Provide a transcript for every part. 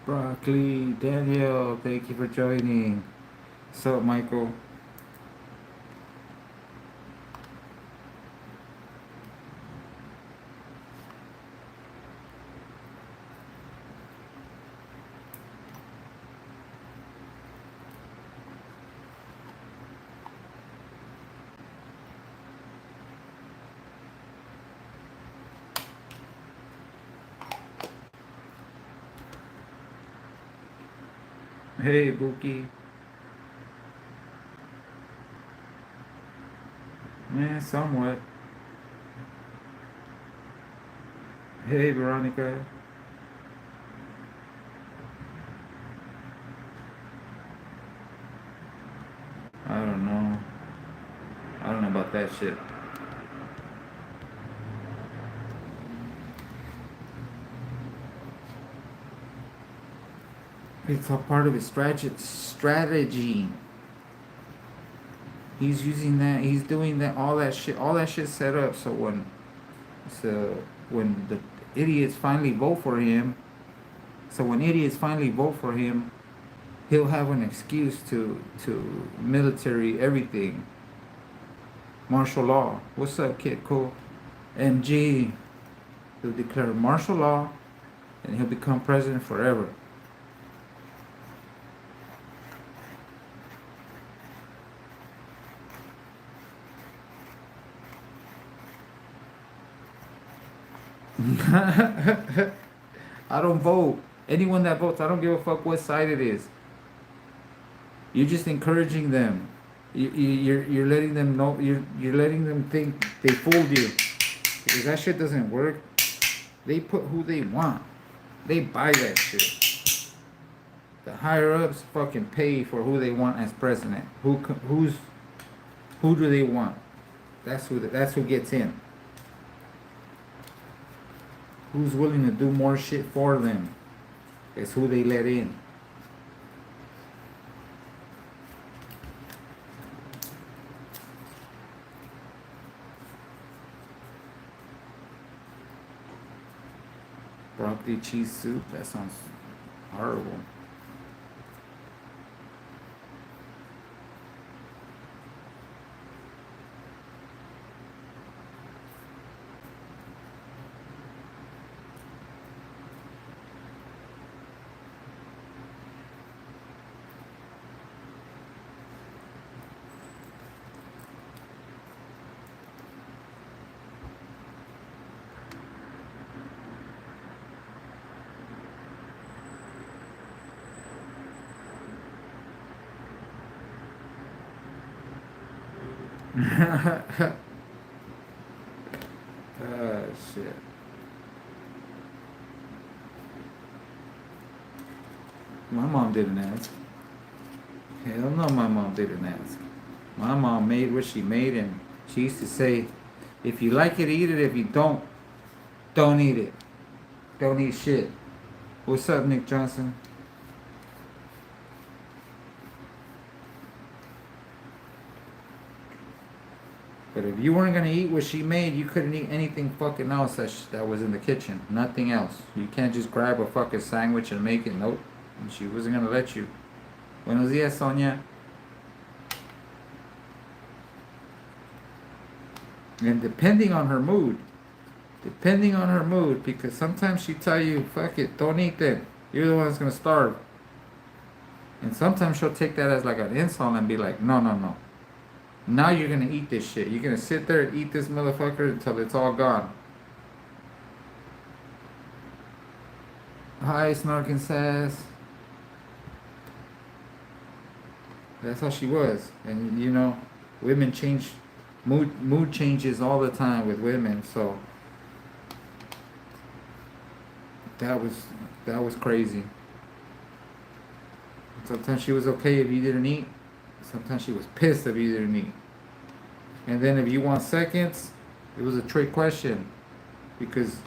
Broccoli, Daniel, thank you for joining. What's up, Michael? Hey, Buki. Man, somewhat. Hey, Veronica. I don't know. I don't know about that shit. It's all part of his strategy. He's using that. He's doing that. All that shit. All that shit set up. So when the idiots finally vote for him. So when idiots finally vote for him, he'll have an excuse to military everything. Martial law. What's up, kid? Cool. MG. He'll declare martial law, and he'll become president forever. I don't vote. Anyone that votes, I don't give a fuck what side it is. You're just encouraging them. You're letting them know. You're letting them think they fooled you, because that shit doesn't work. They put who they want. They buy that shit. The higher ups fucking pay for who they want as president. Who do they want? That's who gets in. Who's willing to do more shit for them? It's who they let in. Broccoli cheese soup. That sounds horrible. Ah, shit. My mom didn't ask. Hell no, my mom didn't ask. My mom made what she made, and she used to say, if you like it, eat it. If you don't eat it. Don't eat shit. What's up, Nick Johnson? But if you weren't gonna eat what she made, you couldn't eat anything fucking else that was in the kitchen. Nothing else. You can't just grab a fucking sandwich and make it. Nope. And she wasn't gonna let you. Buenos dias, Sonia. And depending on her mood, because sometimes she tell you, fuck it, don't eat that. You're the one that's gonna starve. And sometimes she'll take that as like an insult and be like, no, no, no. Now you're gonna eat this shit. You're gonna sit there and eat this motherfucker until it's all gone. Hi, Snarkin says. That's how she was. And you know, women change, mood changes all the time with women. So that was that was crazy. Sometimes she was okay if you didn't eat. Sometimes she was pissed if you didn't eat. And then if you want seconds, it was a trick question, because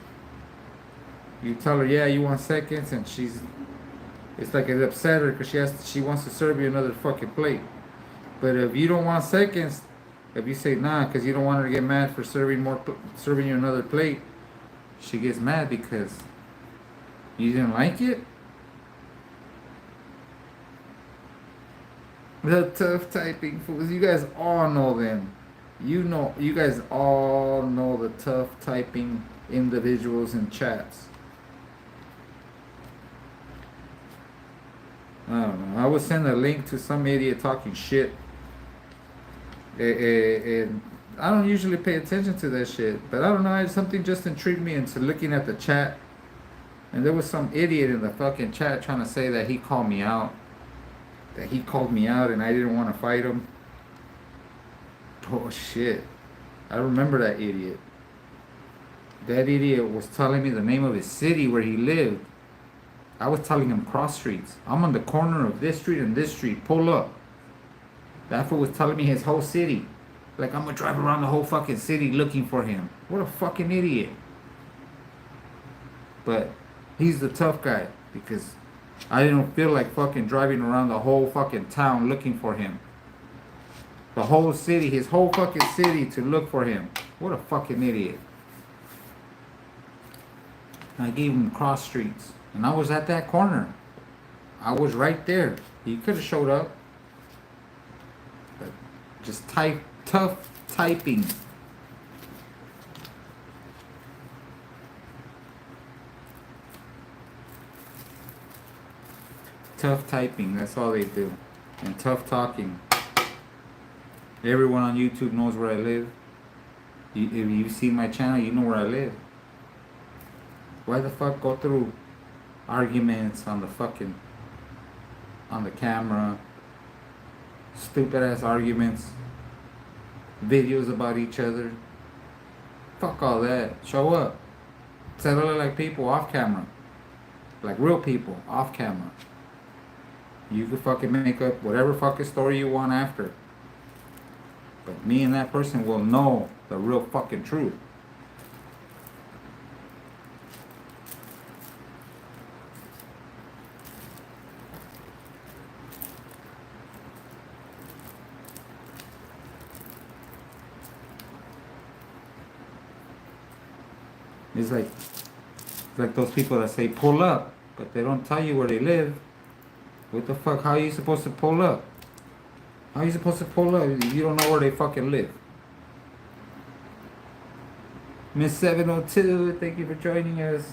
you tell her, yeah, you want seconds, and it's like it upset her because she wants to serve you another fucking plate. But if you don't want seconds, if you say nah because you don't want her to get mad for serving you another plate, she gets mad because you didn't like it. The tough typing fools. You guys all know them. You guys all know the tough typing individuals in chats. I don't know. I would send a link to some idiot talking shit. And I don't usually pay attention to that shit. But I don't know. Something just intrigued me into looking at the chat. And there was some idiot in the fucking chat trying to say that he called me out. That he called me out and I didn't want to fight him. Oh shit. I remember that idiot. That idiot was telling me the name of his city where he lived. I was telling him cross streets. I'm on the corner of this street and this street. Pull up. That fool was telling me his whole city. Like I'm gonna drive around the whole fucking city looking for him. What a fucking idiot. But he's the tough guy because I didn't feel like fucking driving around the whole fucking town looking for him. The whole city, his whole fucking city to look for him. What a fucking idiot. I gave him cross streets. And I was at that corner. I was right there. He could have showed up. But just tough typing. Tough typing, that's all they do. And tough talking. Everyone on YouTube knows where I live. If you've seen my channel, you know where I live. Why the fuck go through arguments on the camera, stupid ass arguments, videos about each other? Fuck all that. Show up. Settle it like people off camera. Like real people off camera. You can fucking make up whatever fucking story you want after. But me and that person will know the real fucking truth. It's like those people that say pull up, but they don't tell you where they live. What the fuck? How are you supposed to pull up? How are you supposed to pull up if you don't know where they fucking live? Miss 702, thank you for joining us.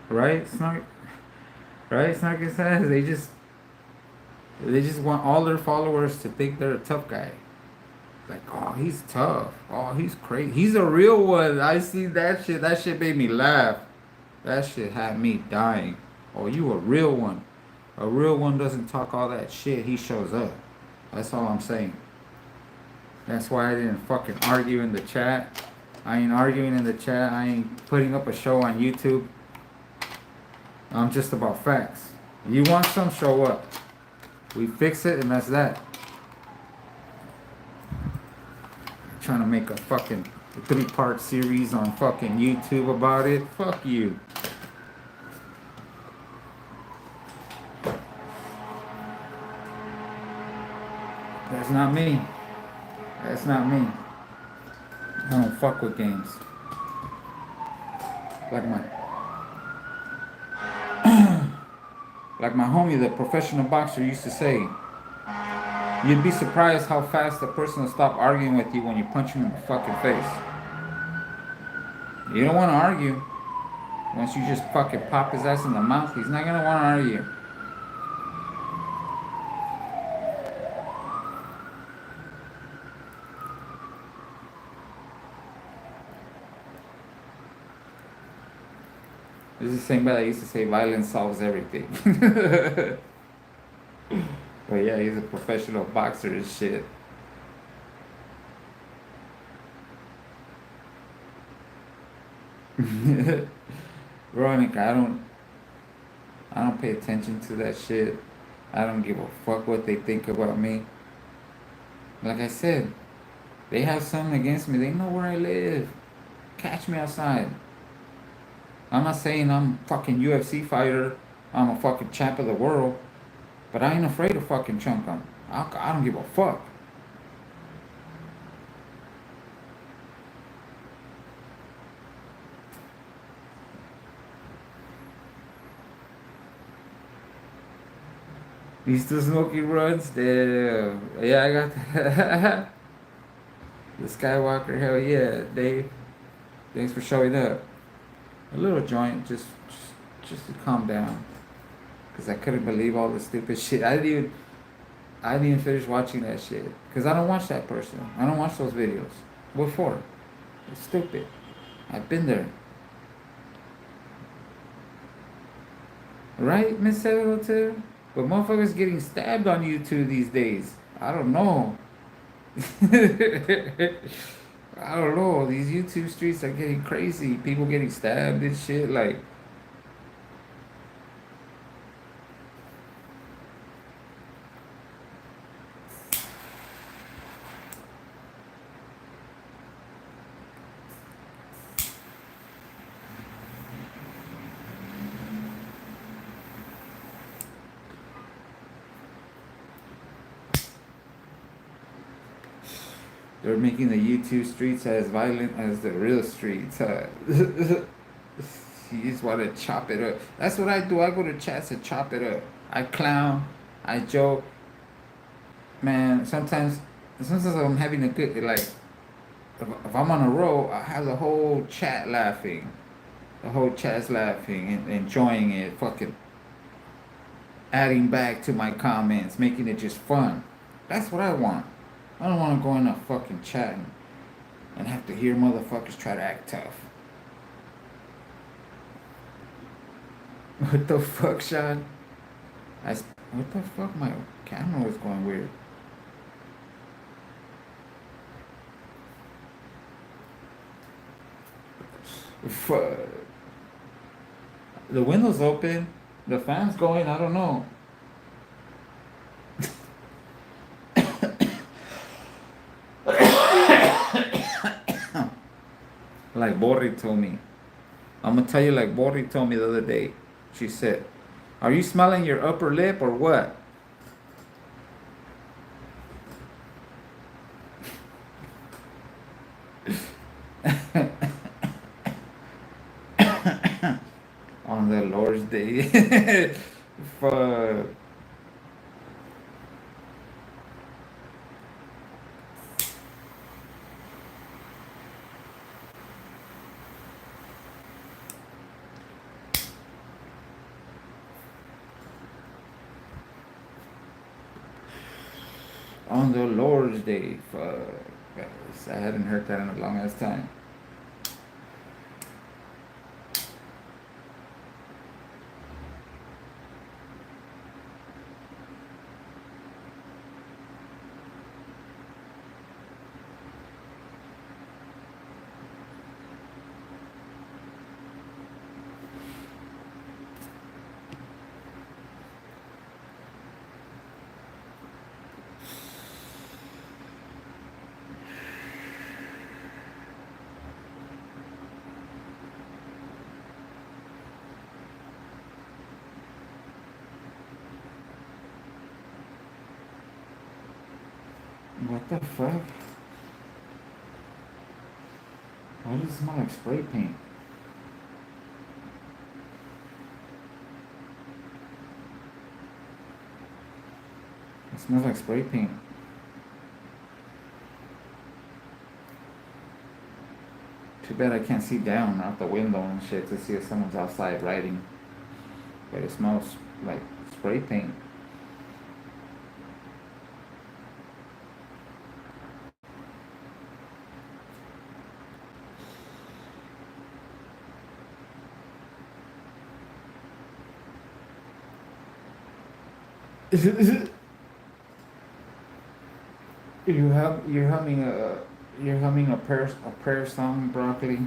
Right? Snark? Right? Snark says they just want all their followers to think they're a tough guy. Like, oh, he's tough. Oh, he's crazy. He's a real one. I see that shit. That shit made me laugh. That shit had me dying. Oh, you a real one. A real one doesn't talk all that shit. He shows up. That's all I'm saying. That's why I didn't fucking argue in the chat. I ain't arguing in the chat. I ain't putting up a show on YouTube. I'm just about facts. You want some, show up. We fix it and that's that. I'm trying to make a fucking 3-part series on fucking YouTube about it. Fuck you. That's not me. That's not me. I don't fuck with games. Like my homie, the professional boxer, used to say, you'd be surprised how fast a person will stop arguing with you when you punch him in the fucking face. You don't want to argue. Once you just fucking pop his ass in the mouth, he's not going to want to argue. This is the same guy that used to say violence solves everything. But yeah, he's a professional boxer and shit. Veronica, I don't pay attention to that shit. I don't give a fuck what they think about me. Like I said, they have something against me. They know where I live. Catch me outside. I'm not saying I'm a fucking UFC fighter. I'm a fucking champ of the world. But I ain't afraid to fucking chunk them. I don't give a fuck. You still smoking runs? Damn. Yeah, I got that. The Skywalker, hell yeah, Dave. Thanks for showing up. A little joint, just to calm down. Cause I couldn't believe all the stupid shit. I didn't even finish watching that shit. Cause I don't watch that person. I don't watch those videos. What for? It's stupid. I've been there. Right, Miss 702? But motherfuckers getting stabbed on YouTube these days. I don't know. I don't know. These YouTube streets are getting crazy. People getting stabbed and shit. Like, they're making the YouTube streets as violent as the real streets. You just want to chop it up. That's what I do. I go to chats and chop it up. I clown. I joke. Man, sometimes I'm having a good, like, if I'm on a roll, I have the whole chat laughing. The whole chat's laughing and enjoying it. Fucking adding back to my comments, making it just fun. That's what I want. I don't want to go in a fucking chat and have to hear motherfuckers try to act tough. What the fuck, Sean? What the fuck? My camera was going weird. Fuck. The window's open. The fan's going. I don't know. Like Bori told me. I'm gonna tell you like Bori told me the other day. She said, "Are you smelling your upper lip or what?" On the Lord's Day. Fuck. On the Lord's Day. Fuck. I hadn't heard that in a long ass time. What the fuck? Why does it smell like spray paint? It smells like spray paint. Too bad I can't see down out the window and shit to see if someone's outside riding. But it smells like spray paint. You're humming a prayer song, broccoli.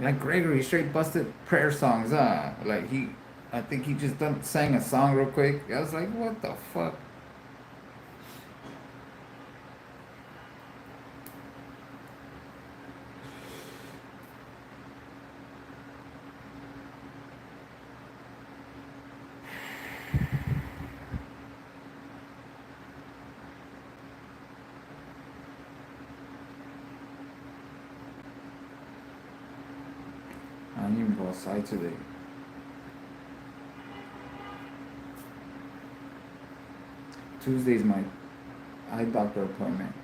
Like Gregory straight busted prayer songs, like I think he just done sang a song real quick. I was like, what the fuck? I didn't even go outside today. Tuesday's my eye doctor appointment.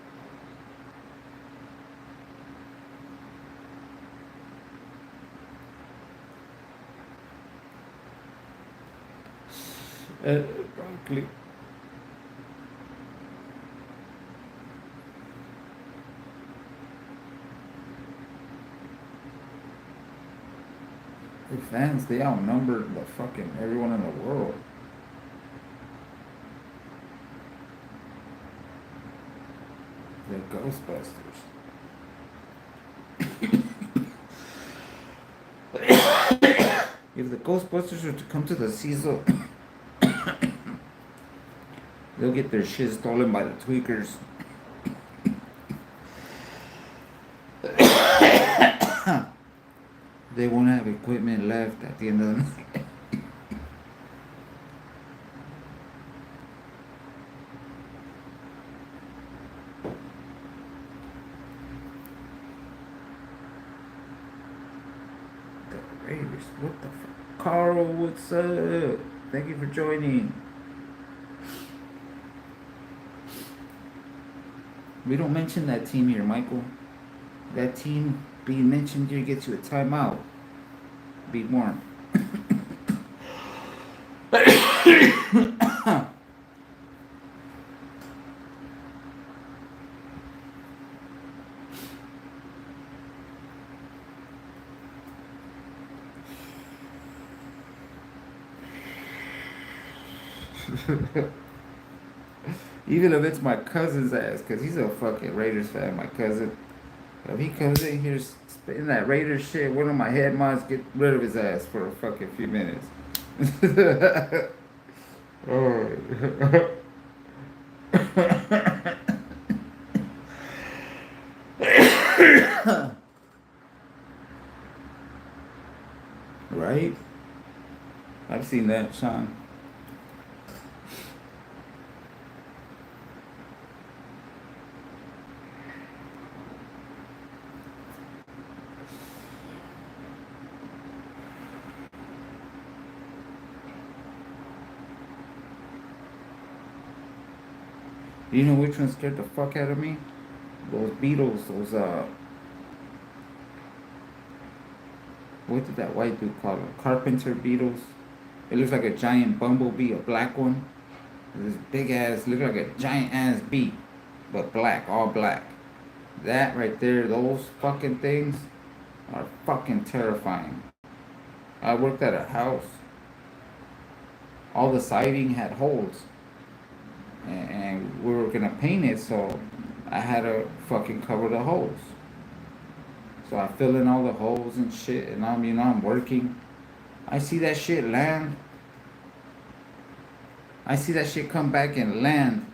Broccoli. The fans, they outnumbered the fucking everyone in the world. The Ghostbusters. If the Ghostbusters were to come to the Cecil, they'll get their shit stolen by the tweakers. They won't have equipment left at the end of the night. The Raiders, what the fuck? Carl, what's up? Thank you for joining. We don't mention that team here, Michael. That team being mentioned here gets you a timeout. Be warned. Even if it's my cousin's ass, because he's a fucking Raiders fan, my cousin. If he comes in here spitting that Raiders shit, one of my head mods get rid of his ass for a fucking few minutes. Oh. Right? I've seen that, Sean. You know which one scared the fuck out of me? Those beetles, those what did that white dude call them? Carpenter beetles. It looks like a giant bumblebee, a black one. This big ass, look like a giant ass bee, but black, all black. That right there, those fucking things are fucking terrifying. I worked at a house. All the siding had holes, and we were gonna paint it, so I had to fucking cover the holes. So I fill in all the holes and shit, and I'm working. I see that shit land. I see that shit come back and land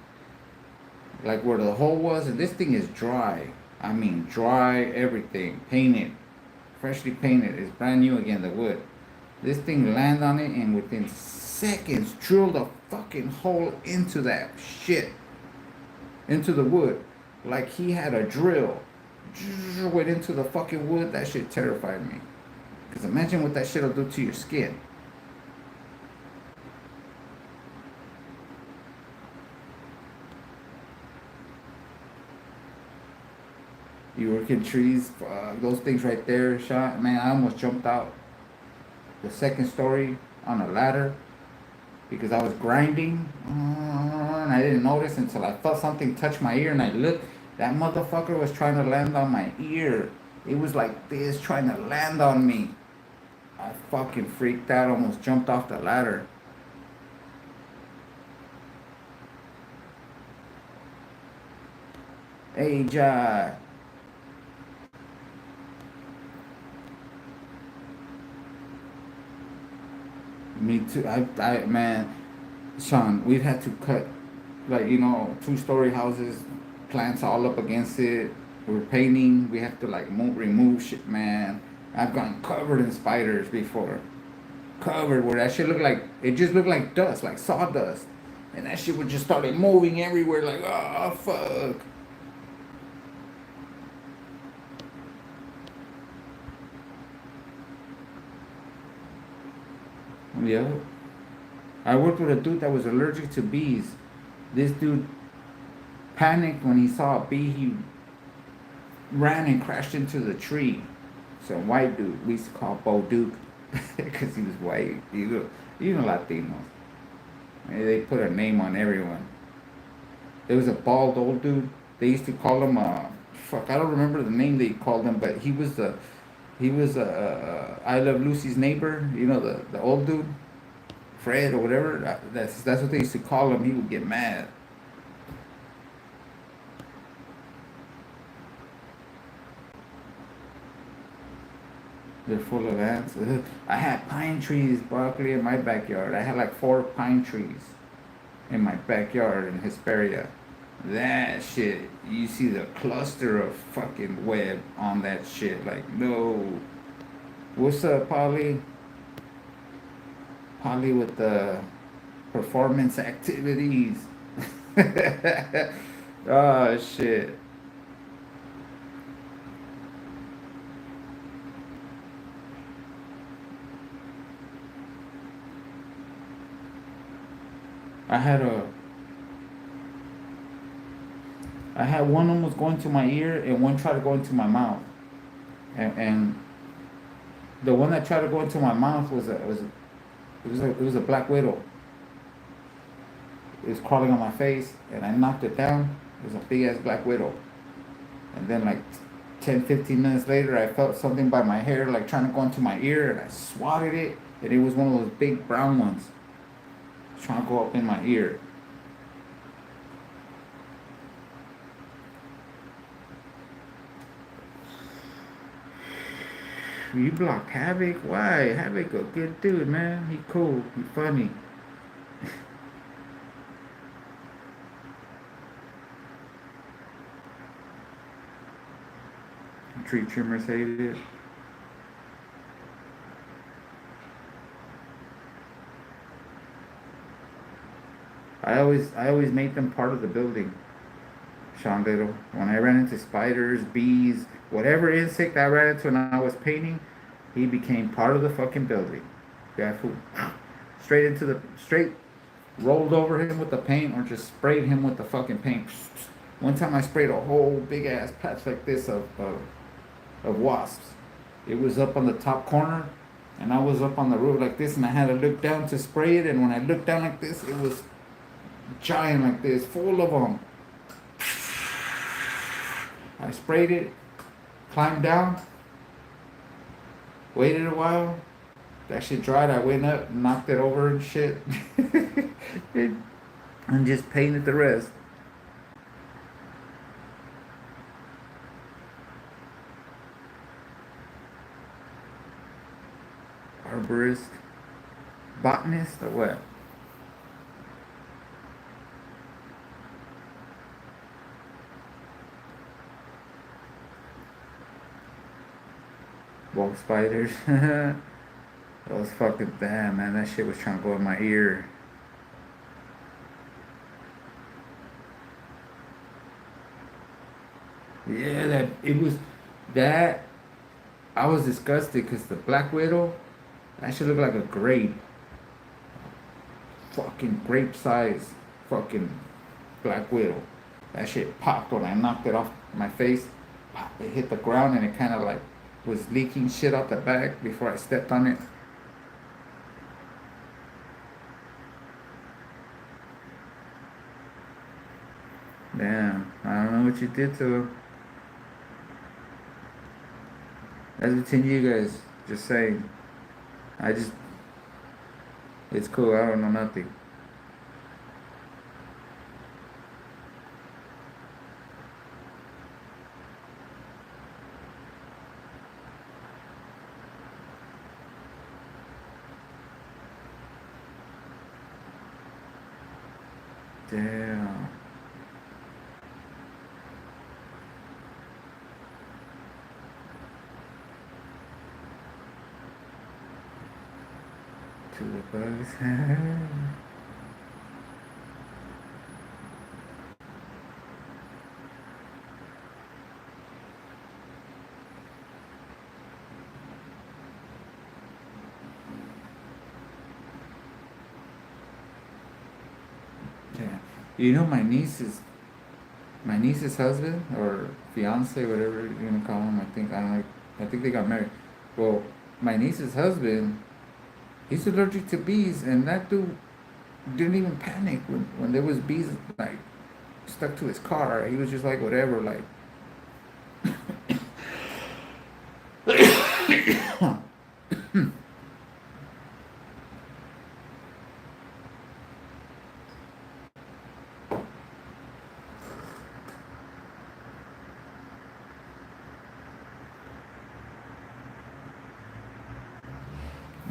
like where the hole was, and this thing is dry. I mean, dry, everything, painted, freshly painted. It's brand new again, the wood. This thing land on it, and within seconds, drilled a fucking hole into that shit, into the wood, like he had a drill. Went into the fucking wood. That shit terrified me. Because imagine what that shit will do to your skin. You work in trees, those things right there, shot. Man, I almost jumped out the second story on a ladder because I was grinding. And I didn't notice until I felt something touch my ear, and I looked. That motherfucker was trying to land on my ear. It was like this, trying to land on me. I fucking freaked out, almost jumped off the ladder. Hey, Jai. Me too. Man, Sean, we've had to cut, like, 2-story houses, plants all up against it. We're painting. We have to remove shit, man. I've gone covered in spiders before. Covered where that shit looked like, it just looked like dust, like sawdust. And that shit would just started moving everywhere like, oh, fuck. Yeah. I worked with a dude that was allergic to bees. This dude panicked when he saw a bee. He ran and crashed into the tree. Some white dude, we used to call Bo Duke, because he was white. You know Latinos. They put a name on everyone. There was a bald old dude. They used to call him fuck. I don't remember the name they called him, but he was I Love Lucy's neighbor. You know the old dude, Fred or whatever. That's what they used to call him. He would get mad. They're full of ants. I had pine trees, broccoli in my backyard. I had like 4 pine trees in my backyard in Hesperia. That shit, you see the cluster of fucking web on that shit. Like, no. What's up, Polly? Polly with the performance activities. Oh, shit. I had a I had one almost going to my ear and one tried to go into my mouth. And the one that tried to go into my mouth was a black widow. It was crawling on my face and I knocked it down. It was a big ass black widow. And then like 10, 15 minutes later I felt something by my hair like trying to go into my ear and I swatted it and it was one of those big brown ones trying to go up in my ear. You blocked Havoc? Why? Havoc a good dude, man. He cool. He funny. Tree trimmers hate it. I always made them part of the building. Sean Little. When I ran into spiders, bees, whatever insect I ran into and I was painting, he became part of the fucking building. Yeah, fool. Straight rolled over him with the paint or just sprayed him with the fucking paint. One time I sprayed a whole big ass patch like this of wasps. It was up on the top corner and I was up on the roof like this and I had to look down to spray it and when I looked down like this it was giant like this, full of them. I sprayed it, climbed down, waited a while. That shit dried. I went up, knocked it over and shit, and just painted the rest. Arborist, botanist, or what? Wall spiders. Those fucking damn man, that shit was trying to go in my ear. Yeah, that it was that I was disgusted because the black widow, that should look like a grape, fucking grape size, fucking black widow. That shit popped when I knocked it off my face. Pop, it hit the ground and it kind of like was leaking shit out the back before I stepped on it. Damn, I don't know what you did to him. That's between you guys. Just saying. I just, it's cool. I don't know nothing. Damn. To the bugs. Yeah. You know, my niece's husband or fiance, whatever you're gonna call him. I don't know. I think they got married. Well, my niece's husband, he's allergic to bees, and that dude didn't even panic when there was bees like stuck to his car. He was just like whatever, like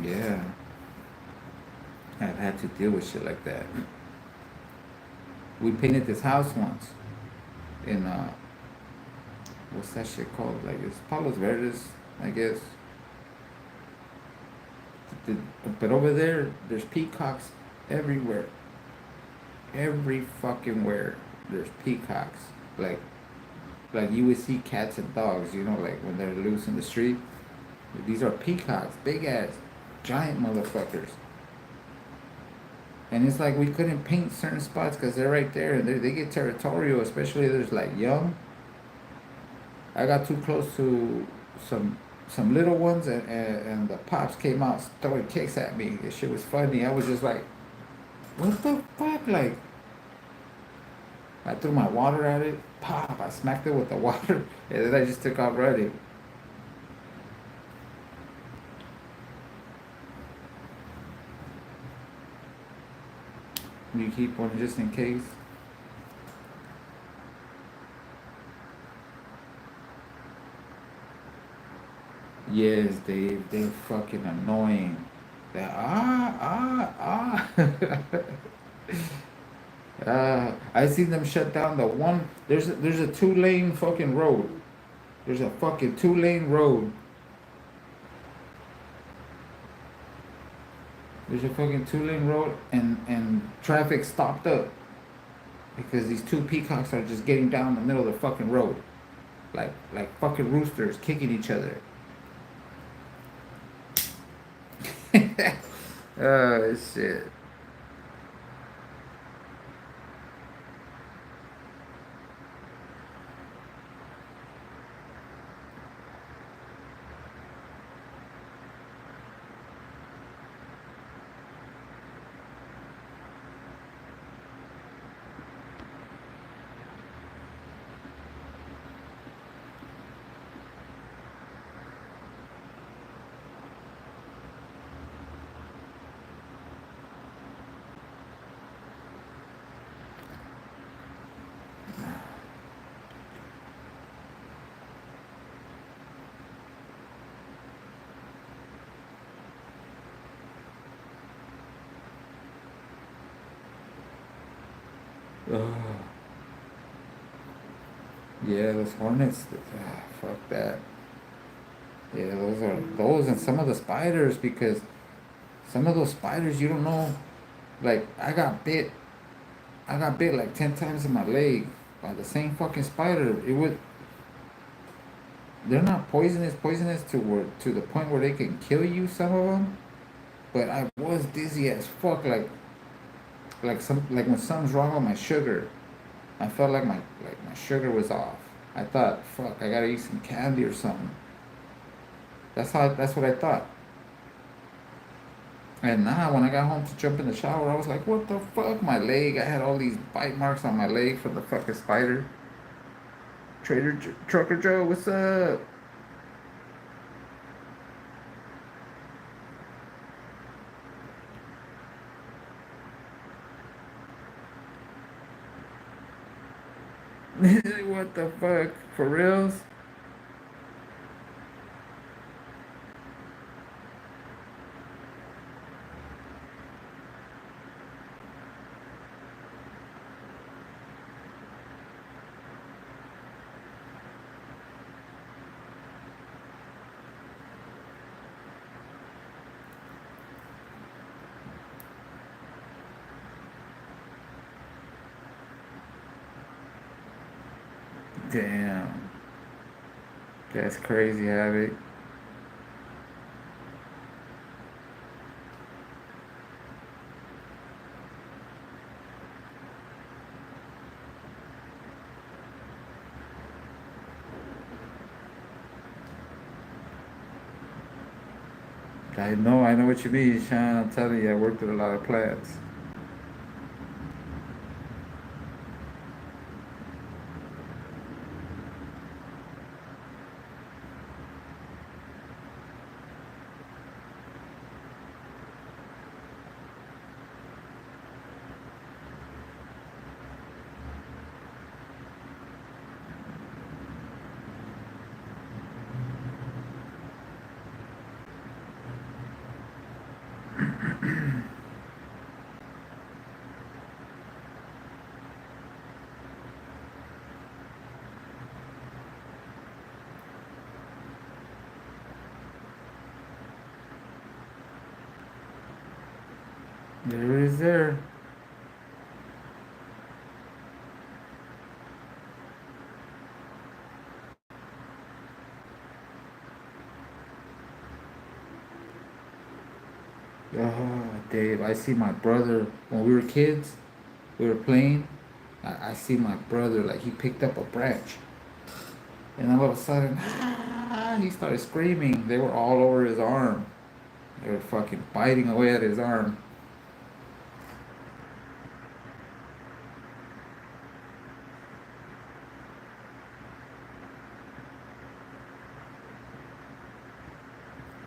yeah. I've had to deal with shit like that. We painted this house once in what's that shit called? Like it's Palos Verdes, I guess. The, but over there, there's peacocks everywhere. Every fucking where there's peacocks. Like you would see cats and dogs, like when they're loose in the street. These are peacocks, big ass, giant motherfuckers. And it's like we couldn't paint certain spots because they're right there and they get territorial, especially if there's like young. I got too close to some little ones and the pops came out throwing kicks at me. This shit was funny. I was just like, what the fuck? Like, I threw my water at it, pop, I smacked it with the water, and then I just took off running. You keep one just in case. Yes, Dave, they're fucking annoying. They're, I seen them shut down the one. There's a 2-lane fucking road. There's a fucking 2-lane road. There's a fucking 2-lane road and traffic stopped up because these two peacocks are just getting down the middle of the fucking road, like fucking roosters kicking each other. Oh shit. Oh, yeah, those hornets. Fuck that. Yeah, those and some of the spiders because some of those spiders you don't know. Like I got bit like 10 times in my leg by the same fucking spider. They're not poisonous to the point where they can kill you. Some of them, but I was dizzy as fuck. Like when something's wrong with my sugar. I felt like my sugar was off. I thought, fuck, I gotta eat some candy or something. That's what I thought. And now when I got home to jump in the shower, I was like, what the fuck? My leg, I had all these bite marks on my leg from the fucking spider. Trucker Joe, what's up? What the fuck? For reals? Damn. That's crazy, Havoc. I know what you mean, Sean. I'm telling you, I worked at a lot of plants. There it is there. Oh, Dave, I see my brother when we were kids. We were playing. I see my brother like he picked up a branch, and all of a sudden, he started screaming. They were all over his arm. They were fucking biting away at his arm.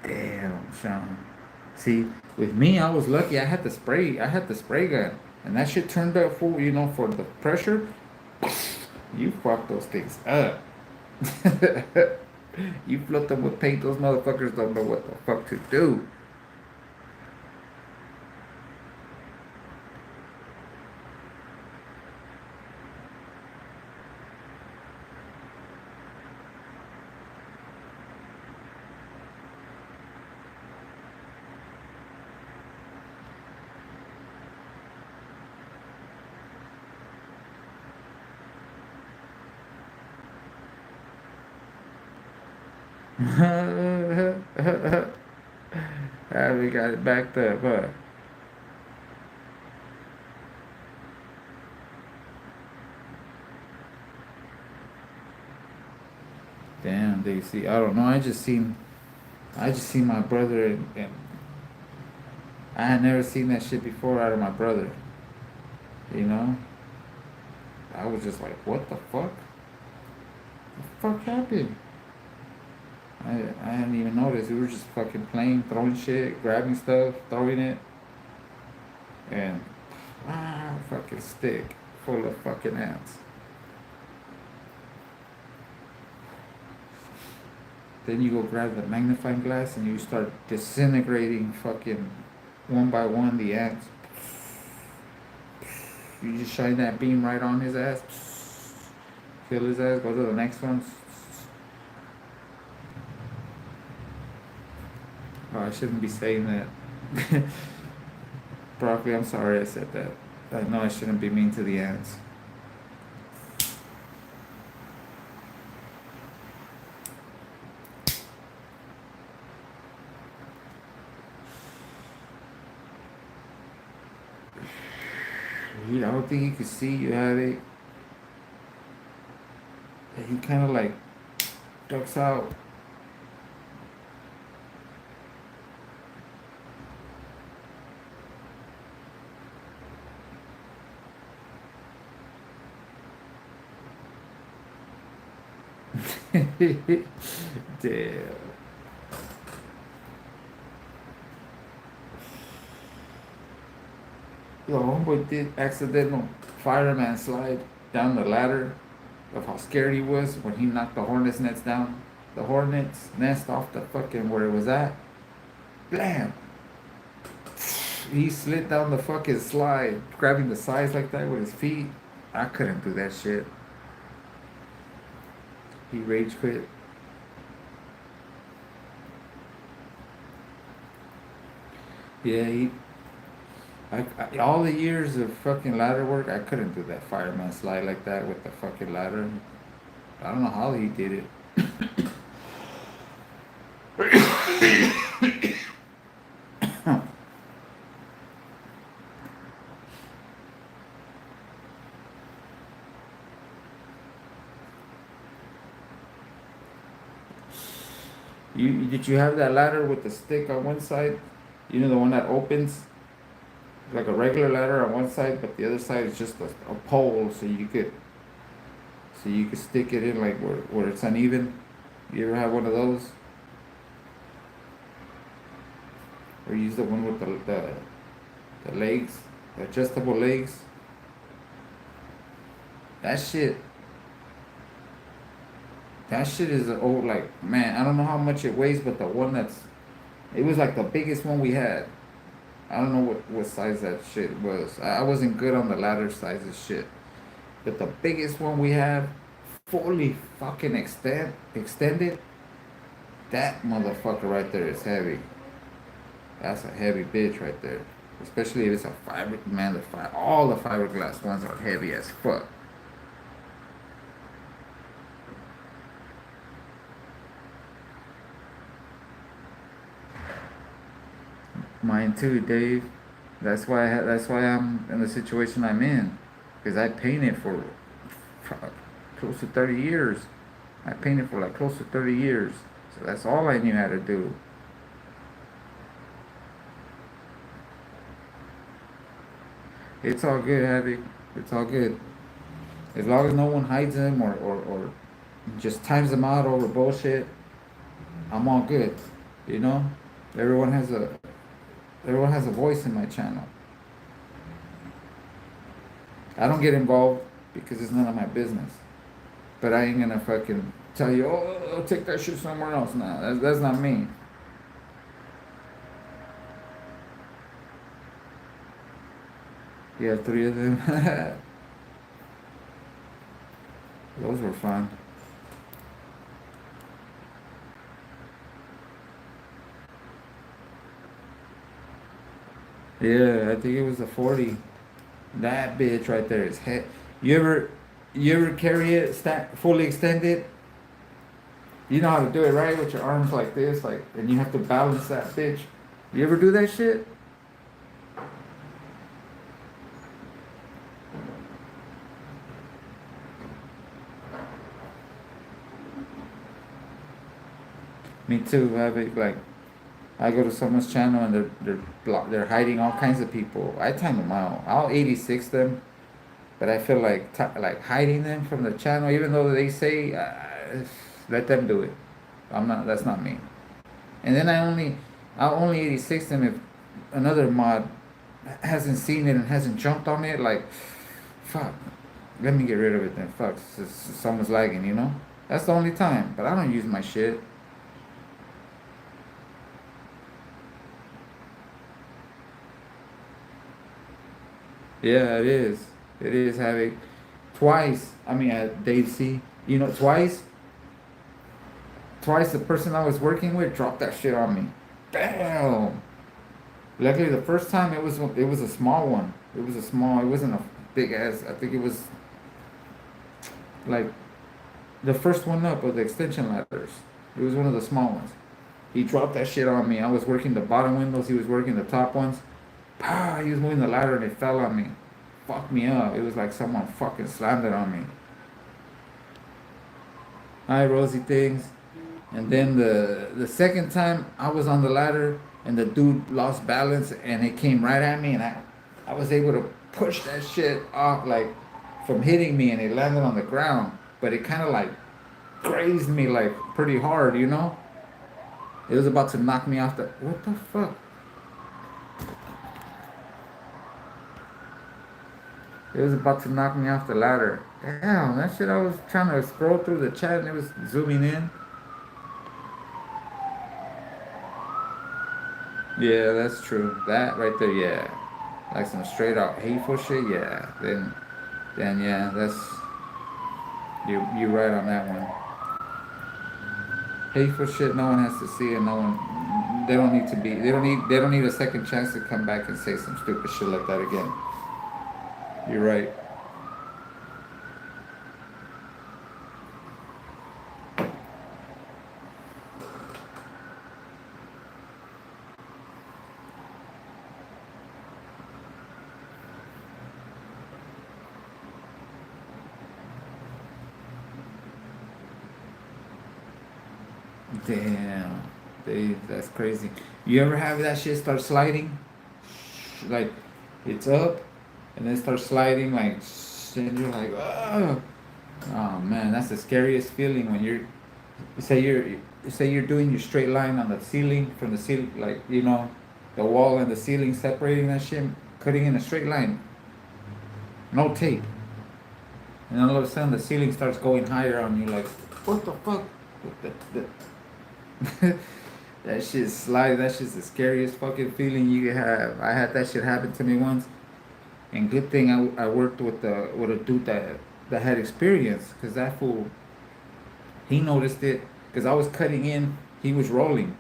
Damn, Sean. See, with me, I was lucky. I had the spray. I had the spray gun, and that shit turned up full. You know, for the pressure, you fuck those things up. You flood them with paint. Those motherfuckers don't know what the fuck to do. Ah, we got it backed up, huh? Damn, they see. I don't know. I just seen my brother, and I had never seen that shit before out of my brother. You know, I was just like, what the fuck? What the fuck happened? I hadn't even noticed. We were just fucking playing, throwing shit, grabbing stuff, throwing it, and fucking stick full of fucking ants. Then you go grab the magnifying glass and you start disintegrating fucking one by one the ants. You just shine that beam right on his ass, kill his ass, go to the next one. Oh, I shouldn't be saying that. Broccoli, I'm sorry I said that. I know I shouldn't be mean to the ants. I don't think he could see you had it. He kind of like ducks out. Damn. Yo, homeboy did accidental fireman slide down the ladder of how scared he was when he knocked the hornet's nest down. The hornet's nest off the fucking where it was at. Blam! He slid down the fucking slide, grabbing the sides like that with his feet. I couldn't do that shit. He rage quit. Yeah, all the years of fucking ladder work, I couldn't do that fireman slide like that with the fucking ladder. I don't know how he did it. did you have that ladder with the stick on one side? You know, the one that opens like a regular ladder on one side, but the other side is just a pole, so you could stick it in like where it's uneven. You ever have one of those? Or use the one with the legs, the adjustable legs? That shit, that shit is an old, like, man, I don't know how much it weighs, but the one it was like the biggest one we had. I don't know what size that shit was. I wasn't good on the ladder sizes shit. But the biggest one we have, fully fucking extended, that motherfucker right there is heavy. That's a heavy bitch right there. Especially if it's a fiber, man, all the fiberglass ones are heavy as fuck. Mine too, Dave. That's why I'm in the situation I'm in, because I painted for close to 30 years. I painted for like close to 30 years, so that's all I knew how to do. It's all good, Abby. It's all good. As long as no one hides them or just times them out over bullshit, I'm all good. You know, everyone has a everyone has a voice in my channel. I don't get involved because it's none of my business. But I ain't gonna fucking tell you, oh, take that shit somewhere else. No, that's not me. You have three of them. Those were fun. Yeah, I think it was a 40. That bitch right there is head. You ever, you ever carry it fully extended? You know how to do it, right? With your arms like this, like, and you have to balance that bitch. You ever do that shit? Me too. Like, I go to someone's channel and they're hiding all kinds of people. I time them out. I'll 86 them, but I feel like like hiding them from the channel, even though they say let them do it. I'm not. That's not me. And then I'll only 86 them if another mod hasn't seen it and hasn't jumped on it. Like, fuck, let me get rid of it then. Fuck, someone's lagging, you know. That's the only time. But I don't use my shit. Yeah, it is. It is having twice. I mean, Dave C. You know, twice the person I was working with dropped that shit on me. Bam. Luckily, the first time it was a small one. It was a small. It wasn't a big ass. I think it was like the first one up of the extension ladders. It was one of the small ones. He dropped that shit on me. I was working the bottom windows. He was working the top ones. Pow! He was moving the ladder and it fell on me. Fucked me up. It was like someone fucking slammed it on me. Hi, Rosie things. And then the second time I was on the ladder and the dude lost balance and it came right at me and I was able to push that shit off like from hitting me and it landed on the ground. But it kind of like grazed me like pretty hard, you know? It was about to knock me off the. What the fuck? It was about to knock me off the ladder. Damn, that shit, I was trying to scroll through the chat and it was zooming in. Yeah, that's true. That right there, yeah. Like some straight out hateful shit, yeah. Then yeah, that's you right on that one. Hateful shit, no one has to see it. No one, they don't need to be. They don't need a second chance to come back and say some stupid shit like that again. You're right. Damn. That's crazy. You ever have that shit start sliding? Like, it's up, and then start sliding, like, and you're like, oh. Oh man, that's the scariest feeling when you say you're doing your straight line on the ceiling from the ceiling, like the wall and the ceiling separating that shit, cutting in a straight line, no tape, and then all of a sudden the ceiling starts going higher on you, like what the fuck? That shit slide. That shit's the scariest fucking feeling you can have. I had that shit happen to me once, and good thing I worked with a dude that had experience, because that fool, he noticed it, because I was cutting in, he was rolling,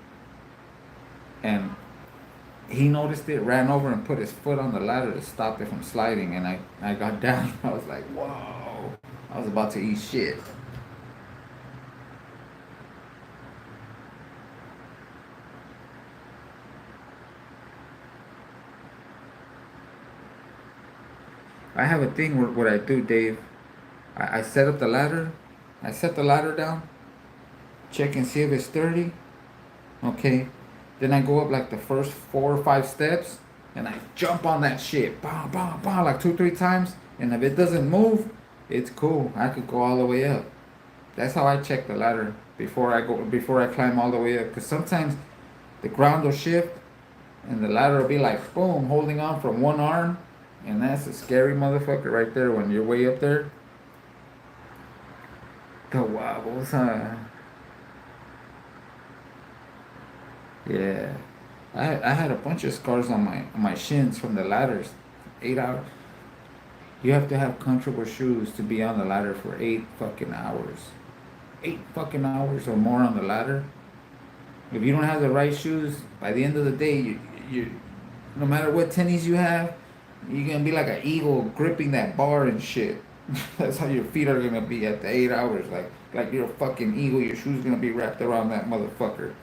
and he noticed it, ran over and put his foot on the ladder to stop it from sliding, and I got down. I was like, whoa, I was about to eat shit. I have a thing where what I do, Dave. I set up the ladder. I set the ladder down, check and see if it's sturdy. Okay. Then I go up like the first 4 or 5 steps, and I jump on that shit. Bah, bah, bah, like 2, 3 times. And if it doesn't move, it's cool. I could go all the way up. That's how I check the ladder before I climb all the way up. Cause sometimes the ground will shift, and the ladder will be like boom, holding on from one arm, and that's a scary motherfucker right there when you're way up there. The wobbles, huh? Yeah. I had a bunch of scars on my shins from the ladders. 8 hours. You have to have comfortable shoes to be on the ladder for 8 fucking hours. 8 fucking hours or more on the ladder. If you don't have the right shoes, by the end of the day, you no matter what tennies you have, you're gonna be like an eagle gripping that bar and shit. That's how your feet are gonna be at the 8 hours. Like you're a fucking eagle. Your shoes gonna be wrapped around that motherfucker.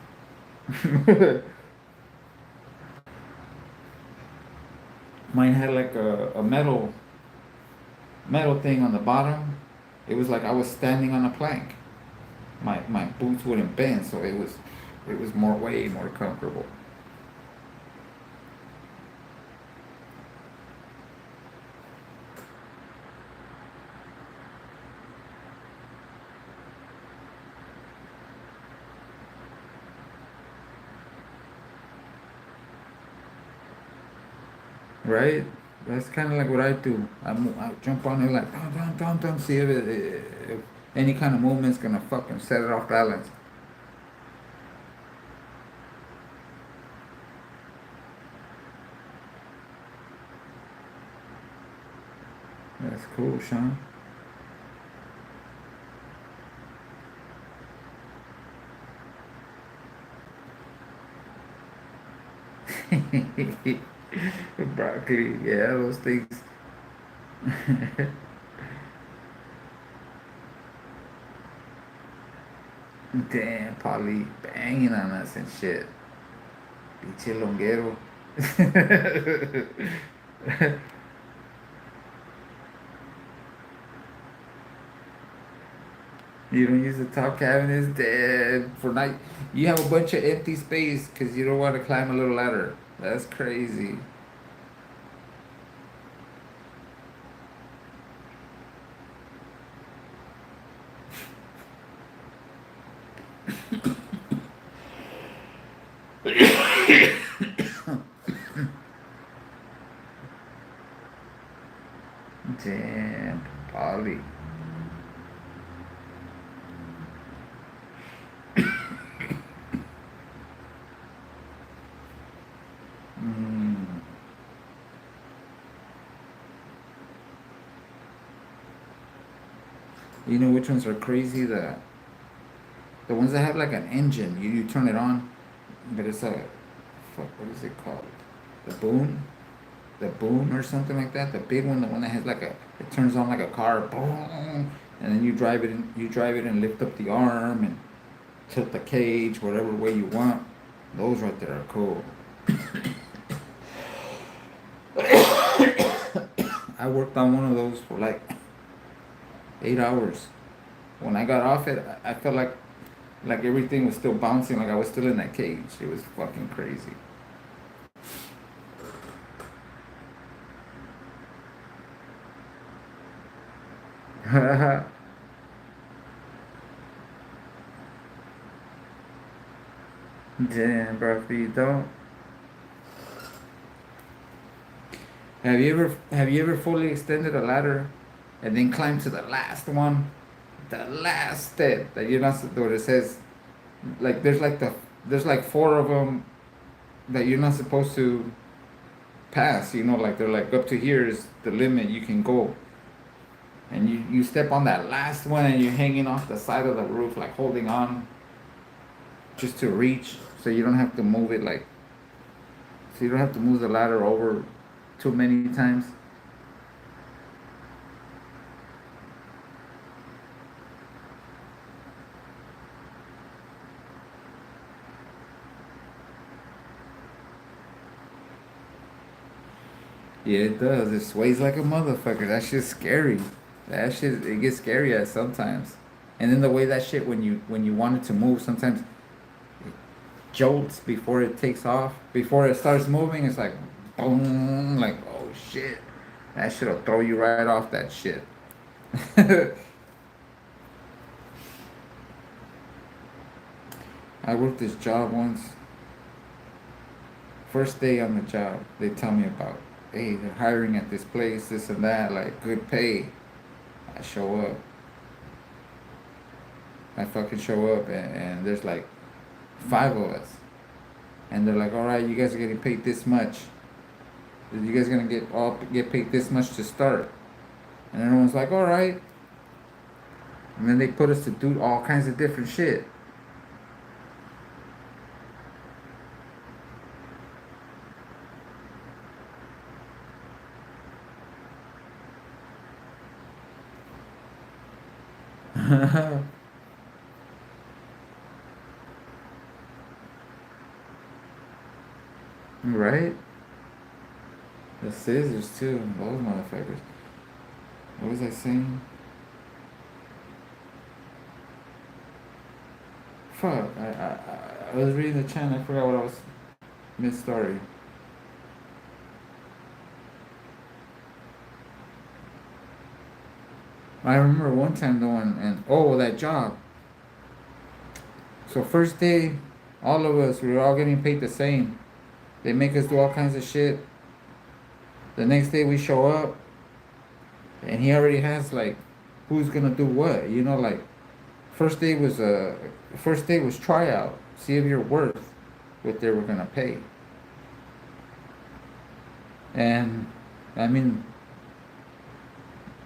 Mine had like a metal thing on the bottom. It was like I was standing on a plank. My boots wouldn't bend, so it was more way more comfortable. Right? That's kind of like what I do. I jump on it like dum dum dum dum, see if any kind of movement's gonna fucking set it off balance. That's cool, Sean. Broccoli, yeah, those things. Damn, Polly banging on us and shit. Pinche longuero. You don't use the top cabinets, dead for night. You have a bunch of empty space because you don't want to climb a little ladder. That's crazy. Damn, Polly. Mm. You know which ones are crazy? The ones that have like an engine. You turn it on, but it's a fuck. What is it called? The boom, the boom or something like that. The big one, the one that has like a it turns on like a car. Boom, and then you drive it. You drive it and lift up the arm and tilt the cage whatever way you want. Those right there are cool. I worked on one of those for like 8 hours. When I got off it, I felt like Like everything was still bouncing, like I was still in that cage. It was fucking crazy. Damn, bro, if you don't. Have you ever fully extended a ladder and then climbed to the last one? The last step that you're not where it says like there's like four of them that you're not supposed to pass, like they're like up to here is the limit you can go. And you step on that last one and you're hanging off the side of the roof like holding on just to reach so you don't have to move it like so you don't have to move the ladder over too many times. Yeah, it does. It sways like a motherfucker. That shit's scary. That shit it gets scary at sometimes. And then the way that shit when you want it to move, sometimes it jolts before it takes off. Before it starts moving, it's like boom, like oh shit. That shit'll throw you right off that shit. I worked this job once. First day on the job, they tell me about, hey, they're hiring at this place, this and that, like good pay. I show up. I fucking show up and there's like five of us. And they're like, all right, you guys are getting paid this much. You guys gonna get paid this much to start. And everyone's like, all right. And then they put us to do all kinds of different shit. Right? The scissors too, those motherfuckers. What was I saying? Fuck, I was reading the channel, I forgot what I was mid-story. I remember one time though, and oh, that job. So first day, all of us, we were all getting paid the same. They make us do all kinds of shit. The next day we show up, and he already has like, who's gonna do what? Like, first day was tryout. See if you're worth what they were gonna pay. And I mean,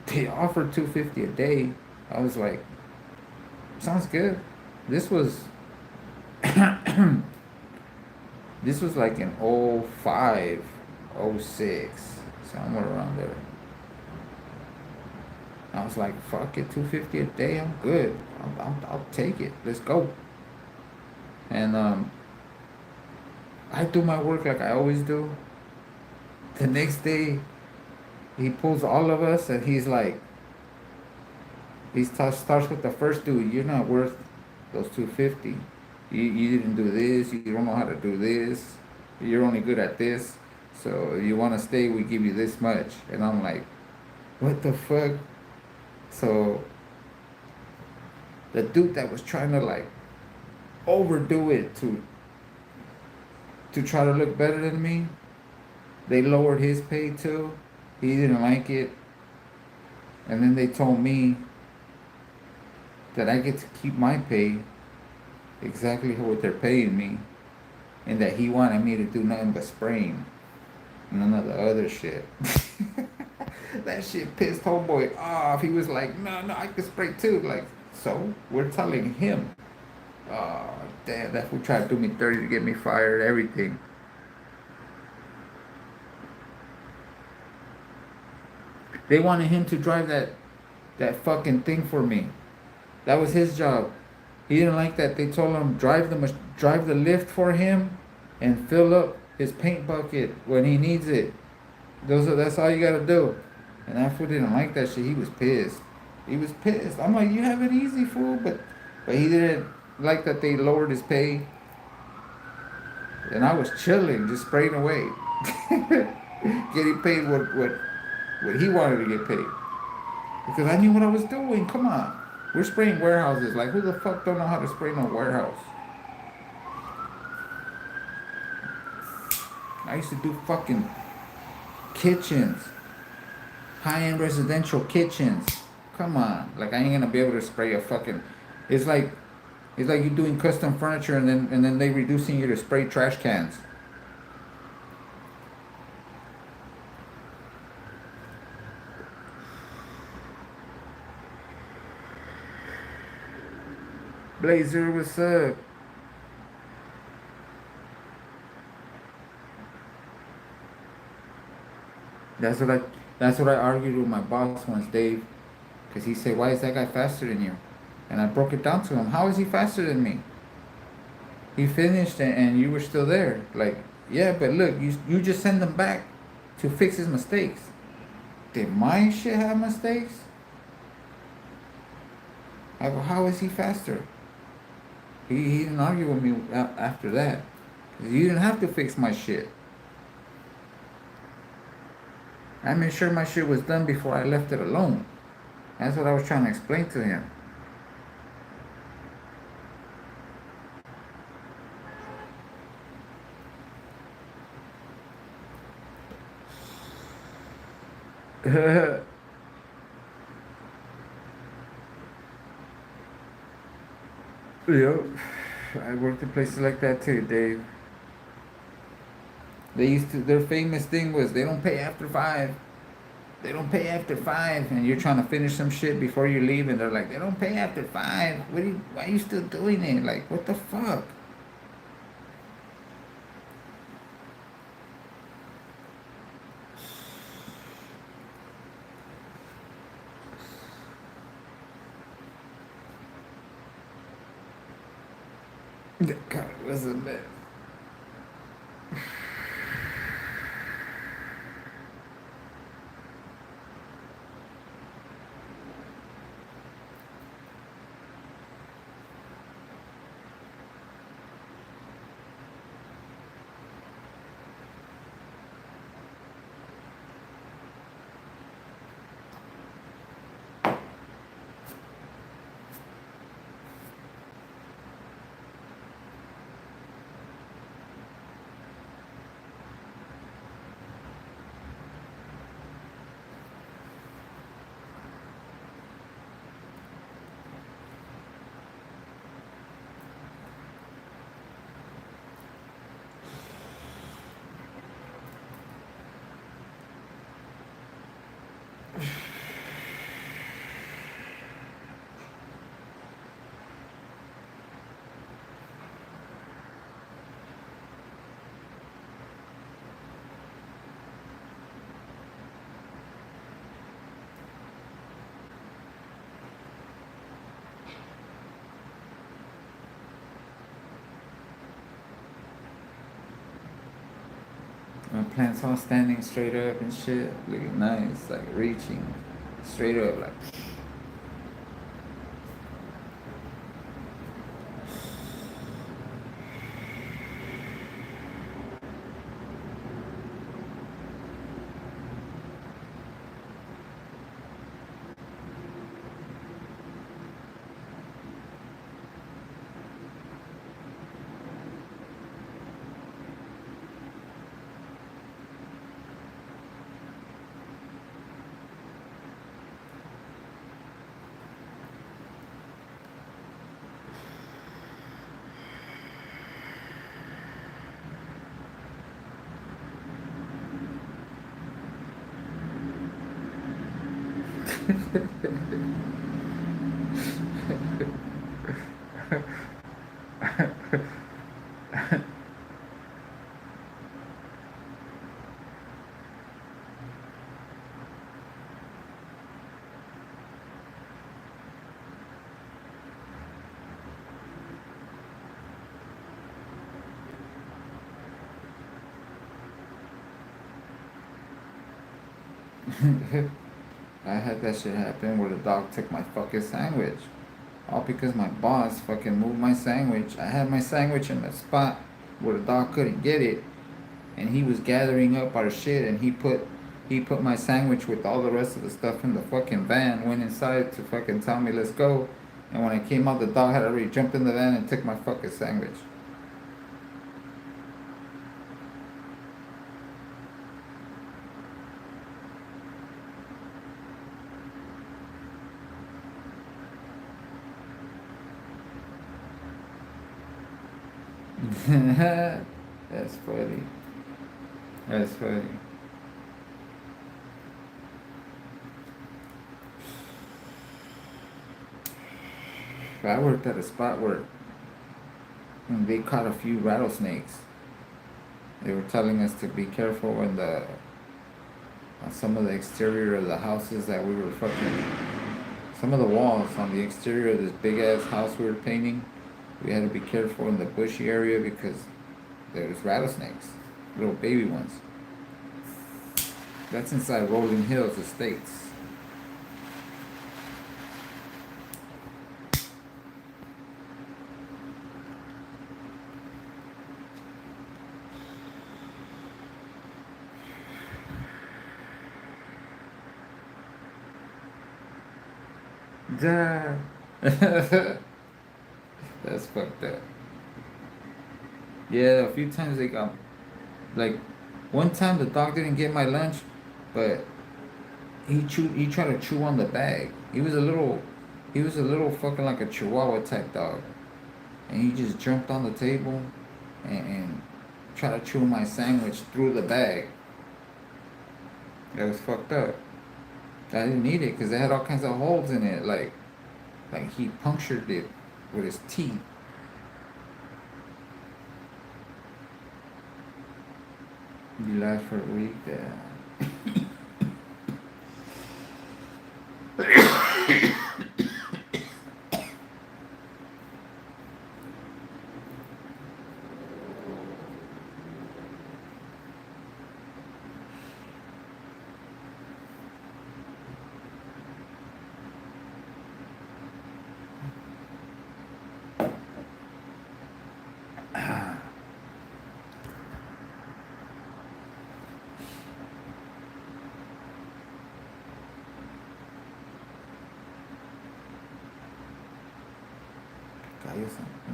they offered 250 a day. I was like, sounds good. This was this was like in '05, '06, somewhere around there. I was like, fuck it, 250 a day, I'm good. I'll take it. Let's go. And I do my work like I always do. The next day, he pulls all of us and he's like, starts with the first dude. You're not worth those 250. You didn't do this. You don't know how to do this. You're only good at this. So you want to stay, we give you this much. And I'm like, what the fuck? So the dude that was trying to like overdo it to try to look better than me, they lowered his pay too. He didn't like it. And then they told me that I get to keep my pay exactly what they're paying me, and that he wanted me to do nothing but spraying, none of the other shit. That shit pissed homeboy off. He was like, no, I can spray too. Like, so we're telling him. Oh, damn, that fool tried to do me dirty to get me fired, everything. They wanted him to drive that fucking thing for me. That was his job. He didn't like that. They told him drive the lift for him and fill up his paint bucket when he needs it. That's all you gotta do. And that fool didn't like that shit. He was pissed. He was pissed. I'm like, you have it easy, fool, but he didn't. like that they lowered his pay, and I was chilling, just spraying away, getting paid what he wanted to get paid because I knew what I was doing. Come on, we're spraying warehouses. Like who the fuck don't know how to spray no warehouse? I used to do fucking kitchens, high-end residential kitchens. Come on, like I ain't gonna be able to spray a fucking. It's like it's like you doing custom furniture and then they reducing you to spray trash cans. Blazer, what's up? That's what I that's what I argued with my boss once, Dave, because he said, "Why is that guy faster than you?" And I broke it down to him. How is he faster than me? He finished and you were still there. Like, yeah, but look, you just send him back to fix his mistakes. Did my shit have mistakes? How is he faster? He didn't argue with me after that. You didn't have to fix my shit. I made sure my shit was done before I left it alone. That's what I was trying to explain to him. Yep. I worked in places like that too, Dave. Their famous thing was they don't pay after 5. They don't pay after 5, and you're trying to finish some shit before you leave, and they're like, they don't pay after 5. Why are you still doing it? Like, what the fuck? God, was a mess. My plants all standing straight up and shit, looking nice, like reaching straight up, like. I had that shit happen where the dog took my fucking sandwich. All because my boss fucking moved my sandwich. I had my sandwich in the spot where the dog couldn't get it, and he was gathering up our shit, and he put my sandwich with all the rest of the stuff in the fucking van. Went inside to fucking tell me let's go, and when I came out, the dog had already jumped in the van and took my fucking sandwich. That's funny. That's funny. I worked at a spot where they caught a few rattlesnakes. They were telling us to be careful when on some of the exterior of the houses that we were fucking, some of the walls on the exterior of this big ass house we were painting. We had to be careful in the bushy area because there's rattlesnakes, little baby ones. That's inside Rolling Hills Estates. Duh. That's fucked up. Yeah, a few times they got, like, one time the dog didn't get my lunch, but he tried to chew on the bag. He was a little fucking like a Chihuahua type dog, and he just jumped on the table and tried to chew my sandwich through the bag. That was fucked up. I didn't need it because it had all kinds of holes in it, like he punctured it with his teeth. You last for a week, yeah.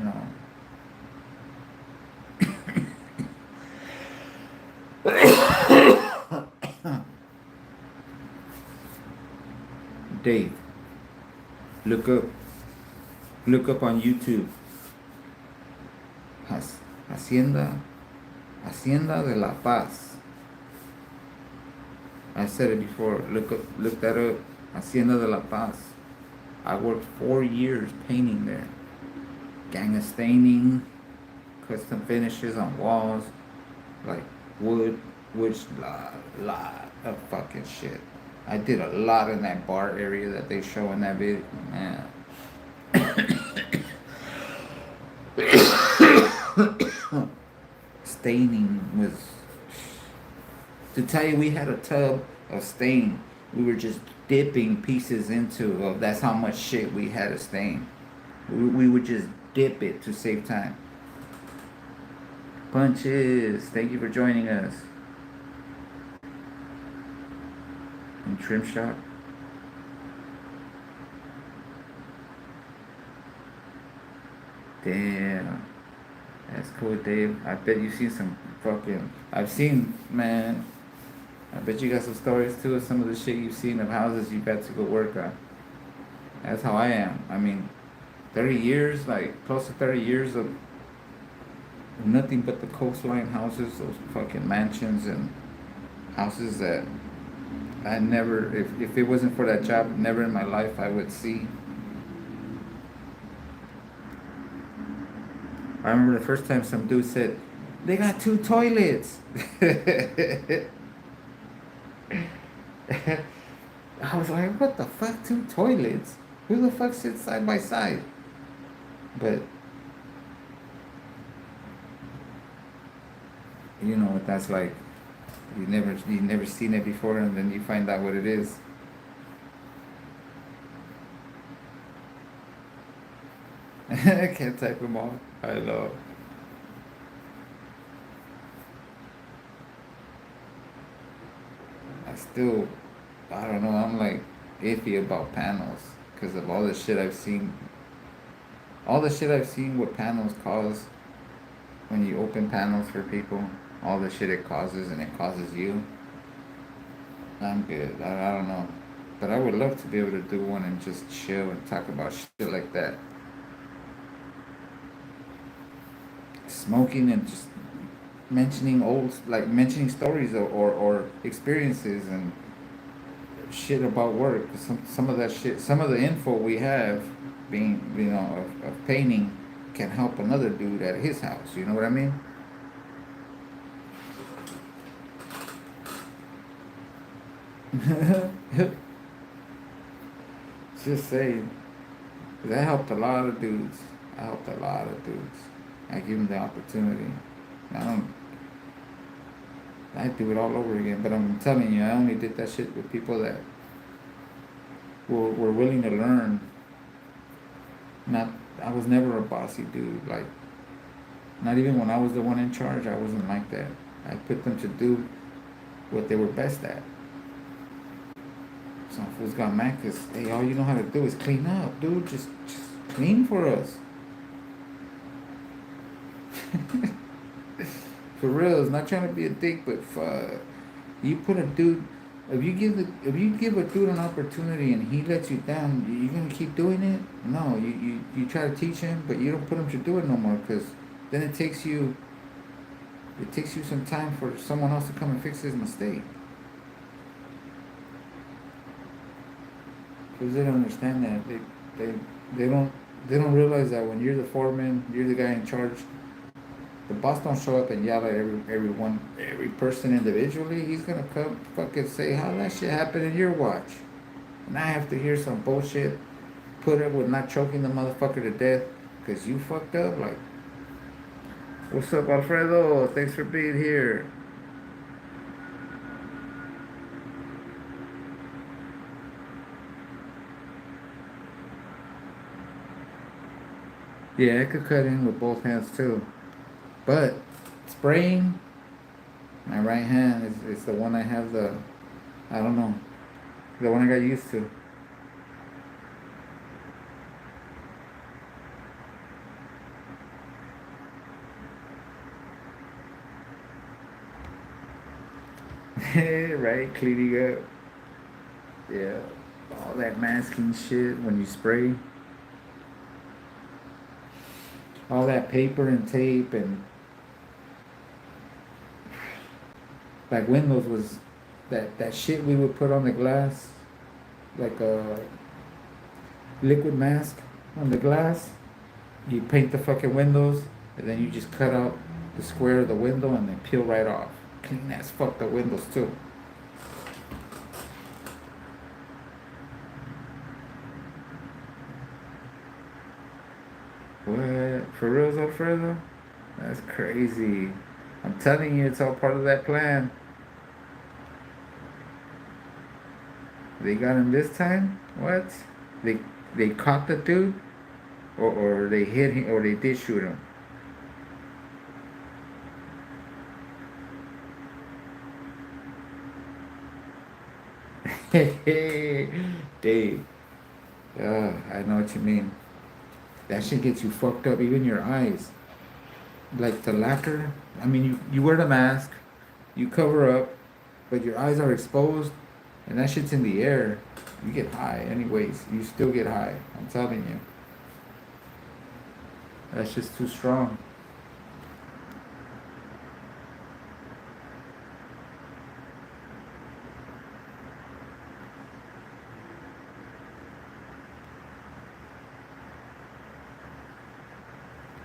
No. Dave, look up on YouTube. Hacienda de la Paz. I said it before. Look that up. Hacienda de la Paz. I worked 4 years painting there. Gang of staining, custom finishes on walls, like wood, lot of fucking shit. I did a lot in that bar area that they show in that video, man. Staining was, to tell you, we had a tub of stain. We were just dipping pieces into. That's how much shit we had to stain. We would just dip it to save time. Punches, thank you for joining us. And Trim Shop. Damn. That's cool, Dave. I bet you've seen some fucking... man. I bet you got some stories too of some of the shit you've seen of houses you've got to go work on. That's how I am. I mean, 30 years, like close to 30 years of nothing but the coastline houses, those fucking mansions and houses that I never, if it wasn't for that job, never in my life I would see. I remember the first time some dude said, they got 2 toilets. I was like, what the fuck, 2 toilets? Who the fuck sits side by side? But you know what that's like. You never seen it before, and then you find out what it is. I can't type them all. I know. I still, I don't know. I'm like iffy about panels because of all the shit I've seen. All the shit I've seen what panels cause when you open panels for people. All the shit it causes and it causes you. I'm good. I don't know. But I would love to be able to do one and just chill and talk about shit like that. Smoking and just mentioning mentioning stories or experiences and shit about work. Some of that shit, some of the info we have being, of painting can help another dude at his house. You know what I mean? Just saying. That helped a lot of dudes. I helped a lot of dudes. I give them the opportunity. I don't. I do it all over again. But I'm telling you, I only did that shit with people that were willing to learn. Not. I was never a bossy dude. Like, not even when I was the one in charge, I wasn't like that. I put them to do what they were best at. Some fools got mad because, hey, all you know how to do is clean up, dude. Just clean for us. For real, it's not trying to be a dick, but fuck. You put a dude, if you give a dude an opportunity and he lets you down, you gonna keep doing it? No, you try to teach him, but you don't put him to do it no more, because then it takes you some time for someone else to come and fix his mistake. Because they don't understand that. They, they don't they don't realize that when you're the foreman, you're the guy in charge. The boss don't show up and yell at every person individually. He's gonna come fucking say how that shit happened in your watch, and I have to hear some bullshit. Put up with not choking the motherfucker to death because you fucked up. Like, what's up, Alfredo? Thanks for being here. Yeah, I could cut in with both hands too, but spraying, my right hand is the one I have the, I don't know, the one I got used to. Right, cleaning up. Yeah, all that masking shit when you spray, all that paper and tape and like windows was that shit we would put on the glass, like a liquid mask on the glass. You paint the fucking windows and then you just cut out the square of the window and then peel right off. Clean as fuck the windows too. What? For real, Alfredo? That's crazy. I'm telling you, it's all part of that plan. They got him this time? What? They they caught the dude? Or they hit him, or they did shoot him? Dave. I know what you mean. That shit gets you fucked up, even your eyes. Like the lacquer. I mean, you wear the mask, you cover up, but your eyes are exposed, and that shit's in the air. You get high, anyways. You still get high. I'm telling you. That's just too strong.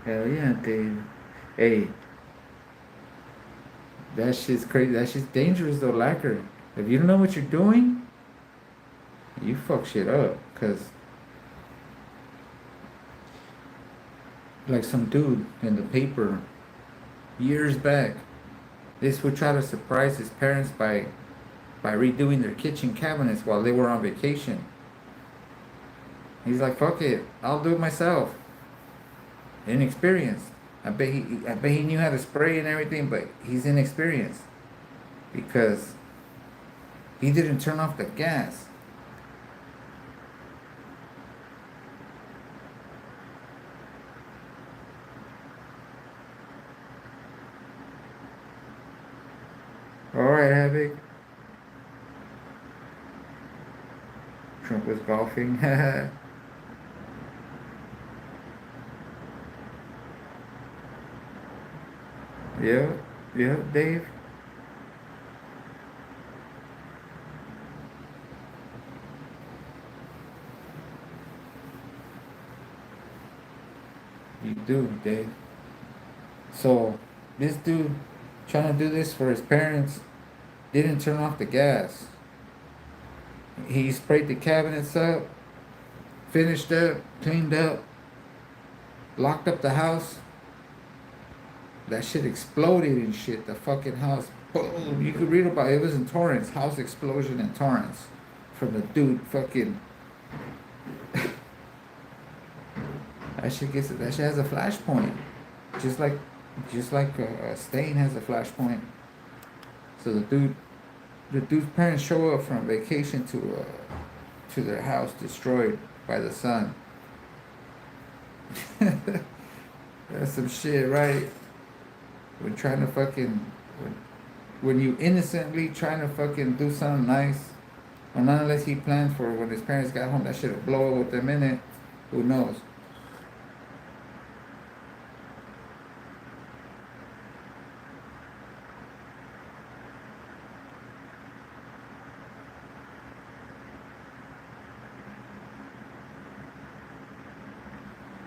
Hell yeah, Dave. Hey, that shit's crazy. That shit's dangerous though, lacquer. If you don't know what you're doing, you fuck shit up. Cause like some dude in the paper years back, this would try to surprise his parents by redoing their kitchen cabinets while they were on vacation. He's like, fuck it, I'll do it myself. Inexperienced. I bet he knew how to spray and everything, but he's inexperienced because he didn't turn off the gas. All right, Havoc. Trump was golfing. Yeah, yeah, Dave. You do, Dave. So this dude trying to do this for his parents didn't turn off the gas. He sprayed the cabinets up, finished up, cleaned up, locked up the house. That shit exploded and shit. The fucking house. Boom. You could read about it. It was in Torrance. House explosion in Torrance. From the dude fucking. That shit has a flashpoint. Just like a stain has a flashpoint. So the dude's parents show up from vacation to their house destroyed by the sun. That's some shit, right? When trying to fucking when you innocently trying to fucking do something nice, or not unless he planned for when his parents got home, that shit'll blow up within a minute. Who knows?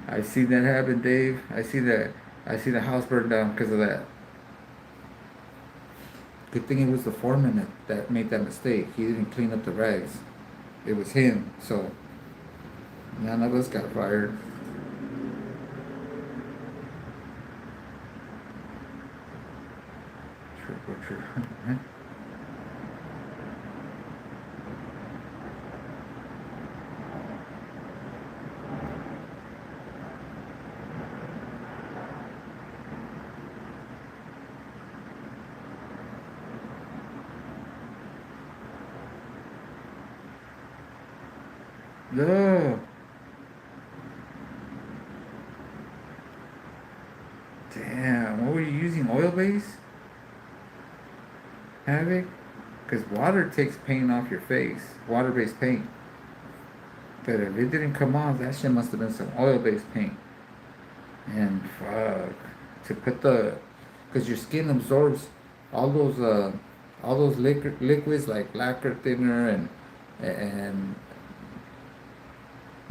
I seen that happen, Dave. I see that. I see the house burn down because of that. Good thing it was the foreman that made that mistake. He didn't clean up the rags. It was him. So none of us got fired. True. No. Damn. What were you using? Oil base? Havoc? Because water takes paint off your face. Water based paint. But if it didn't come off, that shit must have been some oil based paint. And fuck. To put the. Because your skin absorbs all those liquids like lacquer thinner and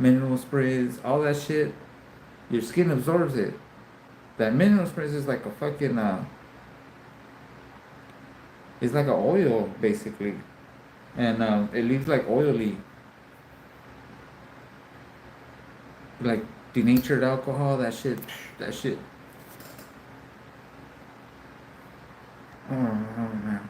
mineral sprays, all that shit. Your skin absorbs it. That mineral sprays is like a fucking it's like an oil basically, and it leaves like oily, like denatured alcohol. That shit. Oh, oh man.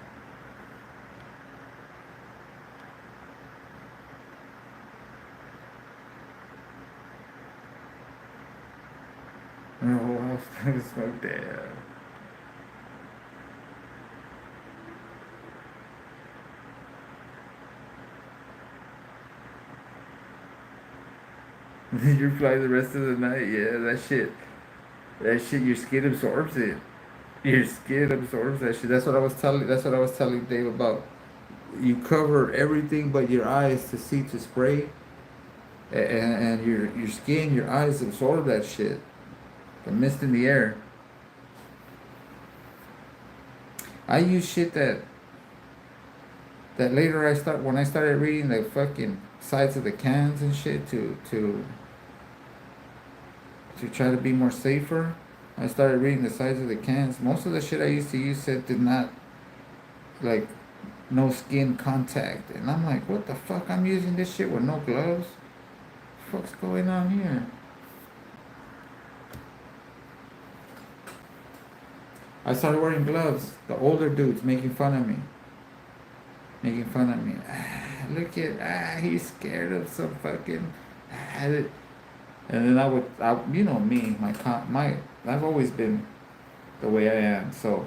No, I was trying to smoke that. You fly the rest of the night. Yeah, that shit. That shit. Your skin absorbs it. Your skin absorbs that shit. That's what I was telling. That's what I was telling Dave about. You cover everything but your eyes to see to spray, and your skin, your eyes absorb that shit. The mist in the air. I use shit that later when I started reading the fucking sides of the cans and shit to try to be more safer. I started reading the sides of the cans. Most of the shit I used to use said did not, like, no skin contact. And I'm like, what the fuck? I'm using this shit with no gloves? What the fuck's going on here? I started wearing gloves. The older dudes making fun of me. Making fun of me. Look at, he's scared of some fucking, And then you know me, I've always been the way I am. So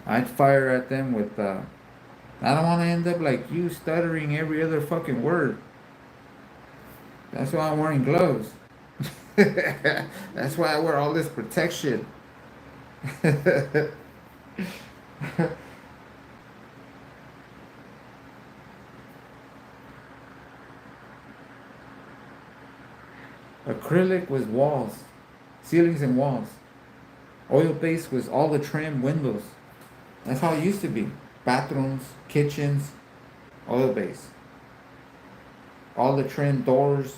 I'd fire at them with, I don't want to end up like you stuttering every other fucking word. That's why I'm wearing gloves. That's why I wear all this protection. Acrylic was walls, ceilings and walls. Oil base was all the trim windows. That's how it used to be. Bathrooms, kitchens, oil base. All the trim doors,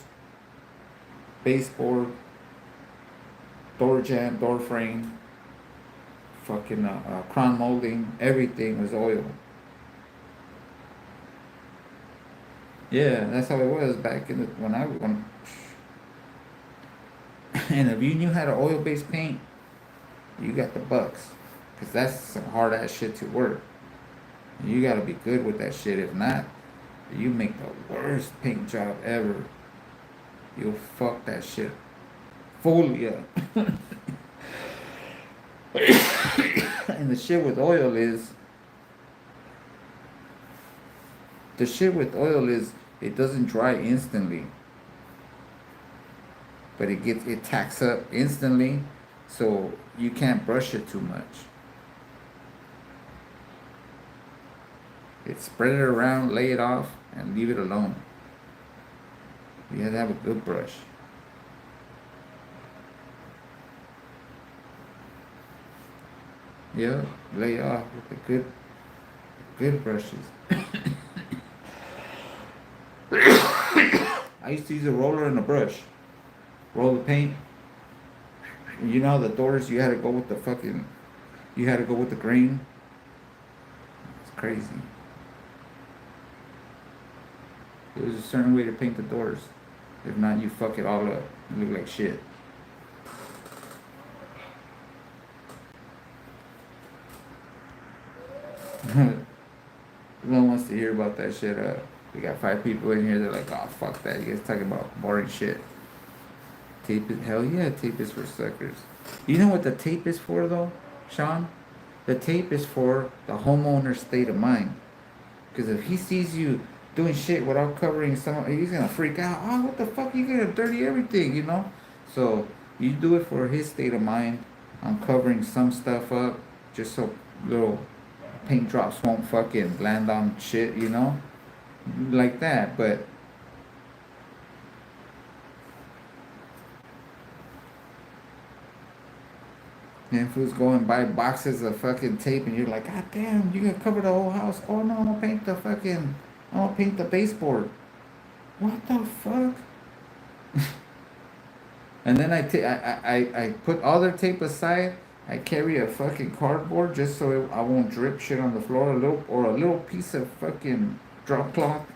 baseboard, door jamb, door frame, fucking crown molding, everything was oil. Yeah, that's how it was back in the when and if you knew how to oil based paint, you got the bucks, cause that's some hard ass shit to work. And you gotta be good with that shit. If not, you make the worst paint job ever. You'll fuck that shit fully up. And the shit with oil is it doesn't dry instantly, but it tacks up instantly, so you can't brush it too much. It spread it around, lay it off, and leave it alone. You have to have a good brush. Yeah, lay off with the good brushes. I used to use a roller and a brush. Roll the paint. You know the doors you had to go with the grain. It's crazy. There's a certain way to paint the doors. If not, you fuck it all up. You look like shit. No one wants to hear about that shit. We got 5 people in here. They're like, oh, fuck that. You guys talking about boring shit. Tape is, hell yeah, tape is for suckers. You know what the tape is for, though, Sean? The tape is for the homeowner's state of mind. Because if he sees you doing shit without covering some, he's gonna freak out. Oh, what the fuck? You gonna dirty everything, you know? So you do it for his state of mind. I'm covering some stuff up just so little paint drops won't fucking land on shit, you know? Like that, but then fools go and buy boxes of fucking tape and you're like, God damn, you gonna cover the whole house. Oh no, I'm gonna paint the baseboard. What the fuck? And then I put all their tape aside. I carry a fucking cardboard just so I won't drip shit on the floor, a little piece of fucking drop cloth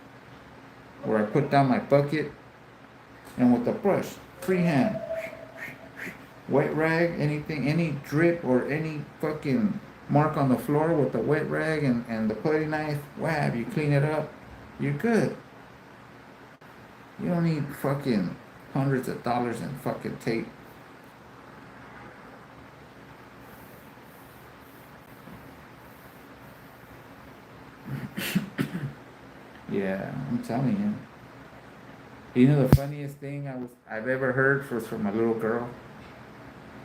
where I put down my bucket, and with the brush, freehand, wet rag, anything, any drip or any fucking mark on the floor with the wet rag and the putty knife, whab, you clean it up, you're good. You don't need fucking hundreds of dollars in fucking tape. Yeah, I'm telling you. You know the funniest thing I've ever heard was from a little girl.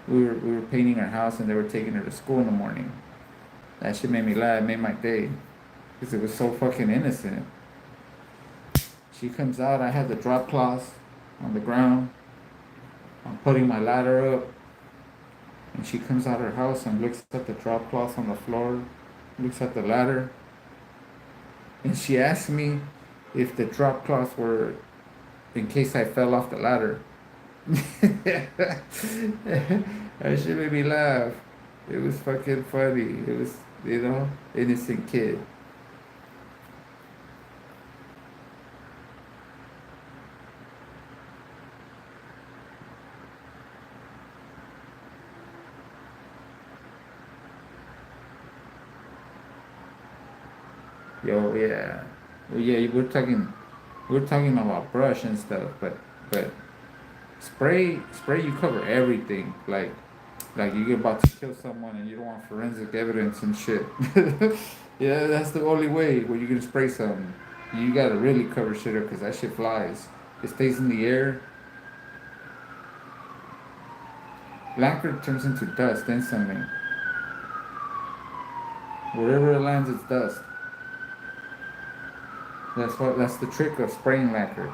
We were painting her house and they were taking her to school in the morning. That shit made me laugh, it made my day. Because it was so fucking innocent. She comes out, I have the drop cloths on the ground. I'm putting my ladder up. And she comes out of her house and looks at the drop cloths on the floor, looks at the ladder. And she asked me if the drop cloths were in case I fell off the ladder. That shit made me laugh. It was fucking funny. It was, innocent kid. Yo, yeah. Well, yeah, we're talking about brush and stuff, but Spray, you cover everything. Like you're about to kill someone and you don't want forensic evidence and shit. Yeah, that's the only way where you can spray something. You gotta really cover shit up because that shit flies. It stays in the air. Lacquer turns into dust instantly. Wherever it lands, it's dust. That's the trick of spraying lacquer.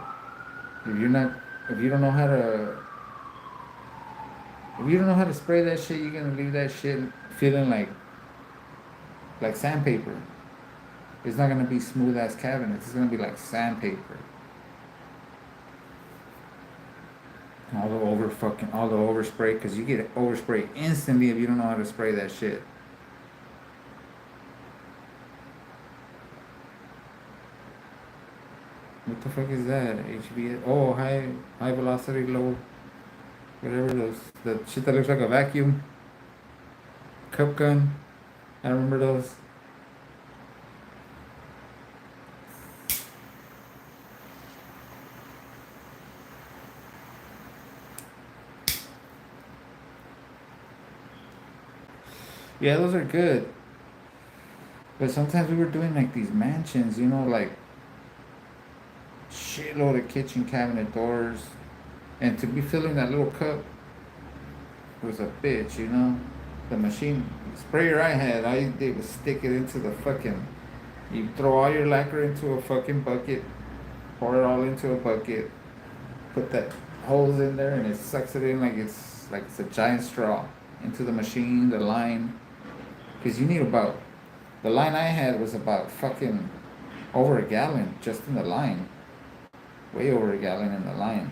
If you're not, if you don't know how to, if you don't know how to spray that shit, you're gonna leave that shit feeling like sandpaper. It's not gonna be smooth ass cabinets. It's gonna be like sandpaper. All the overspray, because you get overspray instantly if you don't know how to spray that shit. What the fuck is that? HVS? Oh, high velocity, low, whatever those, the shit that looks like a vacuum. Cup gun. I remember those. Yeah, those are good. But sometimes we were doing like these mansions, like shitload of kitchen cabinet doors. And to be filling that little cup was a bitch. The machine sprayer I had, all you did was stick it into the fucking. You throw all your lacquer into a fucking bucket, pour it all into a bucket, put that hose in there, and it sucks it in like it's a giant straw into the machine, the line. Because you need about. The line I had was about fucking over a gallon just in the line. Way over a gallon in the line.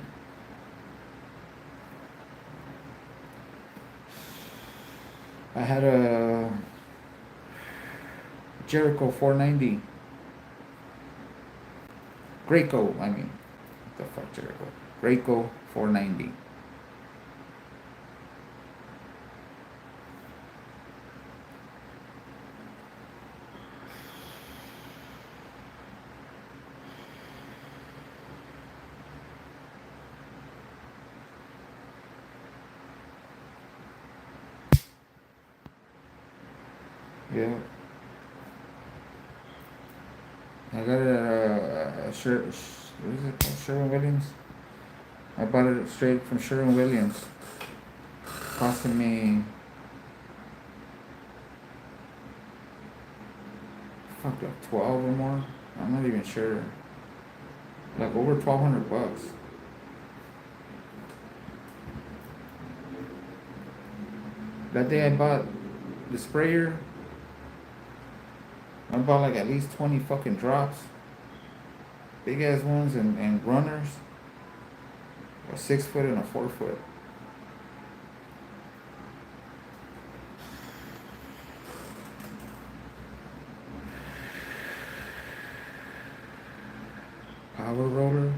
I had a Jericho 490. Graco, I mean. What the fuck, Jericho? Graco 490. Yeah. I got it at what is it called? Sherwin-Williams. I bought it straight from Sherwin-Williams. Costing me, fuck, like 12 or more. I'm not even sure. Like over $1,200. That day I bought the sprayer. I bought like at least 20 fucking drops. Big ass ones and runners. A 6 foot and a 4 foot. Power roller.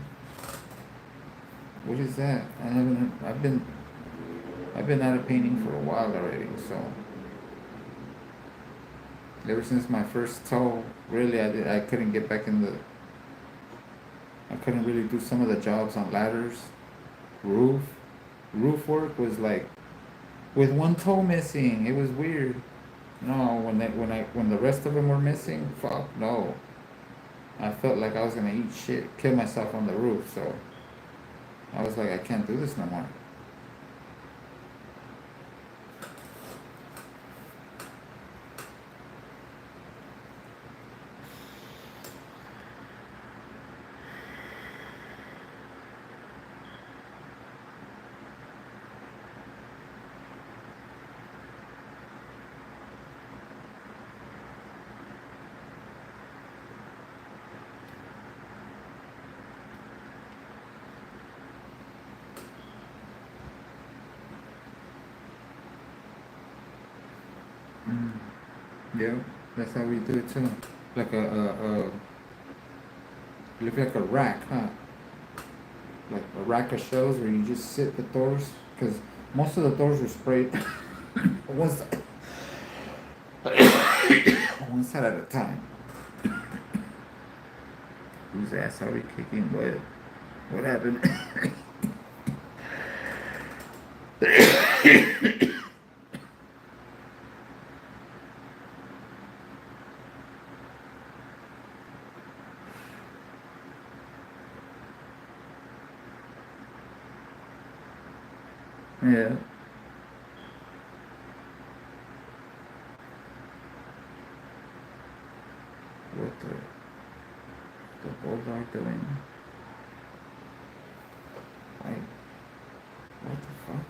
What is that? I've been out of painting for a while already, so ever since my first toe, really I couldn't get back in the. I couldn't really do some of the jobs on ladders, roof. Roof work was like with one toe missing. It was weird. No, when the rest of them were missing, fuck no. I felt like I was gonna eat shit, kill myself on the roof. So I was like, I can't do this no more. Yeah, that's how we do it too. Like look like a rack, huh? Like a rack of shelves where you just sit the doors, because most of the doors were sprayed one side, one side at a time. Whose ass are we kicking? What happened? Yeah. What the bulldog doing? Like, what the fuck?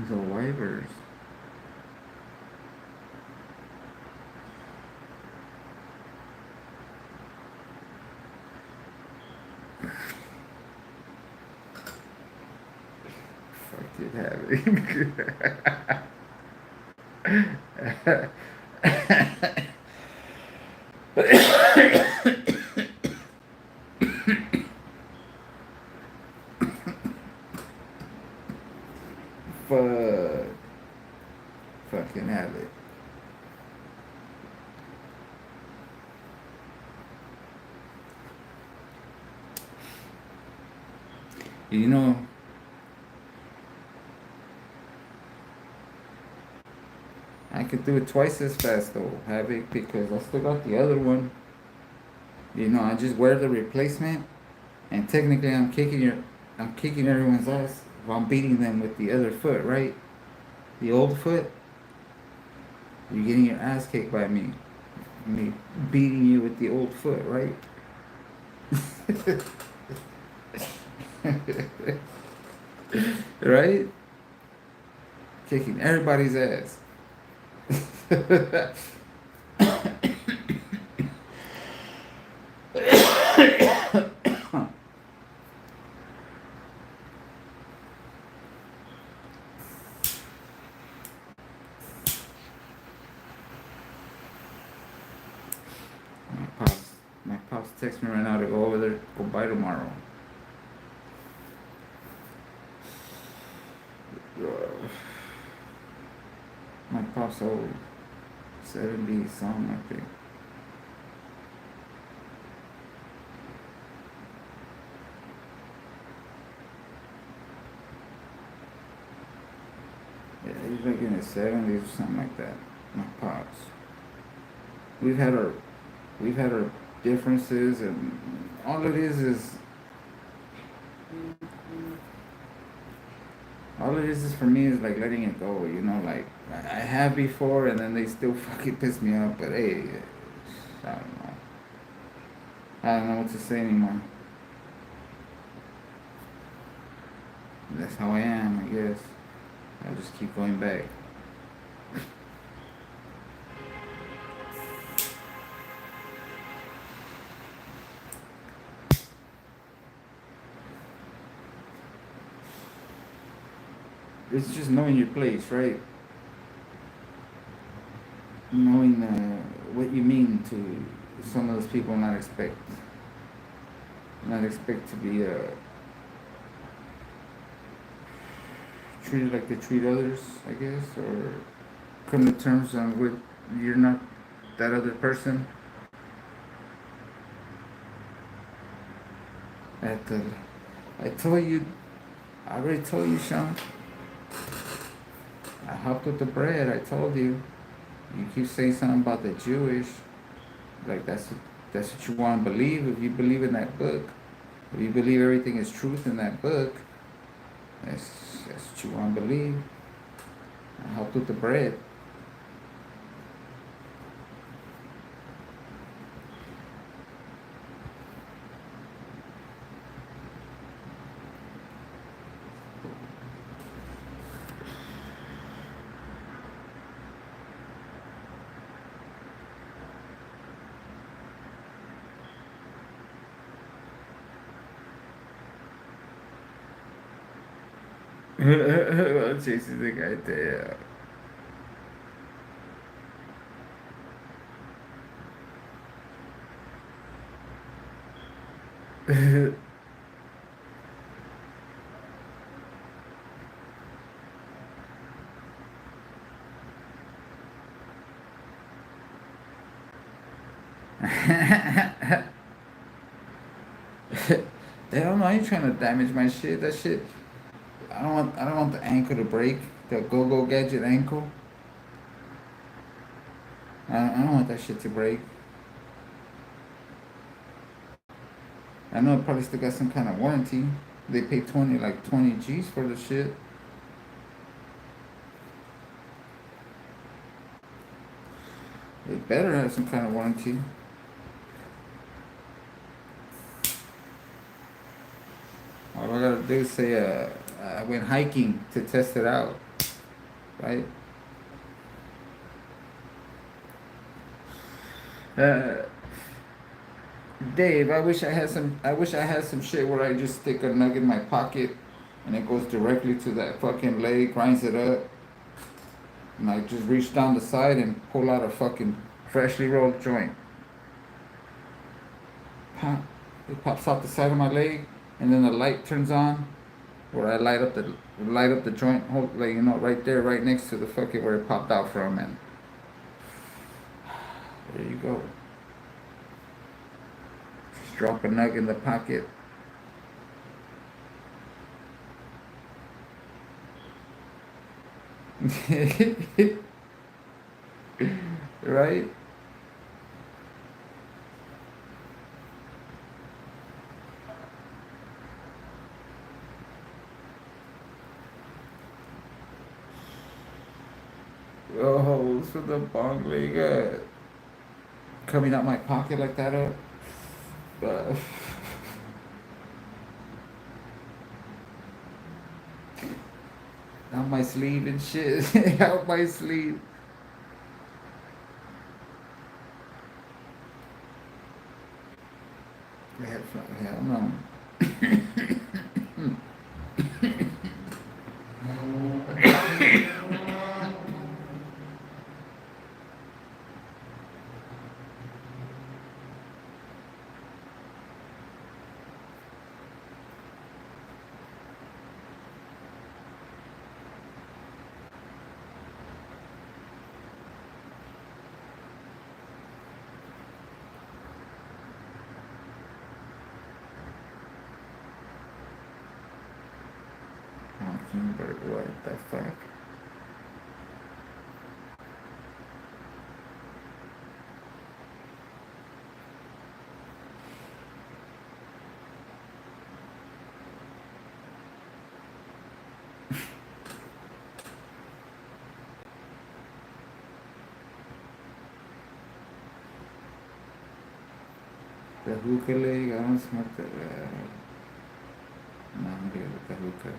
The waivers. Fuck it having. Fuck. Fucking have it. You know, I could do it twice as fast though, Havoc, because I still got the other one. You know, I just wear the replacement, and technically I'm kicking everyone's ass if I'm beating them with the other foot, right? The old foot, you're getting your ass kicked by me beating you with the old foot, right? Right? Kicking everybody's ass. My pops, my pops text me right now to go over there, go by tomorrow. My pop's old, 70 something, I think. Yeah, he's like in his 70s or something like that. My pops. We've had our, we've had our differences, and all it is for me is like letting it go. You know, like I have before, and then they still fucking piss me off. But hey, I don't know. I don't know what to say anymore. That's how I am, I guess. I'll just keep going back. It's just knowing your place, right? Knowing what you mean to some of those people, not expect to be treated like they treat others, I guess, or come to terms on with you're not that other person. At the, I told you, I already told you, Sean. I helped with the bread. I told you. You keep saying something about the Jewish, like that's what you want to believe. If you believe in that book, if you believe everything is truth in that book, that's that's what you want to believe. I helped with the bread. I'm chasing the guy there. Hell no, I ain't trying to damage my shit. That shit, I don't want the ankle to break. The go-go gadget ankle. I don't want that shit to break. I know it probably still got some kind of warranty. They pay 20 G's for the shit. They better have some kind of warranty. All I gotta do is say, I went hiking to test it out, right? Uh, Dave, I wish I had some shit where I just stick a nug in my pocket, and it goes directly to that fucking leg, grinds it up, and I just reach down the side and pull out a fucking freshly rolled joint. Pop, it pops out the side of my leg, and then the light turns on, where I light up the joint, hold, like, right there, right next to the fucking where it popped out from, and there you go. Just drop a nug in the pocket. Right? Oh, so the bong leg coming out my pocket like that. Uh, out my sleeve and shit. Out my sleeve. Hell no. Mockingbird, what the fuck? The hookah leg, I don't smoke that. No, I'm good with the hookah.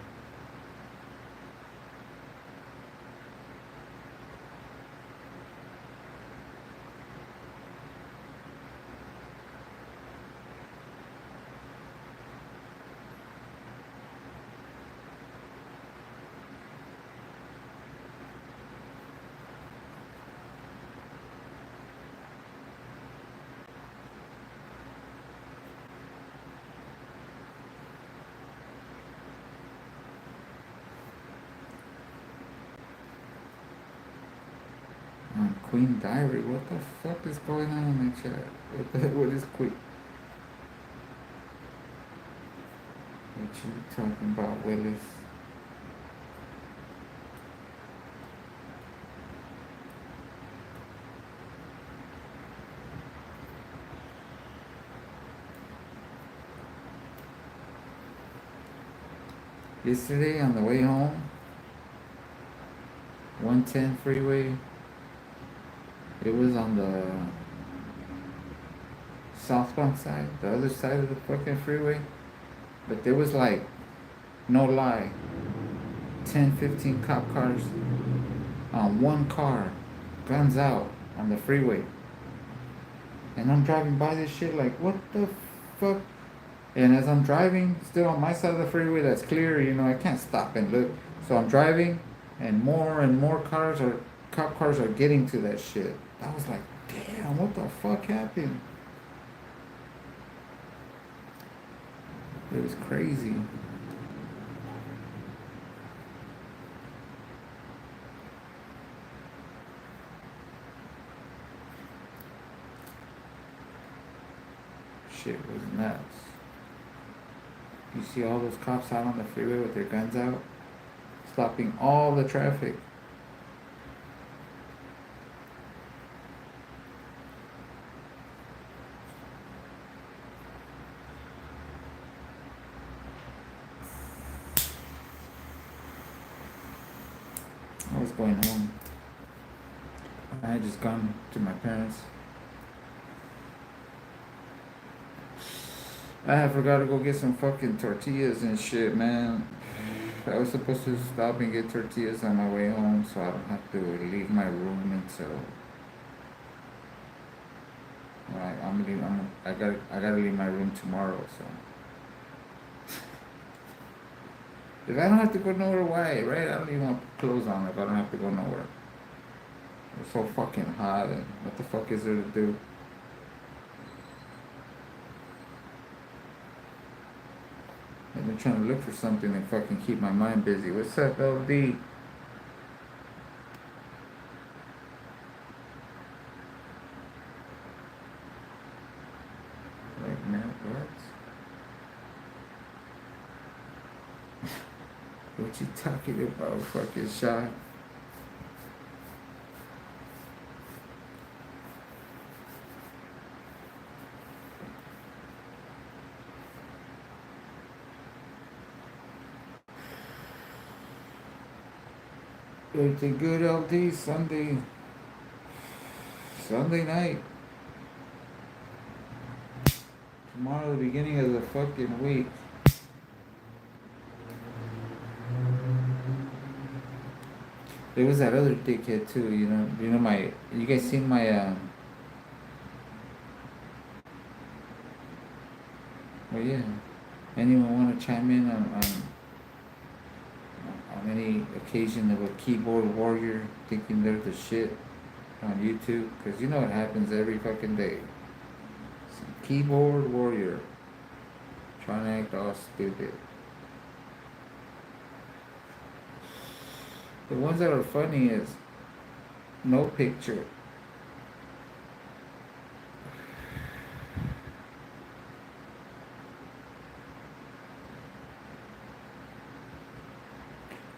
Queen Diary, what the fuck is going on in the chat? What is Queen? What you talking about, Willis? Yesterday on the way home, 110 freeway, it was on the southbound side, the other side of the fucking freeway. But there was like, no lie, 10, 15 cop cars on one car, guns out on the freeway. And I'm driving by this shit like, what the fuck? And as I'm driving, still on my side of the freeway that's clear, I can't stop and look. So I'm driving, and more cop cars are getting to that shit. I was like, damn, what the fuck happened? It was crazy. shit was nuts. You see all those cops out on the freeway with their guns out, stopping all the traffic. I was going home. I had just gone to my parents. I forgot to go get some fucking tortillas and shit, man. I was supposed to stop and get tortillas on my way home, so I don't have to leave my room until. Right, I gotta leave my room tomorrow, so. If I don't have to go nowhere, why, right? I don't even want to put clothes on if I don't have to go nowhere. It's so fucking hot, and what the fuck is there to do? I've been trying to look for something to fucking keep my mind busy. What's up, LD? Like, man, what? What you talking about, fucking shot? Everything good, LD? Sunday night. Tomorrow, the beginning of the fucking week. There was that other dickhead too, you know you guys seen my, well, yeah. Anyone want to chime in on any occasion of a keyboard warrior thinking they're the shit on YouTube? Because you know it happens every fucking day. Some keyboard warrior trying to act all stupid. The ones that are funny is no picture.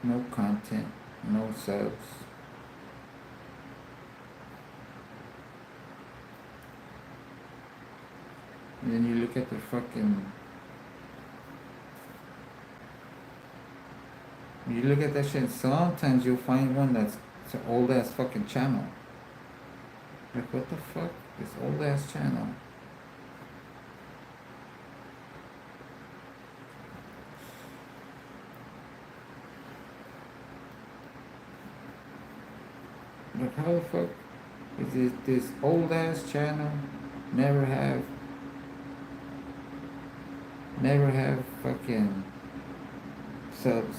No content, no subs. And then you look at the fucking. You look at that shit, sometimes you'll find one that's an old ass fucking channel. Like, what the fuck? This old ass channel. Like, how the fuck is this old ass channel never have fucking subs?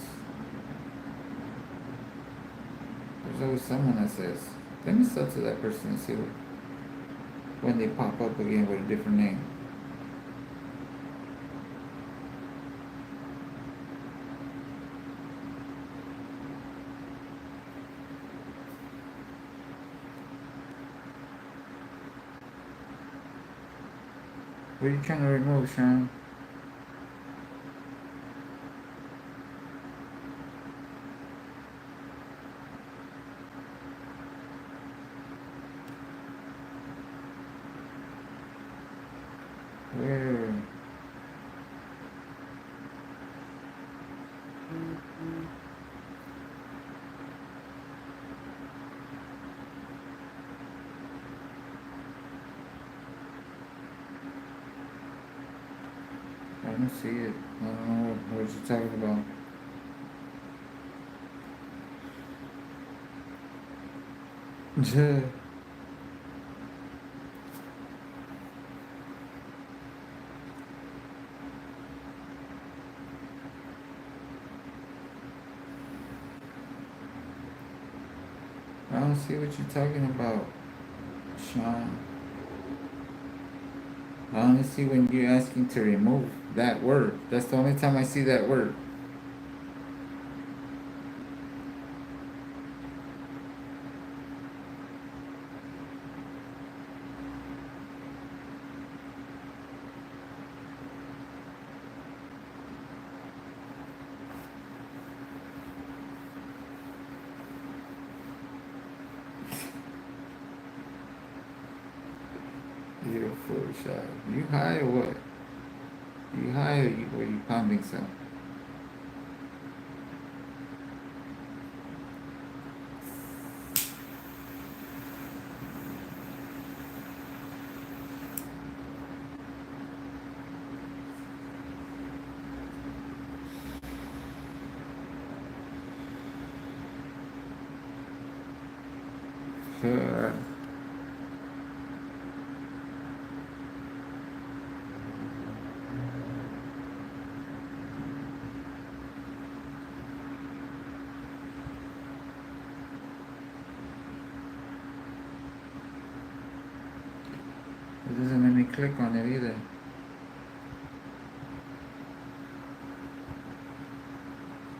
There's always someone that says, let me sub to that person and see when they pop up again with a different name. What are you trying to remove, Sean? Where? I don't see it. I don't know what you're talking about. I don't see what you're talking about, Sean. I only see when you're asking to remove that word. That's the only time I see that word. shot. You high or what? You high or you pounding some? Sure. It doesn't let me click on it either.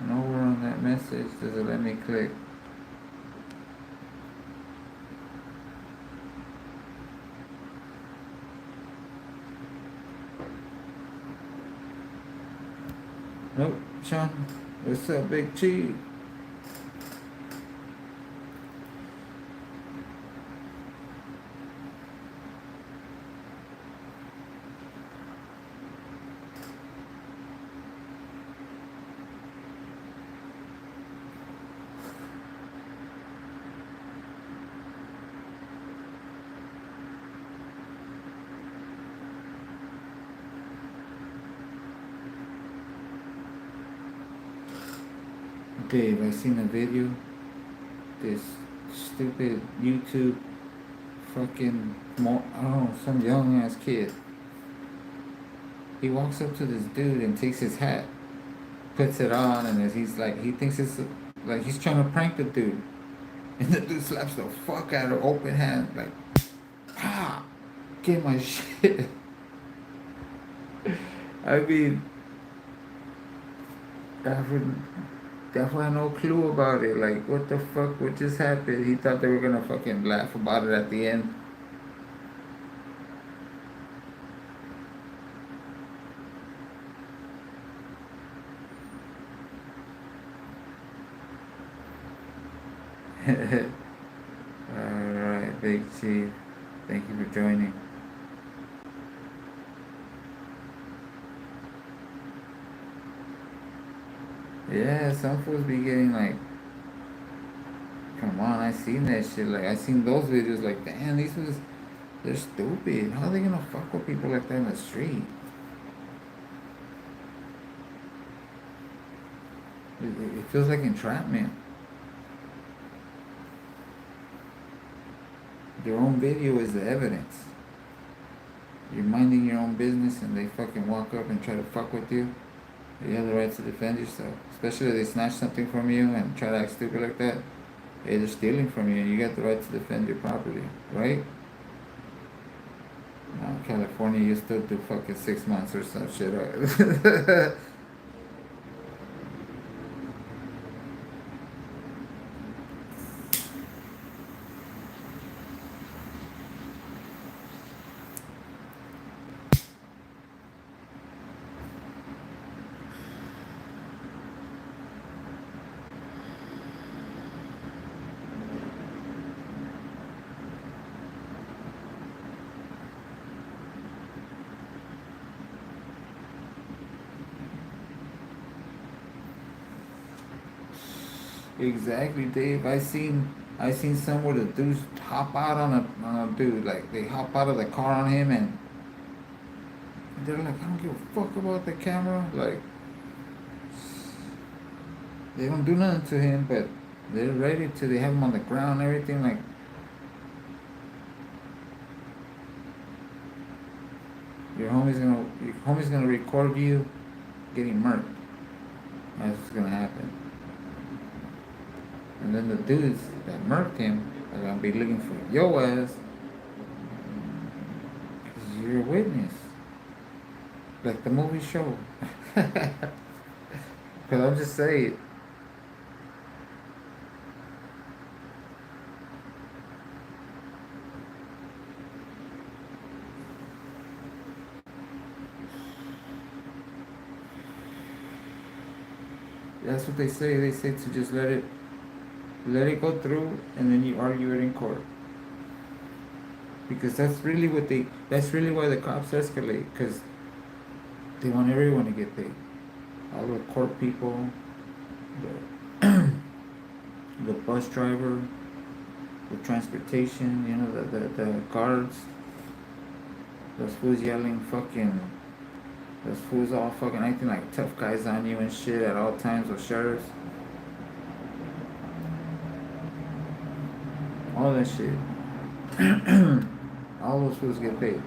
Nowhere on that message does it let me click. Nope, Sean. What's up, Big Cheese? Dave, I seen a video. This stupid YouTube fucking, I don't know, some young ass kid. He walks up to this dude and takes his hat, puts it on, and as he's like, he thinks it's like he's trying to prank the dude. And the dude slaps the fuck out of open hand, like, ah, get my shit. I mean, definitely had no clue about it. Like, what the fuck, what just happened? He thought they were gonna fucking laugh about it at the end. Alright, Big Chief. Thank you for joining. Yeah, some fools be getting like, come on, I seen that shit. Like, I seen those videos. Like, damn, these fools, they're stupid. How are they gonna fuck with people like that in the street? It feels like entrapment. Your own video is the evidence. You're minding your own business and they fucking walk up and try to fuck with you. You have the right to defend yourself. Especially if they snatch something from you and try to act stupid like that. Hey, they're stealing from you and you got the right to defend your property, right? Now, in California, you still do fucking 6 months or some shit, right? Exactly, Dave. I seen some where the dudes hop out on a dude, like they hop out of the car on him and they're like, I don't give a fuck about the camera. Like, they don't do nothing to him, but they're ready to. They have him on the ground, and everything. Like, your homie's gonna record you getting murked. That's what's gonna happen. And then the dudes that murked him are gonna be looking for your ass because you're a witness, like the movie show. Because I'm just saying. That's what they say. They say to just let it go through, and then you argue it in court. Because that's really why the cops escalate, because they want everyone to get paid. All the court people, the, the bus driver, the transportation, the guards, those fools yelling fucking, those fools all fucking acting like tough guys on you and shit at all times with sheriffs. All that shit. All those fools get paid.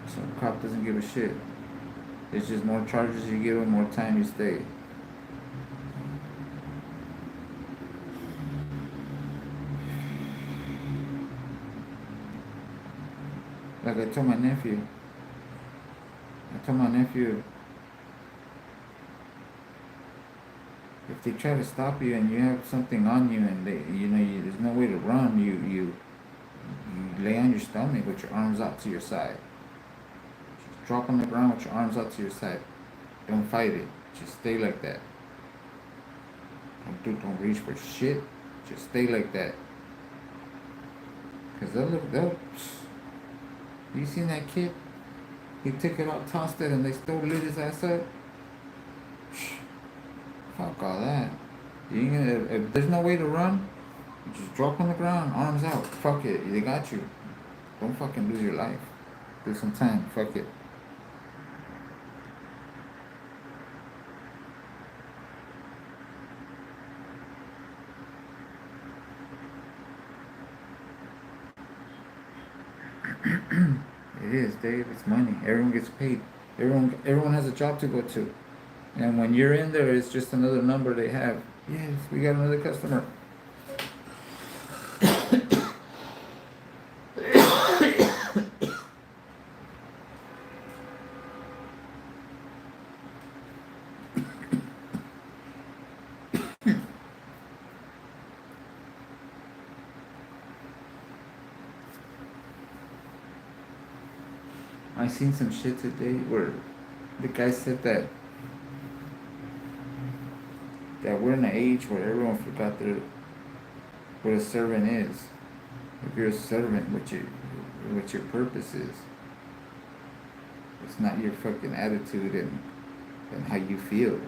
So the cop doesn't give a shit. It's just more charges you give them, more time you stay. Like I told my nephew, if they try to stop you and you have something on you and there's no way to run, you lay on your stomach with your arms out to your side. Just drop on the ground with your arms out to your side. Don't fight it. Just stay like that. Don't reach for shit. Just stay like that. Cause they'll. You seen that kid? He took it out, tossed it, and they still lit his ass up. Fuck all that. You ain't gonna, if there's no way to run, you just drop on the ground, arms out. Fuck it. They got you. Don't fucking lose your life. Do some time. Fuck it. It is, Dave. It's money. Everyone gets paid. Everyone has a job to go to. And when you're in there, it's just another number they have. Yes, we got another customer. I seen some shit today where the guy said that we're in an age where everyone forgot what a servant is. If you're a servant, what your purpose is. It's not your fucking attitude and how you feel.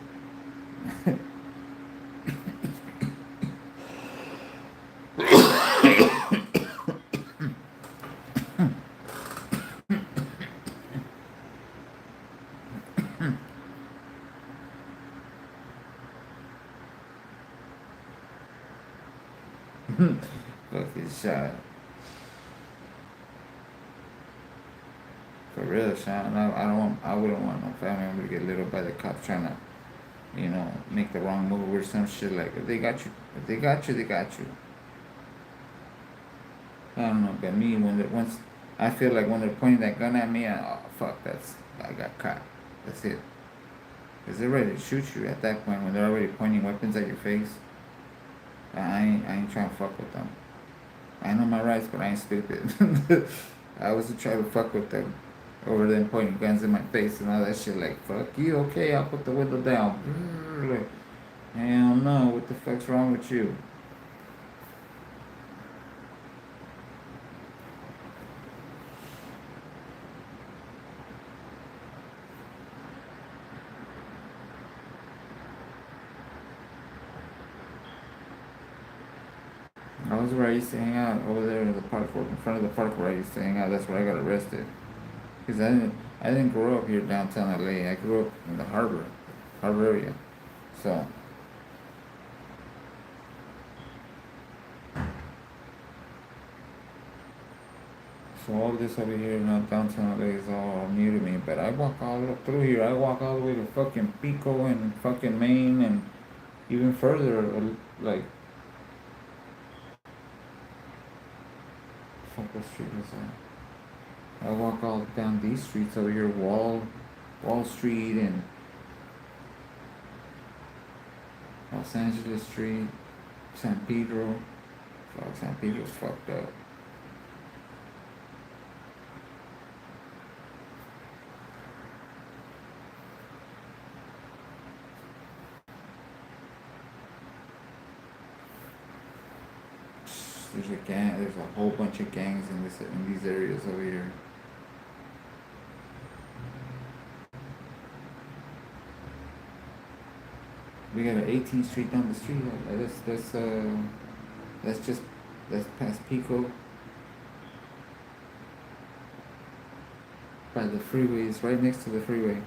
Fucking shot. For real, Sean. I wouldn't want no family member to get lit up by the cops trying to, make the wrong move or some shit. Like, if they got you, they got you. I don't know, but me, I feel like when they're pointing that gun at me, oh fuck, I got caught. That's it. Cause they're ready to shoot you at that point when they're already pointing weapons at your face. I ain't trying to fuck with them. I know my rights, but I ain't stupid. I wasn't trying to fuck with them over them pointing guns in my face and all that shit. Like, fuck you, okay, I'll put the window down. Like, hell no, what the fuck's wrong with you? That was where I used to hang out, over there in the park, in front of the park where I used to hang out. That's where I got arrested. Cause I didn't grow up here downtown LA. I grew up in the harbor area. So all this over here in downtown LA is all new to me. But I walk all up through here. I walk all the way to fucking Pico and fucking Maine and even further, like, fuck, what street is that? I walk all down these streets over here, Wall Street and Los Angeles Street, San Pedro. Fuck, San Pedro's fucked up. there's a gang. There's a whole bunch of gangs in these areas over here. We got an 18th Street down the street. That's just that's past Pico by the freeway. It's right next to the freeway.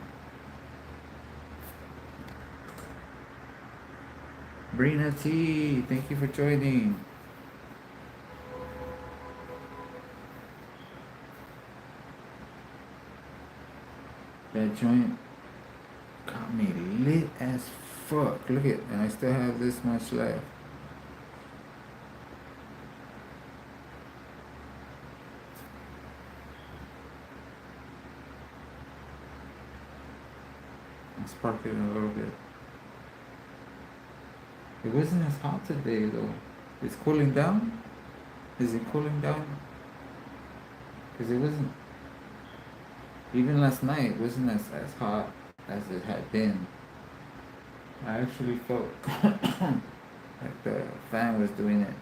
Brina T, thank you for joining. That joint got me lit as fuck. Look at, and I still have this much left. I'll spark it in a little bit. It wasn't as hot today though. It's cooling down? Is it cooling down? Because it wasn't, even last night, it wasn't as hot as it had been. I actually felt like the fan was doing it.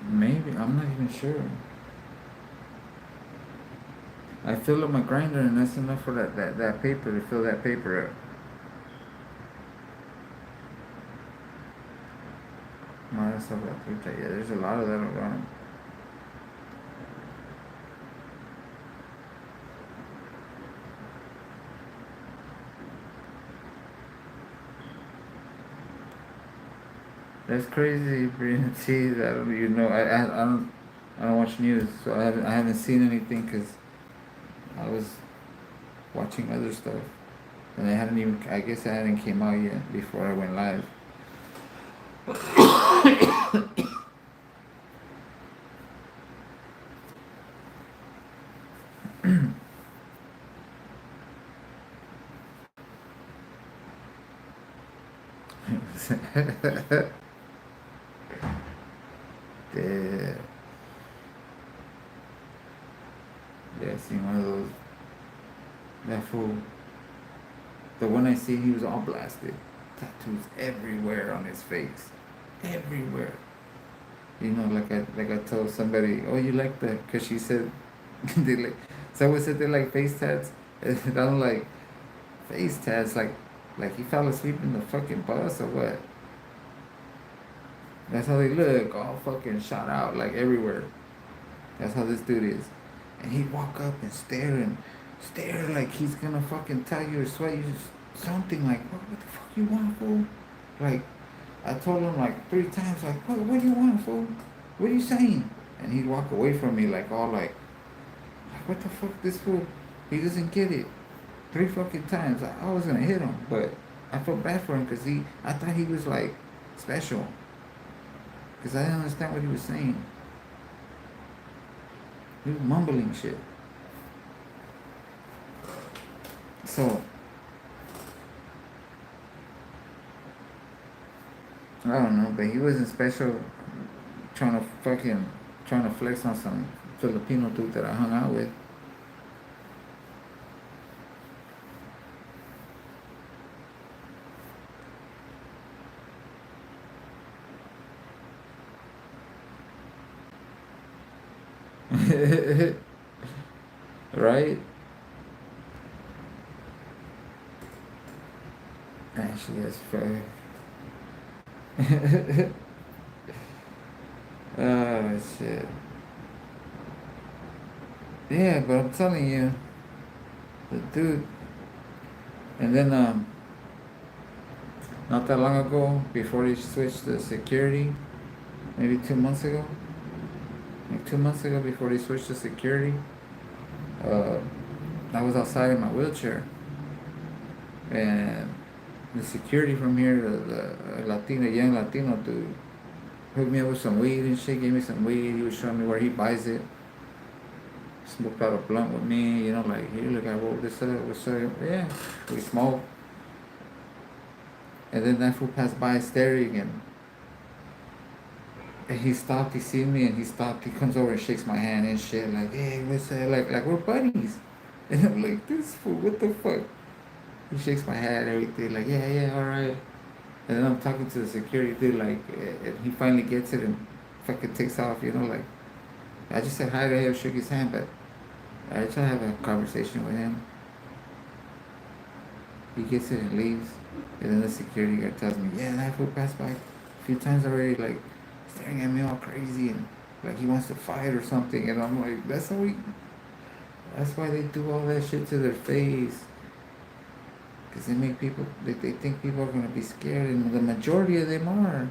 Maybe, I'm not even sure. I fill up my grinder and that's enough for that paper, to fill that paper up. No, that's about fruta. Yeah, there's a lot of that around. That's crazy, Brian. See, I don't even know. I don't watch news, so I haven't seen anything because I was watching other stuff, and I hadn't even. I guess I hadn't came out yet before I went live. Yeah, yeah, I seen one of those. That fool. The one I seen, he was all blasted. Tattoos everywhere on his face. Everywhere. You know, like I told somebody, oh, you like that? Because she said, they like, someone said they like face tats. And I'm like, face tats? Like he fell asleep in the fucking bus or what? That's how they look, all fucking shot out, like everywhere. That's how this dude is. And he'd walk up and stare like he's gonna fucking tell you or sweat you something like, what the fuck you want, fool? Like, I told him like 3 times, like, what do you want, fool? What are you saying? And he'd walk away from me like all like what the fuck, this fool? He doesn't get it. 3 fucking times. I was gonna hit him, but I felt bad for him because I thought he was like special. Because I didn't understand what he was saying. He was mumbling shit. So, I don't know, but he wasn't special trying to flex on some Filipino dude that I hung out with. Right? Actually, that's fair. Oh, shit. Yeah, but I'm telling you, the dude, and then, not that long ago, before he switched to security, maybe 2 months ago, like 2 months ago before he switched to security, I was outside in my wheelchair, and the security from here, the Latino, young Latino dude, hooked me up with some weed and shit, gave me some weed. He was showing me where he buys it. Smoked out a blunt with me, like, here, look, I rolled this up, what's up? Yeah, we smoked. And then that fool passed by staring, and he stopped, he seen me, and he stopped, he comes over and shakes my hand and shit, like, hey, what's up? Like we're buddies. And I'm like, this fool, what the fuck? He shakes my hand and everything, like, yeah, all right. And then I'm talking to the security dude, like, and he finally gets it and fucking takes off, like, I just said hi to him, shook his hand, but I try to have a conversation with him. He gets it and leaves. And then the security guard tells me, yeah, that fool passed by a few times already, like, staring at me all crazy and like he wants to fight or something. And I'm like, that's why they do all that shit to their face. Because they make people, they think people are going to be scared, and the majority of them are.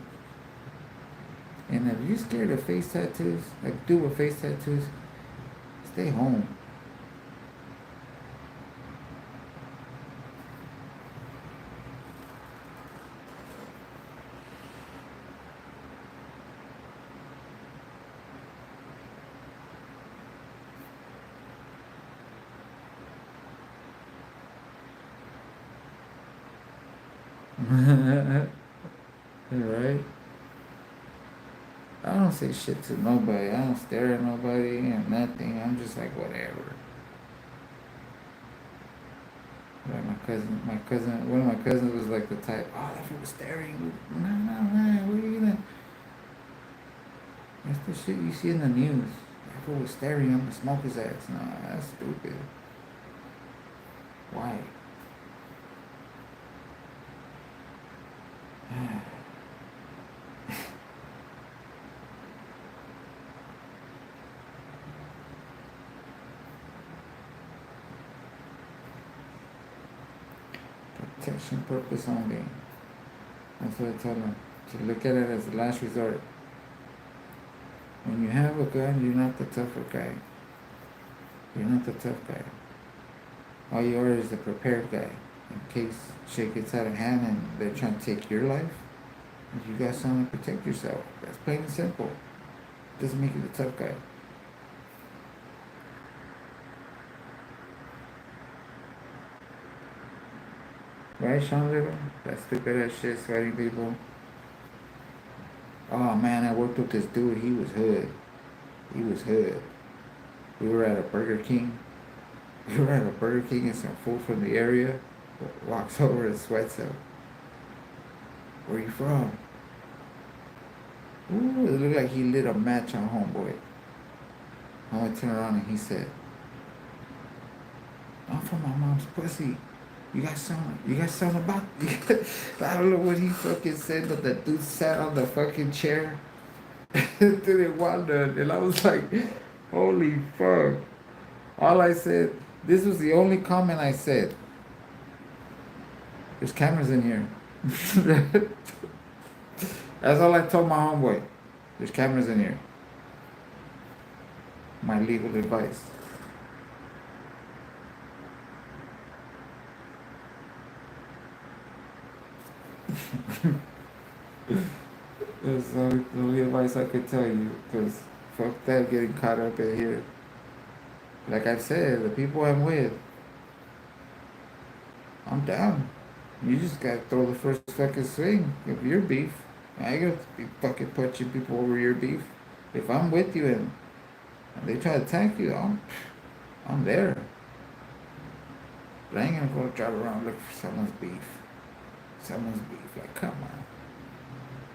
And if you're scared of face tattoos, like dude with face tattoos, stay home. Right? I don't say shit to nobody. I don't stare at nobody and nothing. I'm just like, whatever. Like one of my cousins was like the type, oh, that fool was staring. No, what are you gonna? That's the shit you see in the news. That fool was staring, I'm gonna smoke his ass. Nah, that's stupid. Why? Protection purpose only. That's what I tell them. To look at it as the last resort. When you have a gun, you're not the tougher guy. You're not the tough guy. All you are is the prepared guy. In case shit gets out of hand and they're trying to take your life, you got something to protect yourself. That's plain and simple. Doesn't make you the tough guy. Right, Sean Little? That stupid ass shit, sweating people. Oh man, I worked with this dude. He was hood. We were at a Burger King. And some fool from the area walks over and sweats him. Where you from? Ooh, it looked like he lit a match on homeboy. Homeboy turned around and he said, I'm from my mom's pussy. You got something about I don't know what he fucking said, but the dude sat on the fucking chair. Didn't want none. And I was like, holy fuck. All I said, this was the only comment I said. There's cameras in here. That's all I told my homeboy. There's cameras in here. My legal advice. That's the only advice I could tell you, because fuck that getting caught up in here. Like I've said, the people I'm with, I'm down. You just gotta throw the first fucking swing of your beef. I ain't gonna be fucking punching people over your beef. If I'm with you and they try to attack you, I'm there. But I ain't gonna go drive around looking for someone's beef. Like, come on.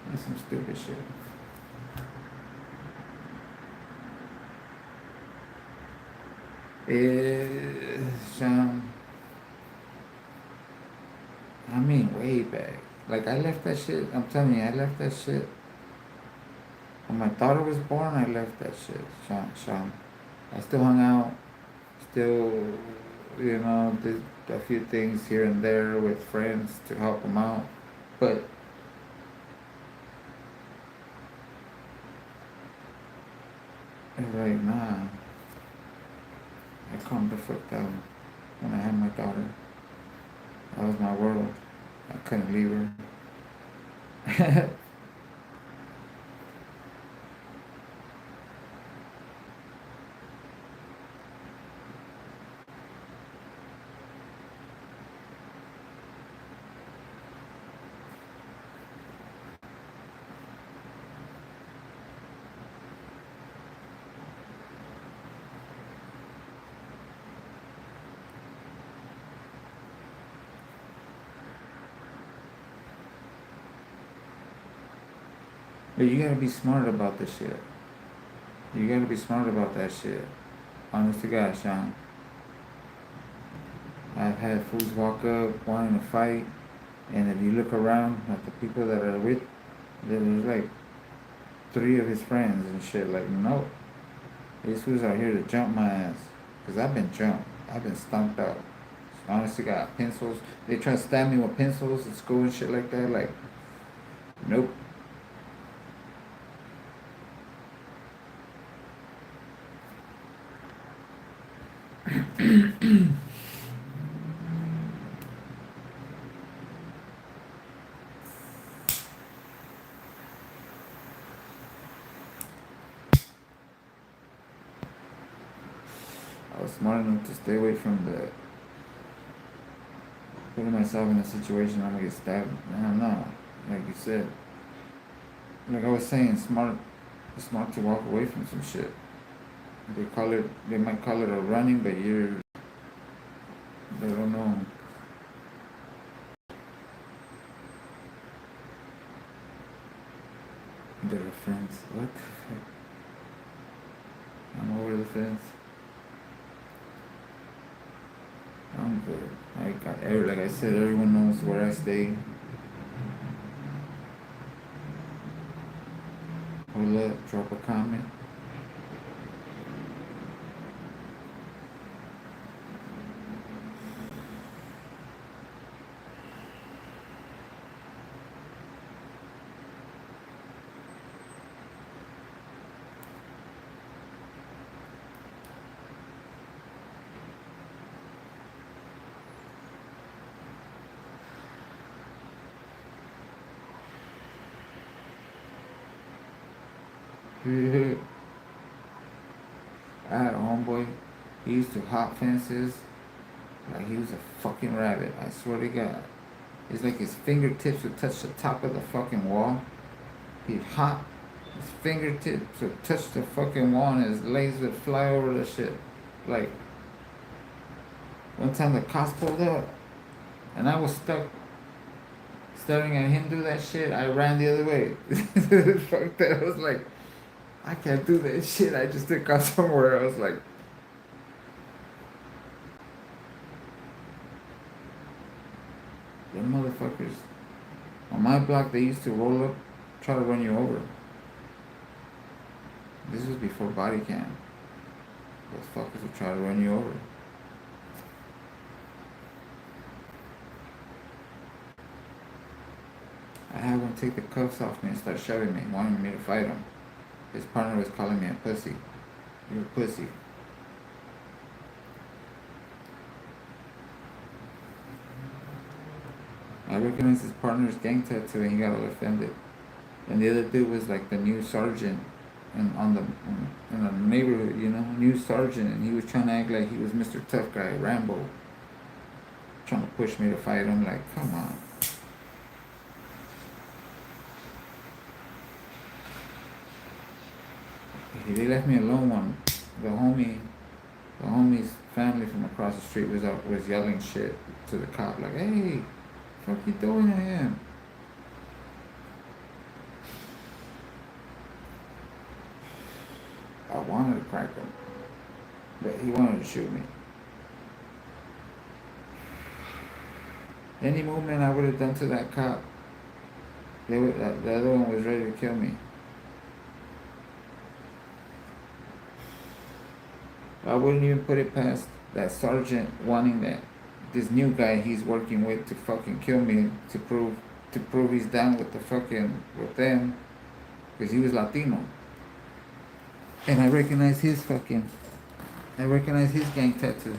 That's some stupid shit. Sean, I mean, way back. Like, I left that shit. I'm telling you, I left that shit. When my daughter was born, I left that shit, Sean. I still hung out. Still, did a few things here and there with friends to help them out. But right now, I calmed the fuck down when I had my daughter. That was my world. I couldn't leave her. But you gotta be smart about this shit. You gotta be smart about that shit. Honest to God, Sean. I've had fools walk up wanting to fight, and if you look around at the people that are with, there's like 3 of his friends and shit. Like, no, these fools are here to jump my ass. Cause I've been jumped. I've been stomped out. Honest to God, pencils. They try to stab me with pencils at school and shit like that. Like, nope. I was smart enough to stay away from putting myself in a situation I'm gonna get stabbed. No, like you said. Like I was saying, it's smart to walk away from some shit. They might call it a running, but they don't know. They're friends. What the fuck? I'm over the fence. I'm good. Like I said, everyone knows where I stay. Hold up, drop a comment. I had a homeboy. He used to hop fences like he was a fucking rabbit. I swear to God. It's like his fingertips would touch the top of the fucking wall. He'd hop. His fingertips would touch the fucking wall and his legs would fly over the shit. Like, one time the cops pulled up and I was stuck staring at him do that shit. I ran the other way. Fuck that. I was like, I can't do that shit. I just took off somewhere. I was like, them motherfuckers. On my block, they used to roll up, try to run you over. This was before body cam. Those fuckers would try to run you over. I had one take the cuffs off me and start shoving me, wanting me to fight him. His partner was calling me a pussy. You're a pussy. I recognized his partner's gang tattoo and he got all offended. And the other dude was like the new sergeant in the neighborhood, you know, new sergeant, and he was trying to act like he was Mr. Tough Guy, Rambo. Trying to push me to fight him, like, come on. They left me alone when the homie's family from across the street was yelling shit to the cop, like, hey, fuck you doing to him? I wanted to crack him, but he wanted to shoot me. Any movement I would have done to that cop, the other one was ready to kill me. I wouldn't even put it past that sergeant wanting this new guy he's working with to fucking kill me to prove he's down with with them, because he was Latino. And I recognize his gang tattoo.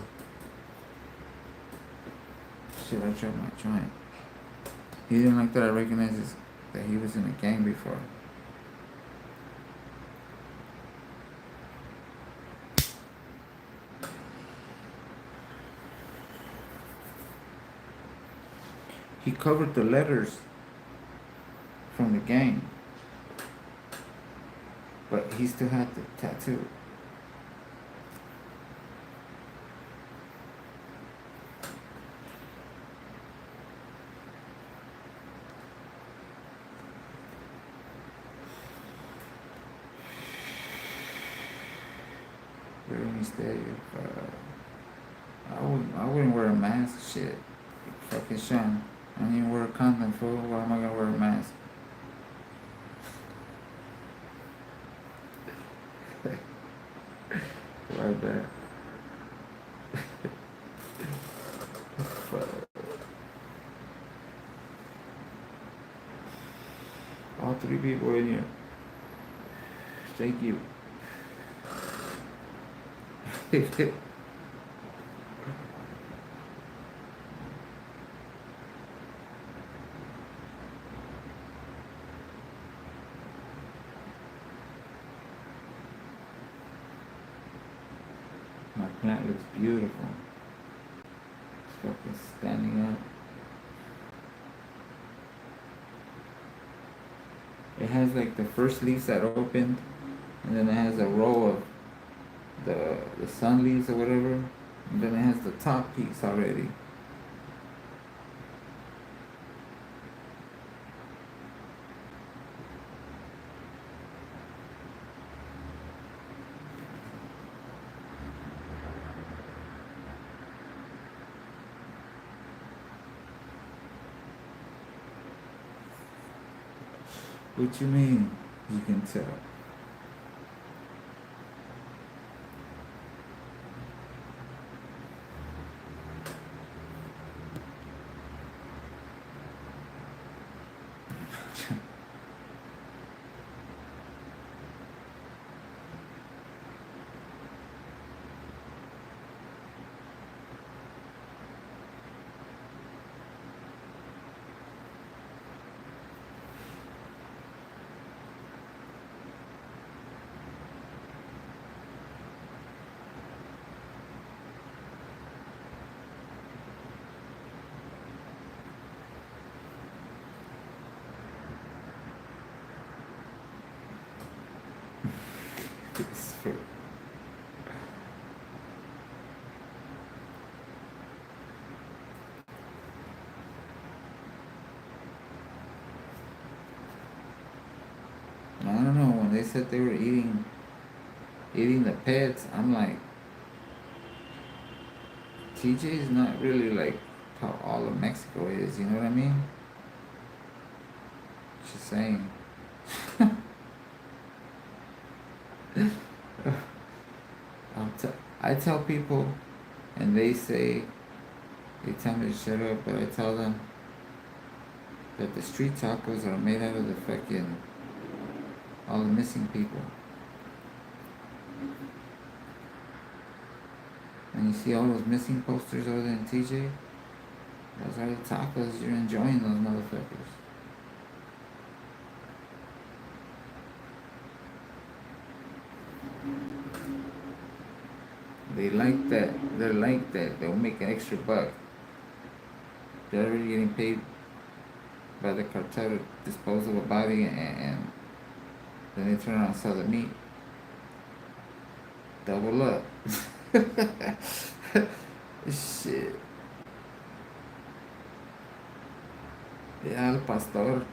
Shit, I dropped my joint. He didn't like that I recognized that he was in a gang before. He covered the letters from the gang, but he still had the tattoo. Misterio. I wouldn't wear a mask. Shit. Fucking Sean. I don't even wear a condom, fool. Why am I gonna wear a mask? Right back. All three people in here. Thank you. My plant looks beautiful. It's fucking standing up. It has like the first leaves that opened, and then it has a row of the sun leaves or whatever, and then it has the top piece already. What you mean? You can tell. It's true. I don't know, when they said they were eating the pets, I'm like, TJ is not really like how all of Mexico is, you know what I mean? Just saying. I tell people, and they tell me to shut up, but I tell them that the street tacos are made out of the fucking, all the missing people. And you see all those missing posters over there in TJ? Those are the tacos. You're enjoying those motherfuckers. They like that. They're like that. They'll make an extra buck. They're already getting paid by the cartel to dispose of a body, and then they turn around and sell the meat. Double up. Shit. Yeah, el pastor.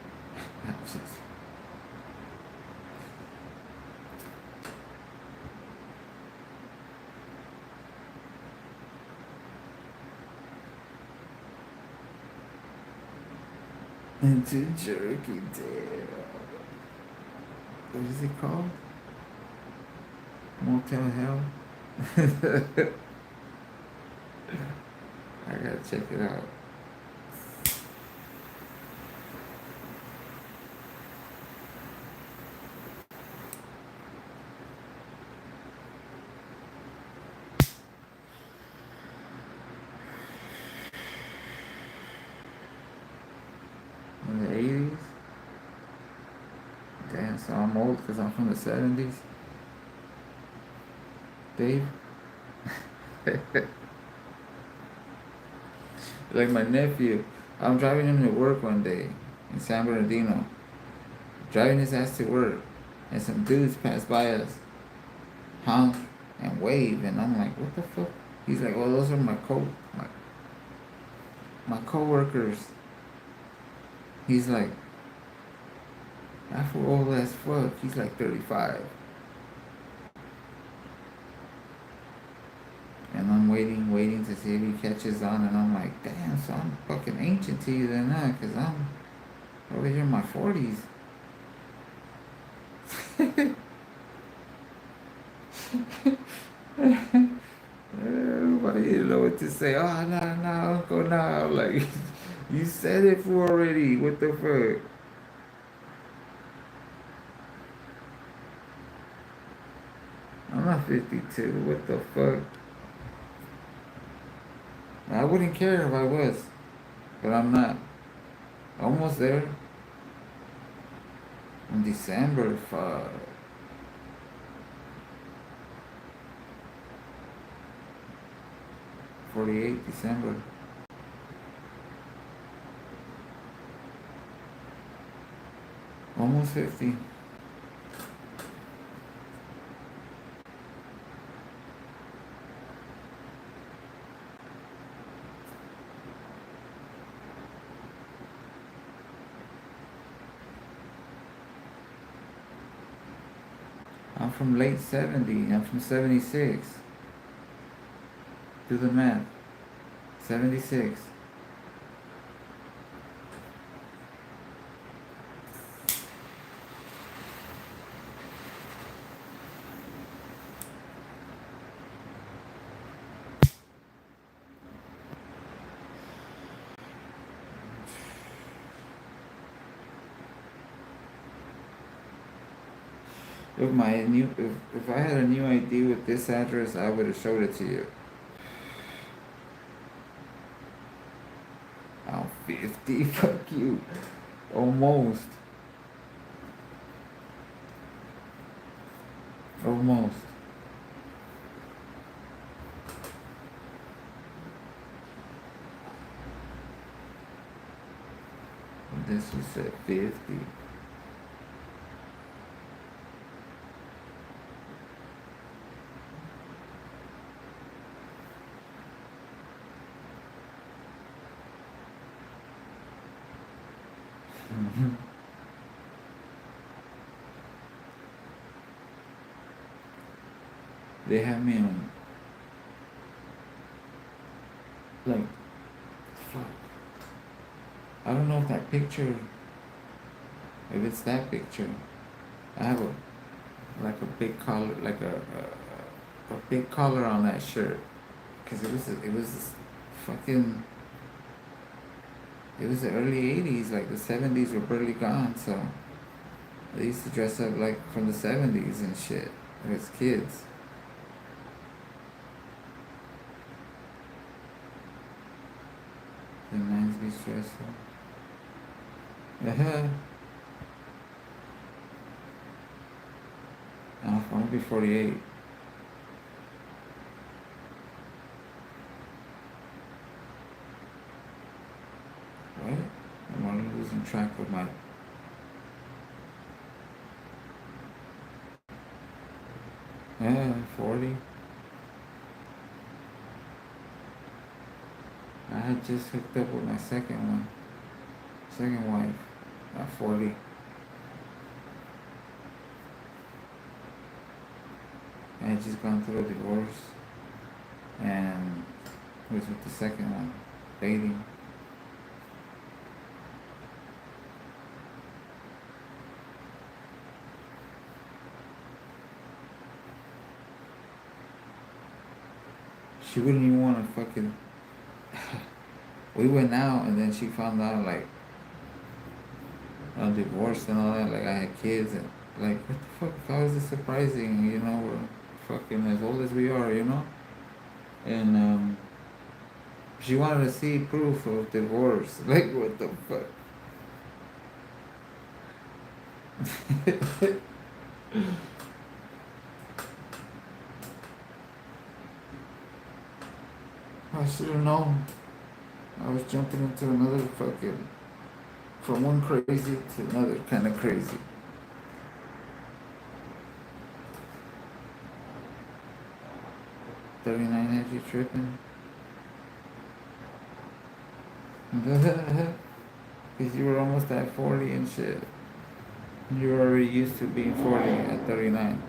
Into jerky, damn. What is it called? Motel Hell? I gotta check it out. In the 80s? Damn, so I'm old because I'm from the 70s. Dave? Like my nephew, I'm driving him to work one day in San Bernardino. Driving his ass to work, and some dudes pass by us, honk and wave, and I'm like, what the fuck? He's like, oh, those are my coworkers. He's like, that fool old as fuck. He's like 35. waiting to see if he catches on, and I'm like, damn, so I'm fucking ancient to you then, huh? Because I'm over here in my 40s. Nobody didn't know what to say. Oh, no, Uncle, no. Like, you said it for already. What the fuck? I'm not 52. What the fuck? I wouldn't care if I was, but I'm not. Almost there. In December, fuck. 48, December. Almost 50. I'm from late 70. I'm from 76. Do the math. 76. If I had a new ID with this address, I would have showed it to you. I'm 50. Fuck you. Almost. Almost. This was at 50. They have me on, like, fuck. I don't know if that picture, if it's that picture. I have like a big collar, like a big collar on that shirt, cause it was fucking, it was the early 80s, like the 70s were barely gone, so they used to dress up like from the 70s and shit as kids. The minds be stressful. I'm gonna be 48. What? I'm already losing track of my. Yeah, 40. I had just hooked up with my second wife, at 40. I had just gone through a divorce and was with the second one, dating. She wouldn't even want to fucking. We went out and then she found out like I'm divorced and all that. Like I had kids and like what the fuck? How is this surprising? You know, we're fucking as old as we are. You know, and she wanted to see proof of divorce. Like what the fuck? I should have known. I was jumping into another fucking, from one crazy to another kind of crazy. $39 had you tripping? Because you were almost at 40 and shit. You were already used to being 40 at 39.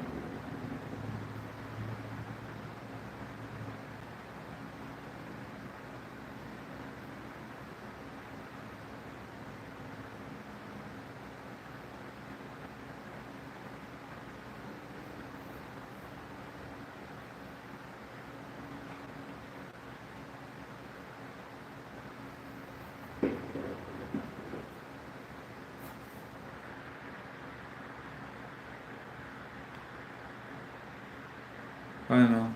I know.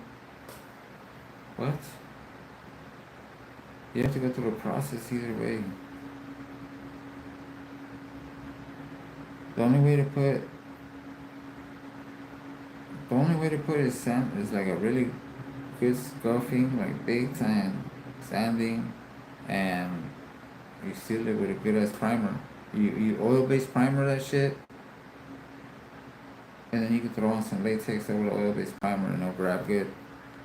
What? You have to go through the process either way. The only way to put the only way to put it is like a really good scuffing, like big time sanding, and you seal it with a good ass primer. You oil based primer that shit, and then you can throw on some latex over the oil based primer and it'll grab good.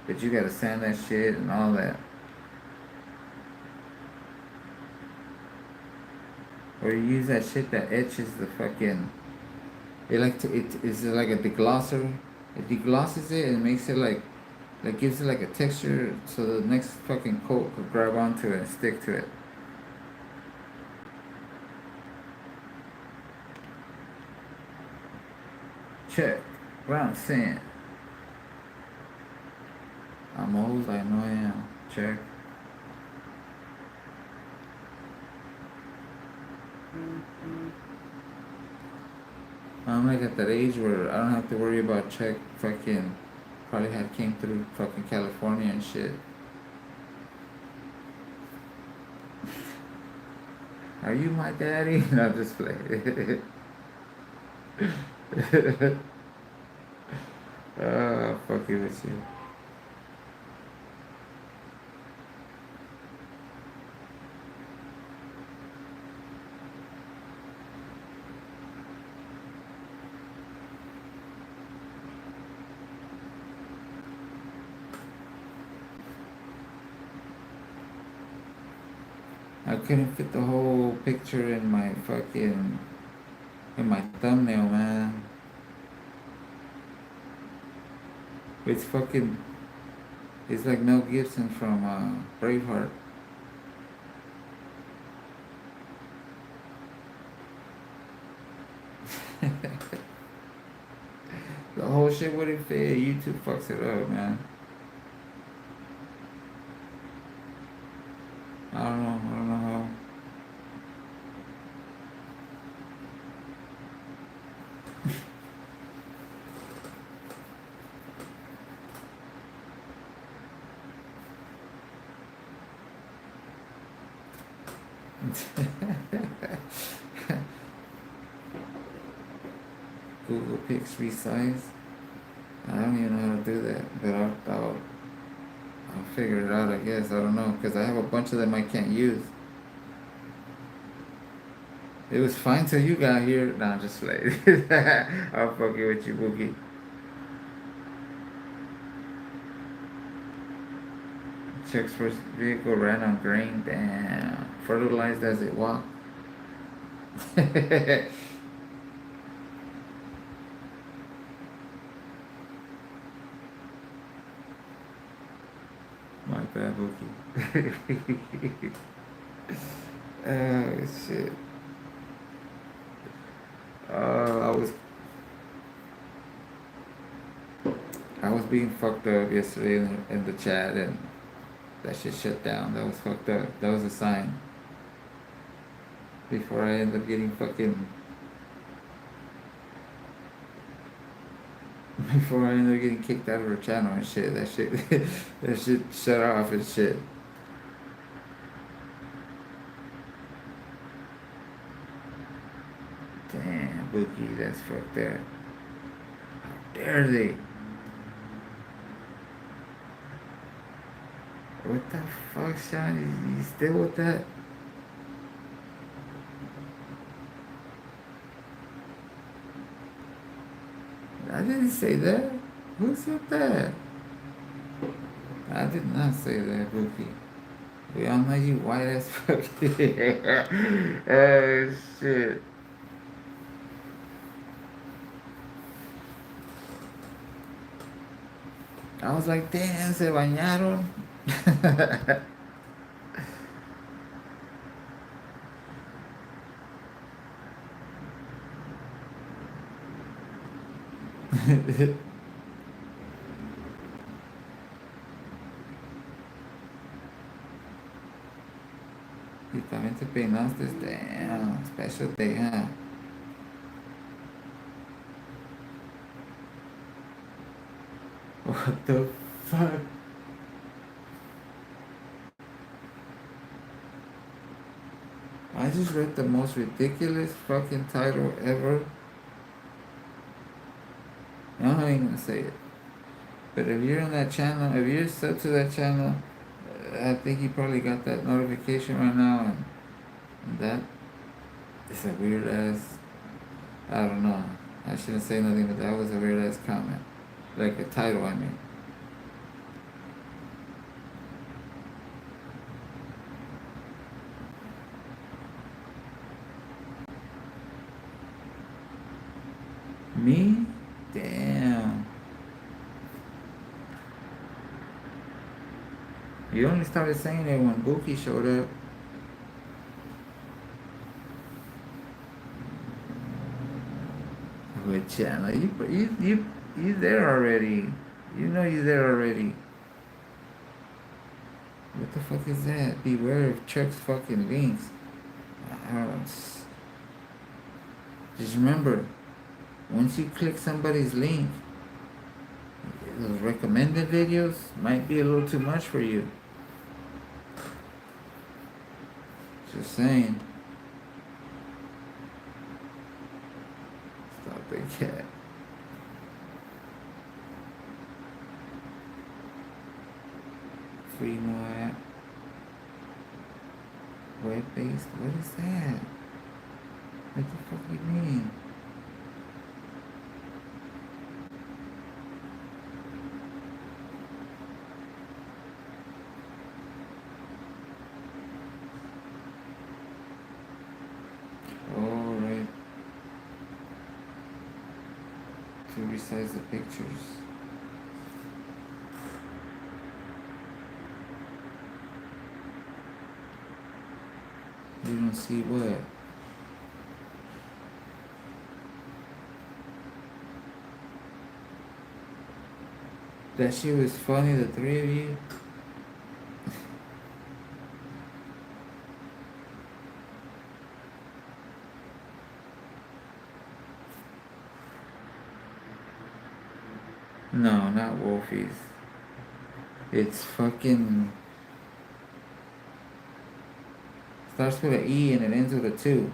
But you gotta sand that shit and all that. Or you use that shit that etches the fucking. It is like a deglosser. It deglosses it and makes it like gives it like a texture so the next fucking coat could grab onto it and stick to it. Check. What I'm saying. I'm old, I know I am. Check. I'm like at that age where I don't have to worry about check fucking probably had came through fucking California and shit. Are you my daddy? No, just play. Fucking with you. I couldn't fit the whole picture in my fucking in my thumbnail, man. It's fucking. It's like Mel Gibson from Braveheart. The whole shit wouldn't fit. YouTube fucks it up, man. I don't know. I don't know how. Google Pix resize. I don't even know how to do that, but I'll figure it out. I guess I don't know because I have a bunch of them I can't use. It was fine till you got here. Nah, just like I'll fuck you with you, Boogie. Chuck's first vehicle ran on grain. Damn, fertilized as it walked. My bad, Boogie. Oh shit. Uh, I was being fucked up yesterday in the chat and that shit shut down. That was fucked up. That was a sign. Before I end up getting fucking. Before I end up getting kicked out of her channel and shit. That shit. That shit shut off and shit. Damn, Boogie, that's fucked up. How dare they? What the fuck, Sean? You still with that? I didn't say that. Who said that? I did not say that, Bookie. We all know you white as fuck. Oh, shit. I was like, damn, se bañaron. Y también te peinaste, damn, special day, huh? What the fuck? I just read the most ridiculous fucking title ever. I'm not even gonna say it. But if you're on that channel, if you're sub to that channel, I think you probably got that notification right now, and that is a weird ass. I don't know. I shouldn't say nothing, but that was a weird ass comment. Like a title, I mean. Me? Damn. You only started saying it when Buki showed up. What channel? You there already. You know you there already. What the fuck is that? Beware of Chuck's fucking links. Just remember, once you click somebody's link, those recommended videos might be a little too much for you. Just saying. Stop the cat. Free more app. Web-based? What is that? What the fuck you mean? Oh, right. To resize the pictures. You don't see what? That shit was funny, the three of you. No, not Wolfies. It's fucking. Starts with an E and it ends with a 2.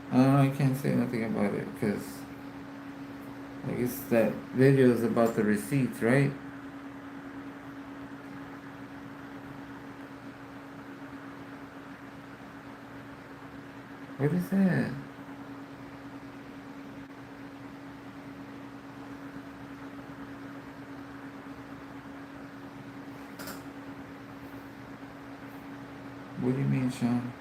I can't say nothing about it because I guess that video is about the receipts, right? What is that? What do you mean, Sean?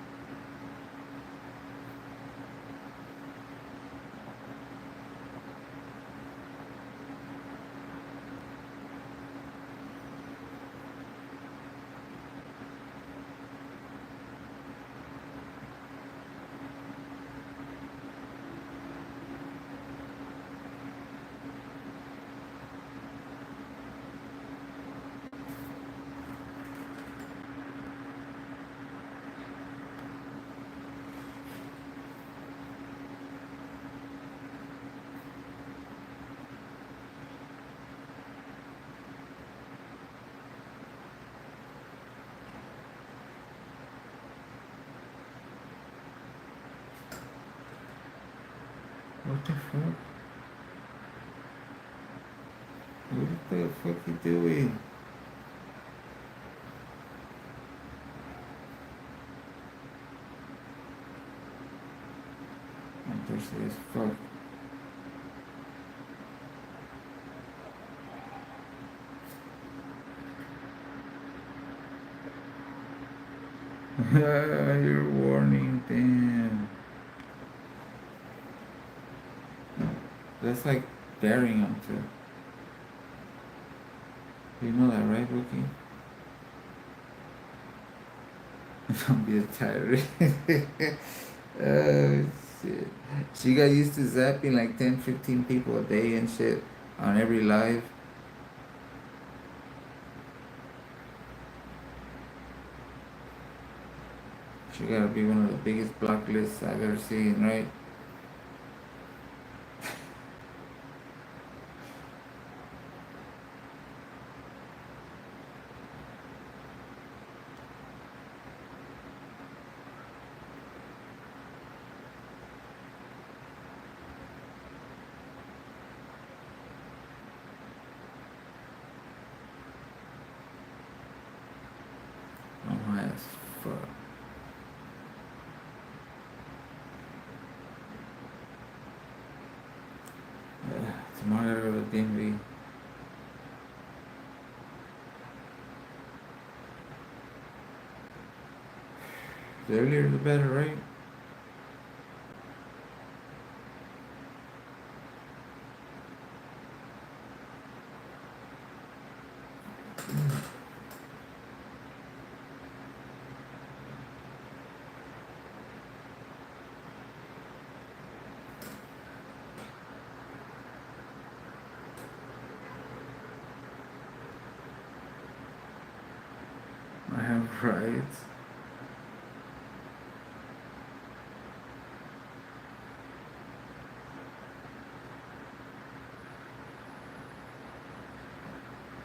What the fuck? What the fuck you doing? I'm thirsty as fuck. Your warning, damn. That's like daring him to. You know that, right, Rookie? Don't be a tyrant. Oh, shit. She got used to zapping like 10, 15 people a day and shit on every live. She gotta be one of the biggest block lists I've ever seen, right? Oh my ass, fuck. Tomorrow I gotta go to DMV. The earlier the better, right? I have rights.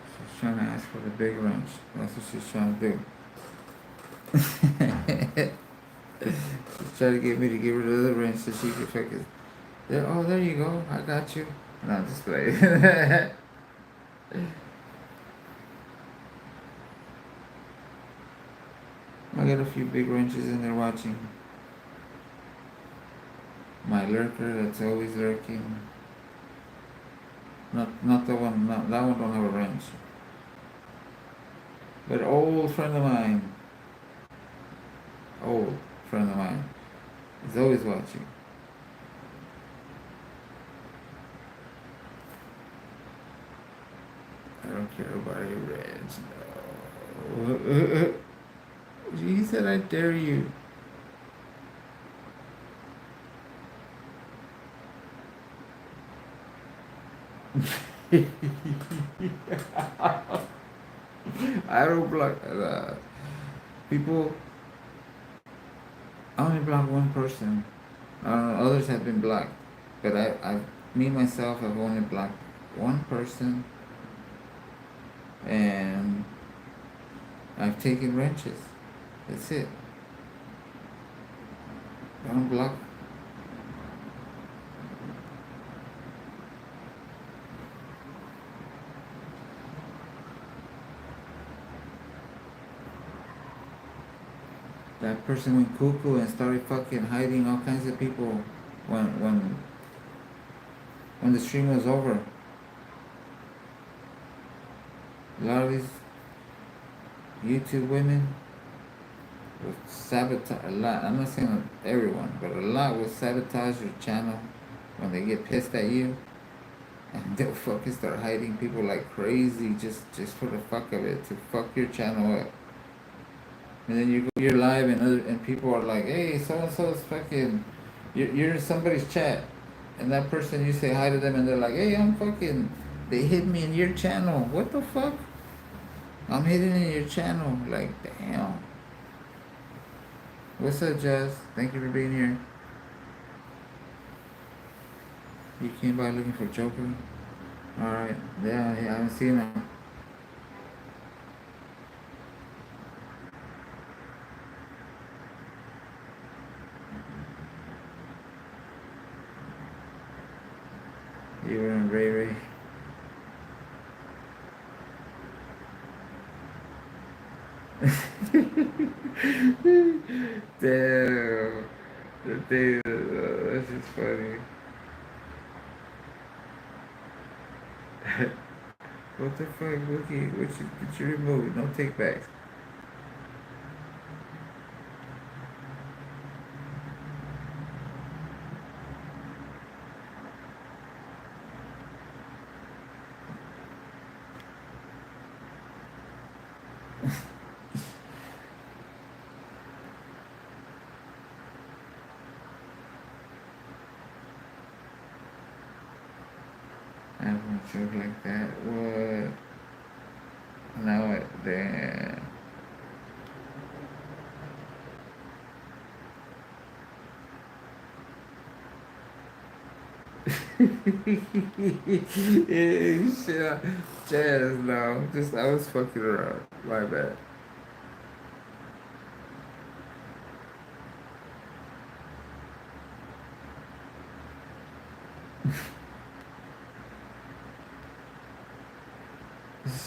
She's trying to ask for the big wrench. That's what she's trying to do. She's trying to get me to give her the other wrench so she can fucking. There, oh, there you go. I got you. No, I'm just playing. I got a few big wrenches in there watching. My lurker that's always lurking. Not the one. Not that one. Don't have a wrench. But old friend of mine. Old friend of mine. He's always watching. I don't care about your wrench. No. He said, I dare you. I don't block people. I only block one person. Others have been blocked, but me myself, have only blocked one person, and I've taken wrenches. That's it. I don't block. That person went cuckoo and started fucking hiding all kinds of people when the stream was over. A lot of these YouTube women would sabotage a lot. I'm not saying everyone, but a lot will sabotage your channel when they get pissed at you, and they'll fucking start hiding people like crazy just for the fuck of it, to fuck your channel up. And then you're live and people are like, hey, so and so's fucking, you're in somebody's chat, and that person, you say hi to them and they're like, hey, I'm fucking, they hit me in your channel. What the fuck? I'm hidden in your channel. Like, damn. What's up, Jazz? Thank you for being here. You came by looking for Joker? Alright. Yeah, I haven't seen him. You were in Ray Ray. Damn. That's just funny. What the fuck, Wookie? What you remove? No take backs. Damn. Yeah, shit. Jazz, no. Just, I was fucking around. My bad.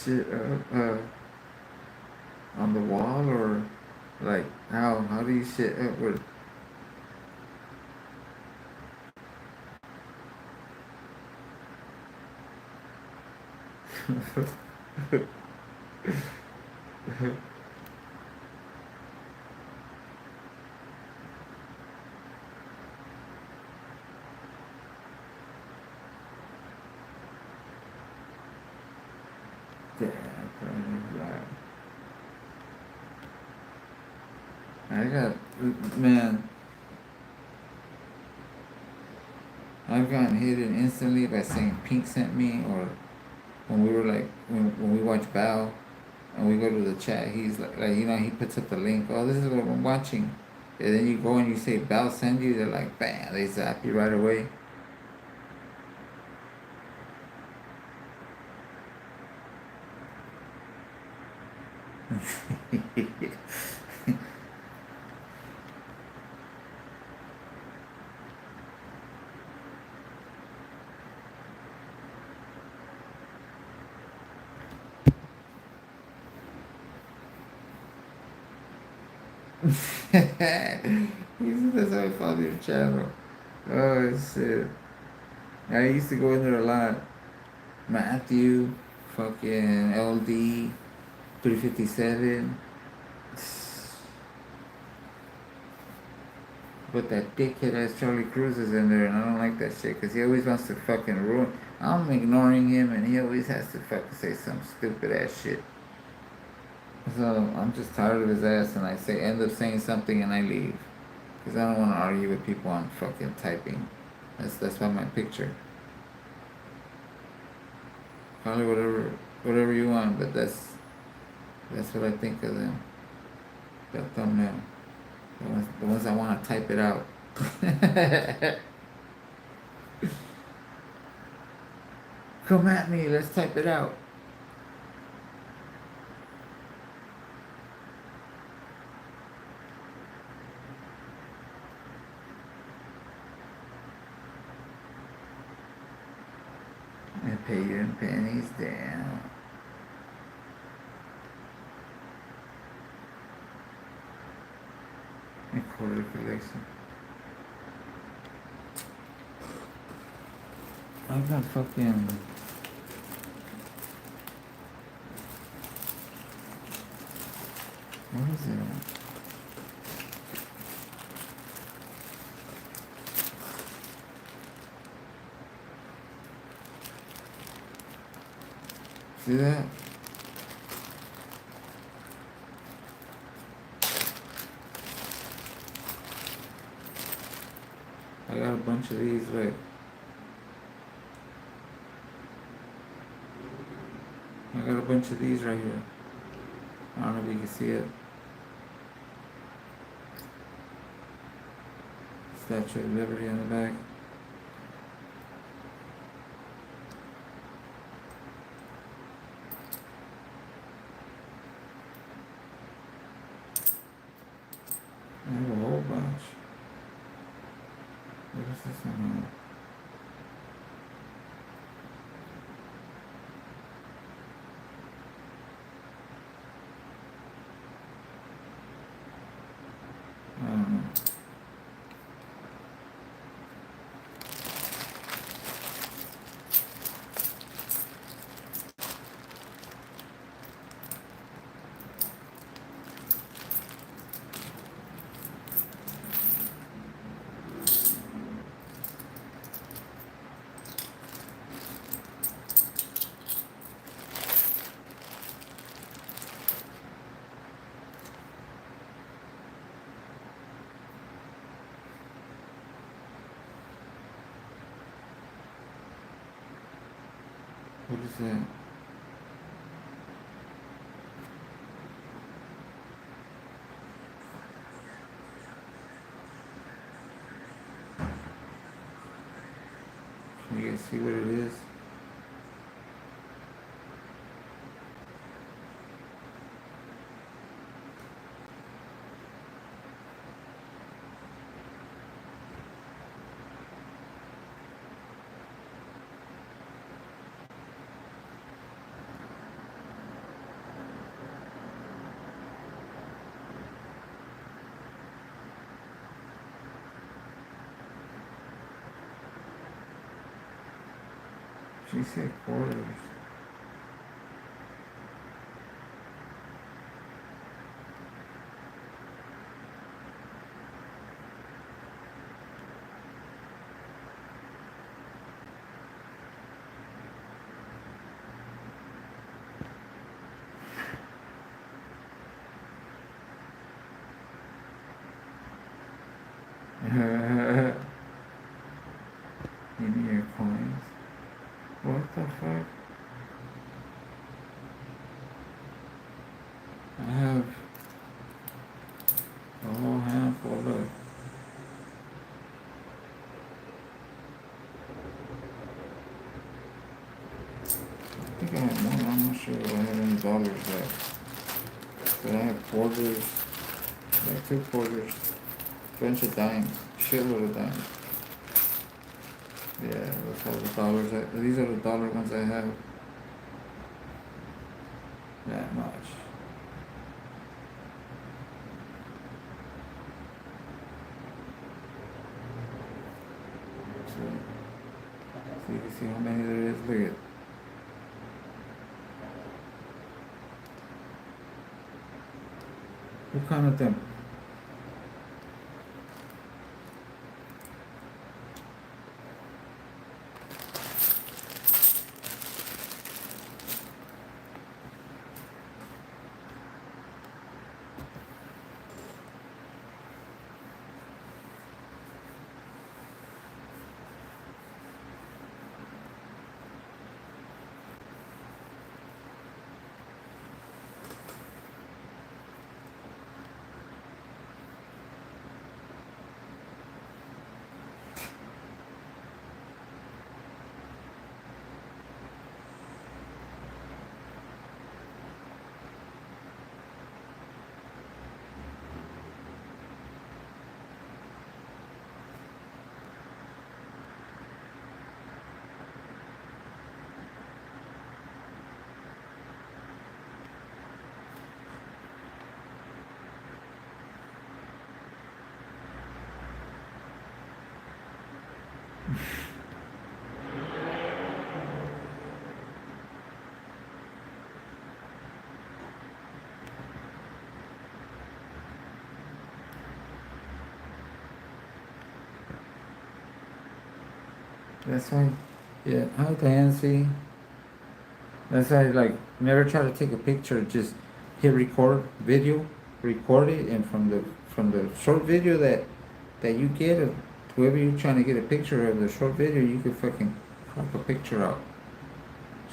Shit, on the wall or like how do you shit up with damn, like, I got man, I've gotten hit instantly by saying Pink sent me or when we were like when we watch Bao and we go to the chat, he's like you know he puts up the link. Oh, this is what I'm watching, and then you go and you say Bao send you. They're like, bam, they zap you right away. He said that's how I found your channel. Oh shit! I used to go in there a lot. Matthew, fucking LD, 357. But that dickhead ass Charlie Cruz is in there, and I don't like that shit because he always wants to fucking ruin. I'm ignoring him, and he always has to fucking say some stupid ass shit. So I'm just tired of his ass, and I say end up saying something, and I leave because I don't want to argue with people on fucking typing. That's why my picture. Call it whatever you want, but that's what I think of them. That thumbnail. The ones I want to type it out. Come at me, let's type it out. I pay you in pennies down. A quarter collection. I've got fucking. What is it? See that? I got a bunch of these, like. I got a bunch of these right here. I don't know if you can see it. Statue of Liberty on the back. I have a whole bunch. What is this one? I don't know. What is that? Okay, see what it is. She said quarters. Give me your coins. What the fuck? I have a whole handful. Look. I think I have more. I'm not sure if I have any dollars left. But I have quarters. I have 2 quarters. Bunch of dimes. Shitload of dimes. Yeah, that's all the dollars. These are the dollar ones I have. That much. So you can see how many there is. Look at. Who counted them? That's why, yeah, hi Nancy. That's why, like, never try to take a picture. Just hit record video, record it, and from the short video that you get of whoever you're trying to get a picture of the short video, you could fucking crop a picture out,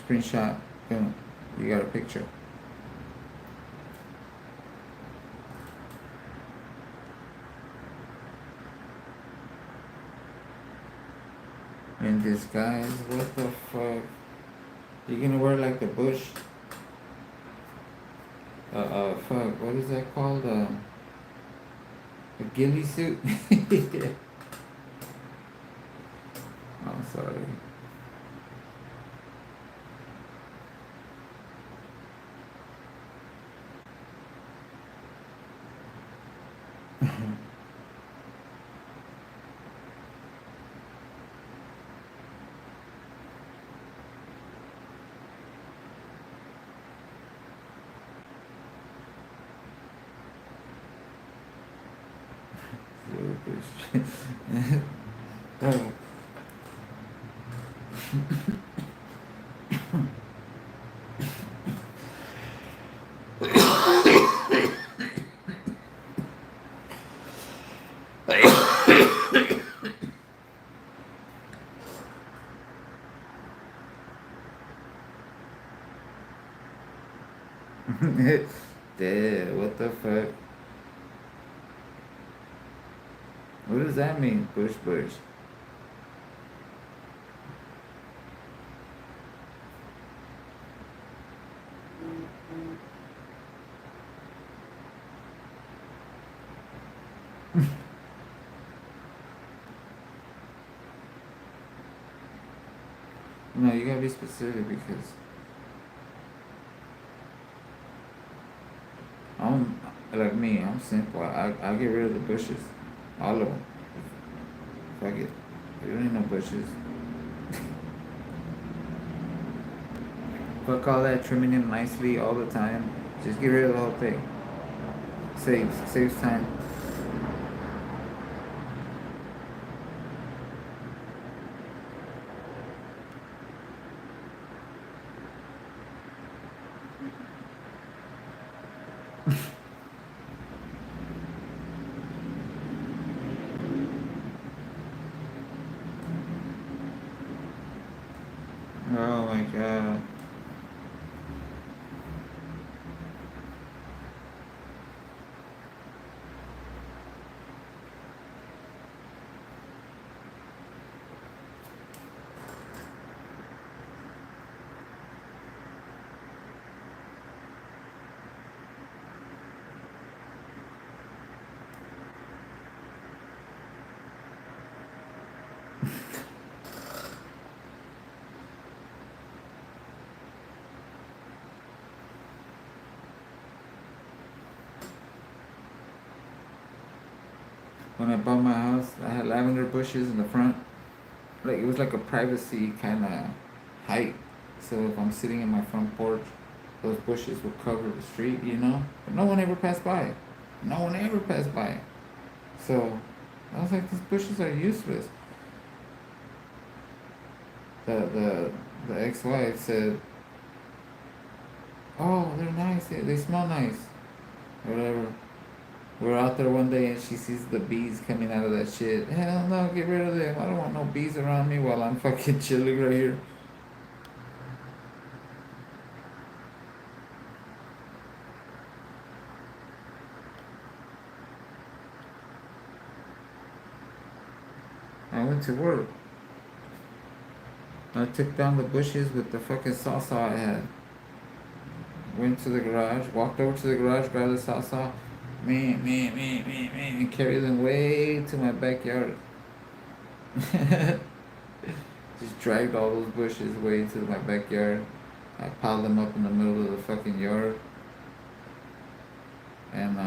screenshot, boom, you got a picture. In disguise, what the fuck? You gonna wear like the bush? Fuck, what is that called? A ghillie suit? I'm sorry. Oh. Dude, what the fuck? What does that mean? Bush bush. No, you gotta be specific because I'm like me. I'm simple. I get rid of the bushes, all of them. Fuck it. You don't need no bushes. Fuck all that trimming them nicely all the time. Just get rid of the whole thing. Saves time. Oh my god. When I bought my house, I had lavender bushes in the front. Like it was like a privacy kind of height. So if I'm sitting in my front porch, those bushes would cover the street, you know. But no one ever passed by. No one ever passed by. So I was like, these bushes are useless. The ex-wife said, "Oh, they're nice. They smell nice, whatever." We're out there one day and she sees the bees coming out of that shit. Hell no, get rid of them. I don't want no bees around me while I'm fucking chilling right here. I went to work. I took down the bushes with the fucking saw I had. Went to the garage, walked over to the garage, grabbed the saw, and carried them way to my backyard. Just dragged all those bushes way to my backyard. I piled them up in the middle of the fucking yard. And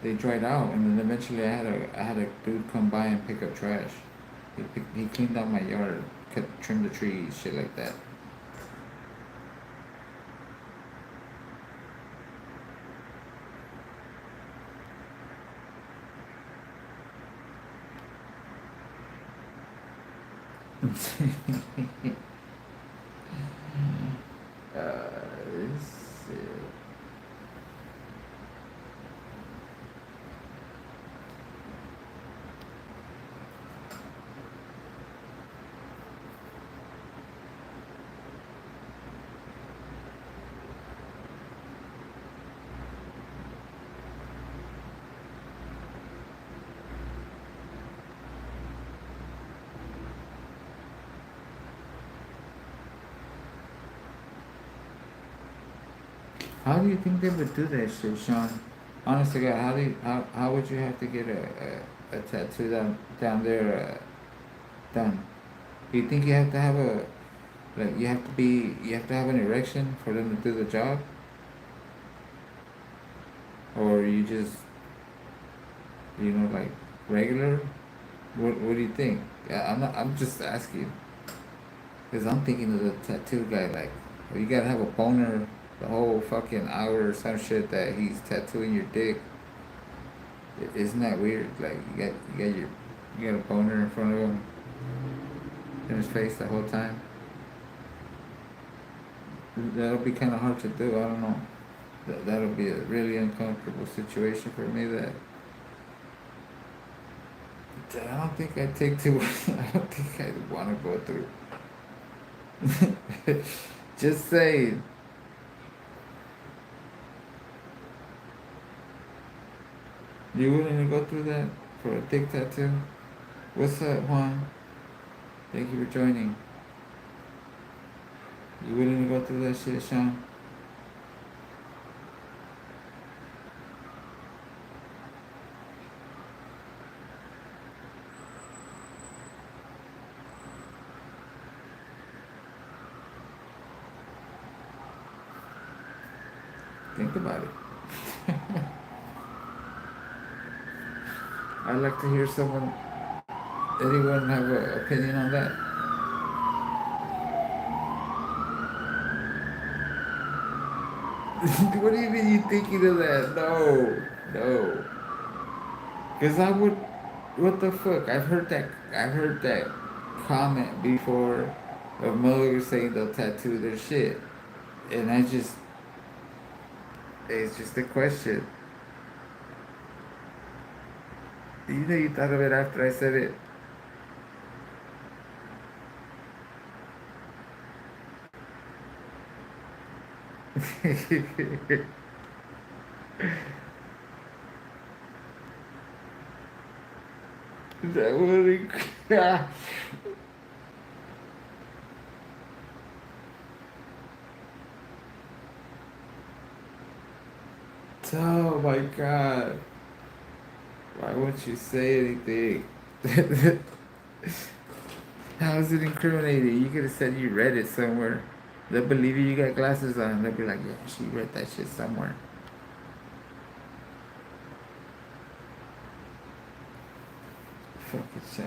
they dried out. And then eventually I had a dude come by and pick up trash. He cleaned out my yard, trimmed the trees, shit like that. Shit. How do you think they would do that shit, Sean? Honestly, God, how would you have to get a tattoo down there done? Do you think you have to have a like you have to have an erection for them to do the job, or you just like regular? What do you think? I'm just asking because I'm thinking of the tattoo guy like you gotta have a boner the whole fucking hour or some shit that he's tattooing your dick. Isn't that weird? Like you got a boner in front of him in his face the whole time. That'll be kind of hard to do. I don't know. That'll be a really uncomfortable situation for me. That I don't think I'd take too. I don't think I'd want to go through. Just saying. You willing to go through that for a dick tattoo? What's up, Juan? Thank you for joining. You willing to go through that shit, Sean? Think about it. I'd like to hear anyone have an opinion on that. What do you mean you thinking of that? No, no. Cause I would, what the fuck? I've heard that comment before of motherfuckers saying they'll tattoo their shit, and it's just a question. You know, you thought of it after I said it. That would. Oh my god! Why won't you say anything? How is it incriminating? You could have said you read it somewhere. They'll believe you. You got glasses on. They'll be like, yeah, she read that shit somewhere. Fucking shit.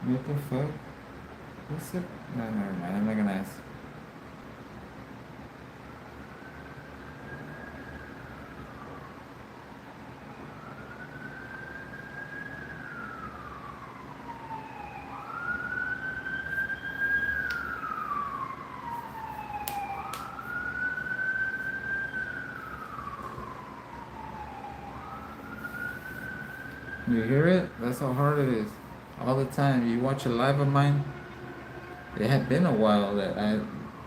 What the fuck? What's up? No, never mind. I'm not gonna ask. You hear it? That's how hard it is. All the time. You watch a live of mine. It had been a while that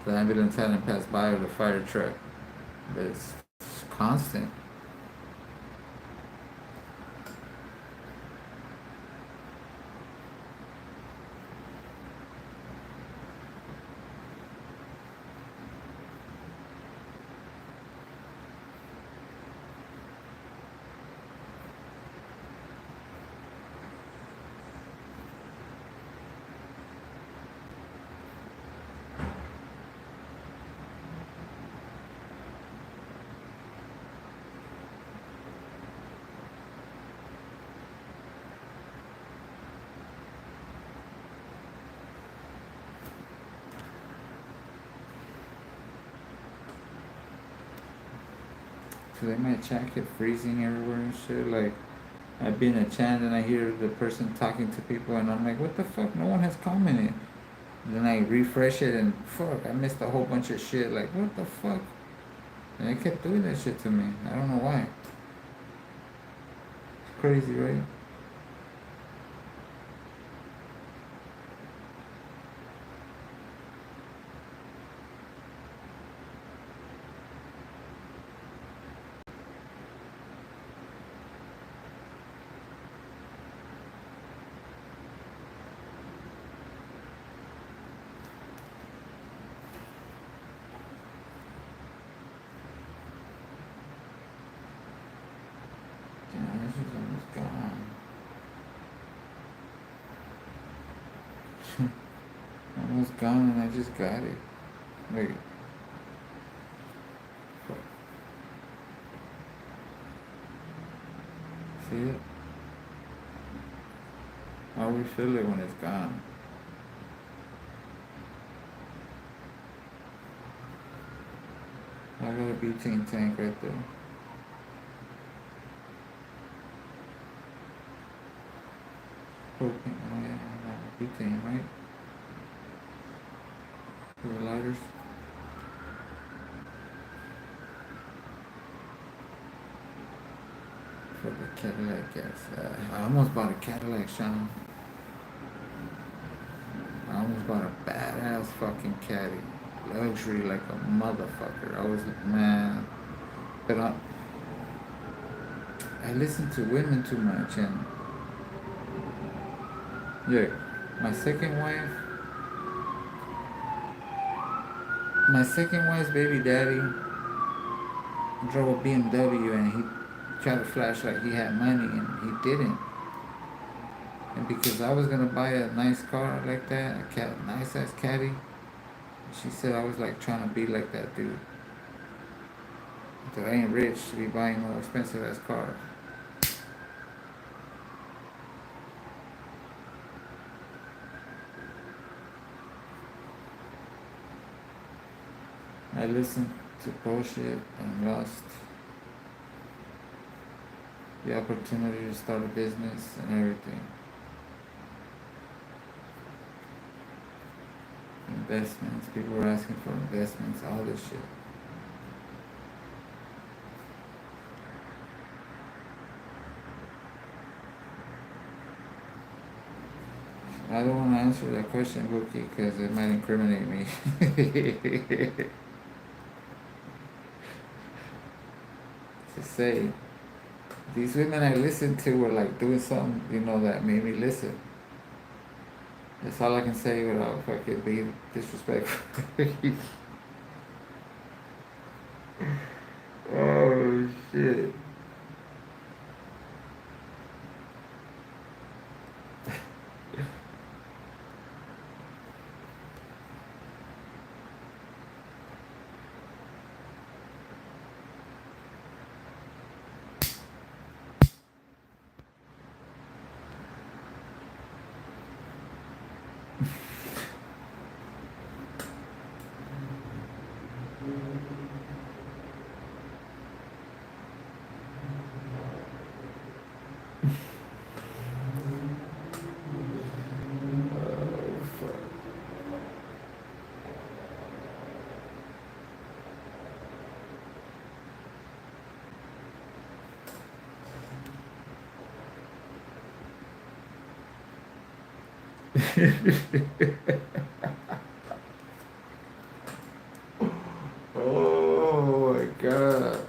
the ambulance hadn't passed by or the fire truck, but it's constant. Cause like my chat kept freezing everywhere and shit. Like I've been a chat and I hear the person talking to people and I'm like, what the fuck? No one has commented. And then I refresh it and fuck, I missed a whole bunch of shit. Like what the fuck? And it kept doing that shit to me. I don't know why. It's crazy, right? Damn, this is almost gone. Almost gone and I just got it. Wait. Fuck. See it? I'll refill it when it's gone. I got a butane tank right there. Propane, oh yeah, I got butane, right? For the lighters. For the Cadillac, yes. I almost bought a Cadillac, Sean. I almost bought a badass fucking caddy. Luxury like a motherfucker. I was like, man. But I listen to women too much. And yeah, my second wife, my second wife's baby daddy drove a BMW and he tried to flash like he had money and he didn't. And because I was gonna buy a nice car like that, nice ass caddy, she said I was like trying to be like that dude. That I ain't rich to be buying more expensive ass cars. I listened to bullshit and lost the opportunity to start a business and everything. Investments, people were asking for investments, all this shit. I don't want to answer that question, Wookie, because it might incriminate me. To say, these women I listened to were like doing something, that made me listen. That's all I can say without fucking being disrespectful. Oh, shit. Oh, fuck. Oh my god.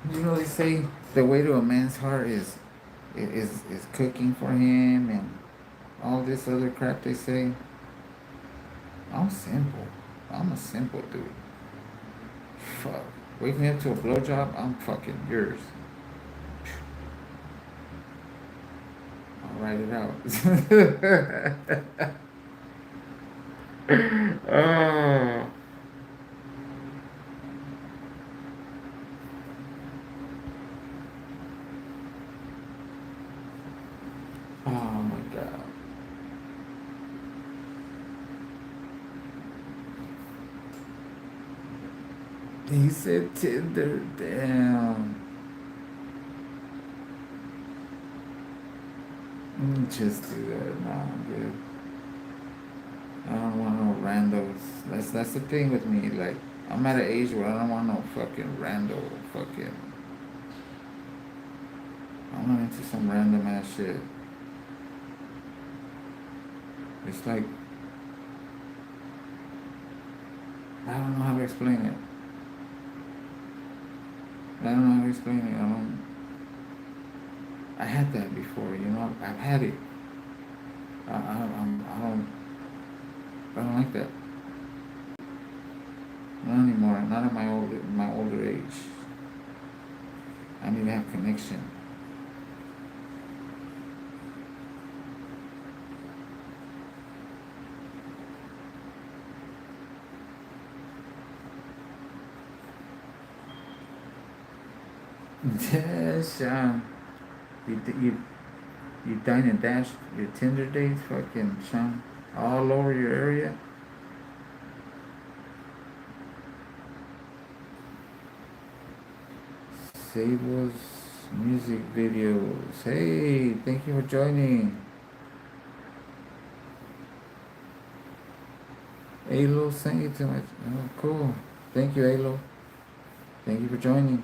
They say the way to a man's heart is cooking for him and all this other crap they say. I'm simple. I'm a simple dude. Fuck. Wake me up to a blowjob, I'm fucking yours. I'll write it out. Oh. Oh my god. He said Tinder. Damn. Just do that. Nah, I'm good. I don't want no randos. That's the thing with me. Like, I'm at an age where I don't want no fucking rando. Fucking. I'm not into some random ass shit. It's like, I don't know how to explain it. I don't know how to explain it. I had that before, I've had it. I don't like that. Not anymore. Not at my older age. I need to have connection. Yes, you dine and dash your Tinder dates, fucking Sean, all over your area. Sable's music videos. Hey, thank you for joining. Alo sent you to my. Oh, cool. Thank you, Alo. Thank you for joining.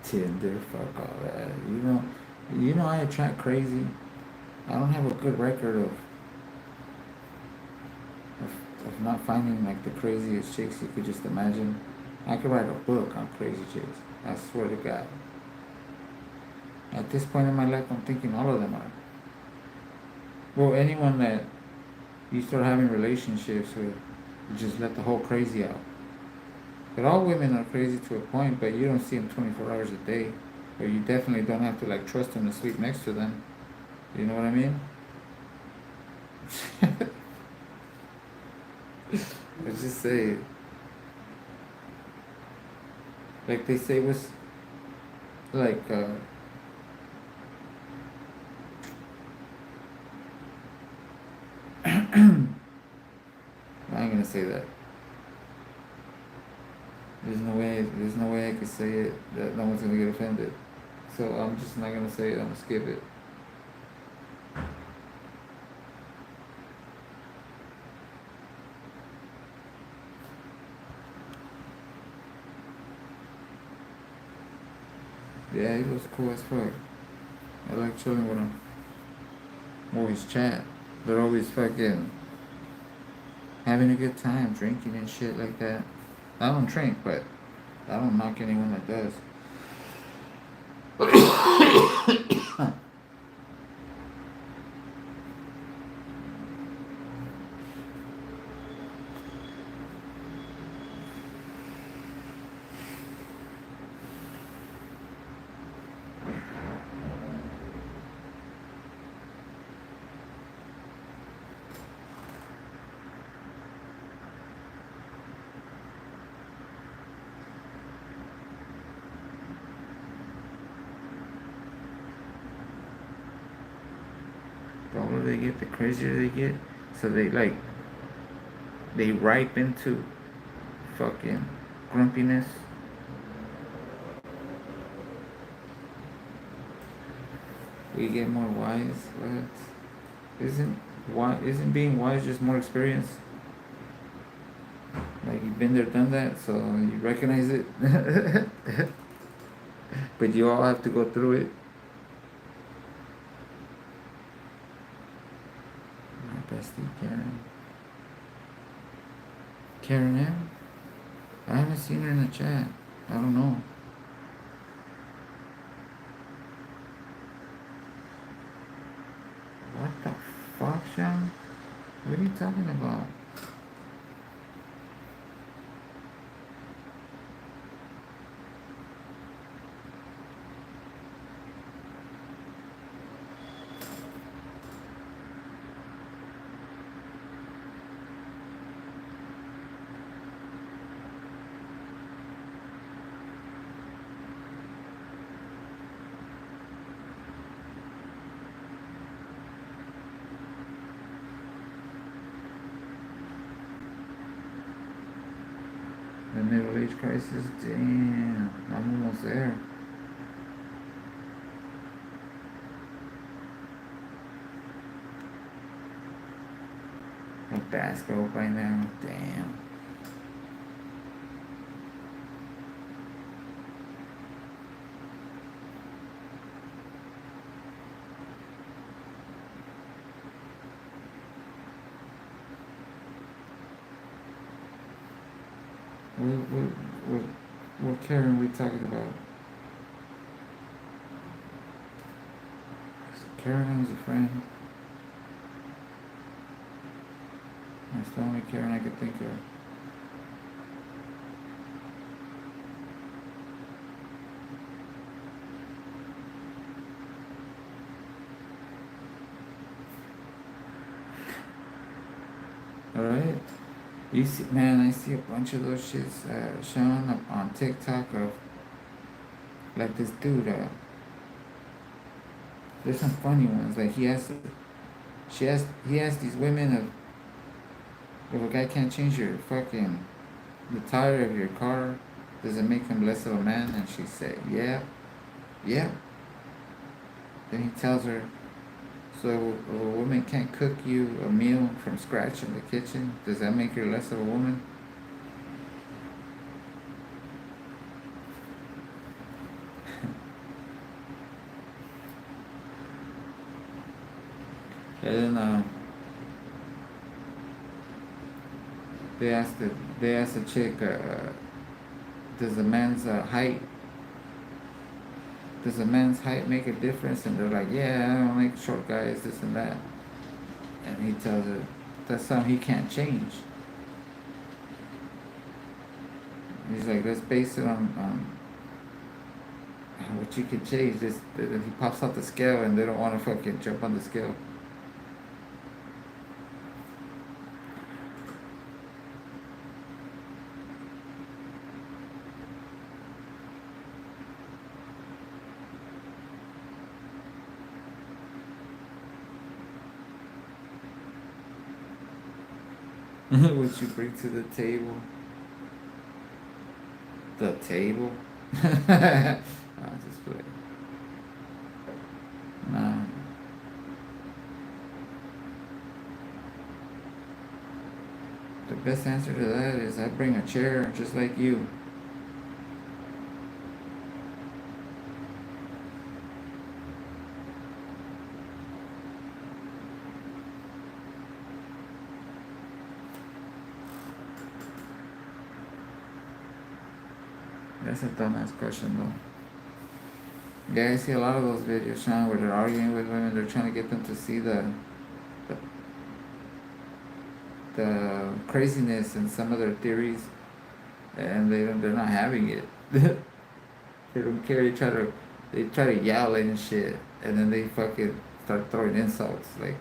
Tinder, fuck all that. You know I attract crazy. I don't have a good record of not finding like the craziest chicks you could just imagine. I could write a book on crazy chicks. I swear to God. At this point in my life, I'm thinking all of them are. Well, anyone that you start having relationships with, you just let the whole crazy out. But all women are crazy to a point, but you don't see them 24 hours a day. Or you definitely don't have to like trust them to sleep next to them. You know what I mean? Let's just say, like they say, was like I ain't gonna say that. There's no way I could say it that no one's gonna get offended. So I'm just not gonna say it. I'm gonna skip it. Yeah, he was cool as fuck. I like chilling with him. Always chat. They're always fucking having a good time, drinking and shit like that. I don't drink, but I don't knock anyone that does. The older they get, the crazier they get. So they ripe into fucking grumpiness. We get more wise. What? Isn't being wise just more experience? Like you've been there, done that, so you recognize it. But you all have to go through it. My bestie Karen. Karen M? I haven't seen her in the chat. I don't know. What the fuck, Sean? What are you talking about? The middle age crisis? Damn, I'm almost there. A basketball by now. Damn. What Karen we talking about? Karen is a friend. That's the only Karen I could think of. Alright? You see, man, I see a bunch of those shits showing up on TikTok of like this dude. There's some funny ones. Like he asked these women if a guy can't change the tire of your car, does it make him less of a man? And she said, yeah, yeah. Then he tells her, so a woman can't cook you a meal from scratch in the kitchen? Does that make her less of a woman? And then they asked the chick, does a man's height does a man's height make a difference? And they're like, yeah, I don't like short guys, this and that. And he tells her that's something he can't change. He's like, let's base it on what you can change. This, he pops out the scale and they don't want to fucking jump on the scale. What you bring to the table? The table? I'll just play. Nah. The best answer to that is I bring a chair just like you. That's a dumbass question though. Yeah, I see a lot of those videos, Sean, where they're arguing with women. They're trying to get them to see the, the craziness in some of their theories, and they're not having it. They don't care. They try to yell and shit, and then they fucking start throwing insults like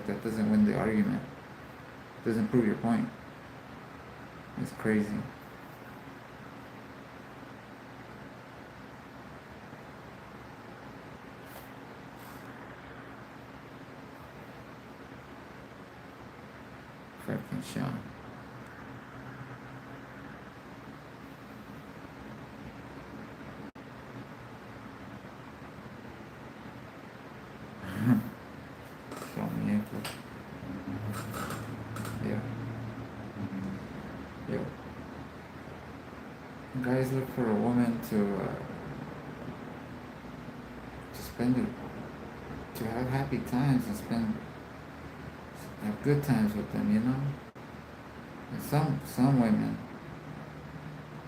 that doesn't win the argument. Doesn't prove your point. It's crazy. Fucking Sean. Sean Michael. Yeah. Yeah. Guys look for a woman to spend it, to have happy times and have good times with them, you know. And some women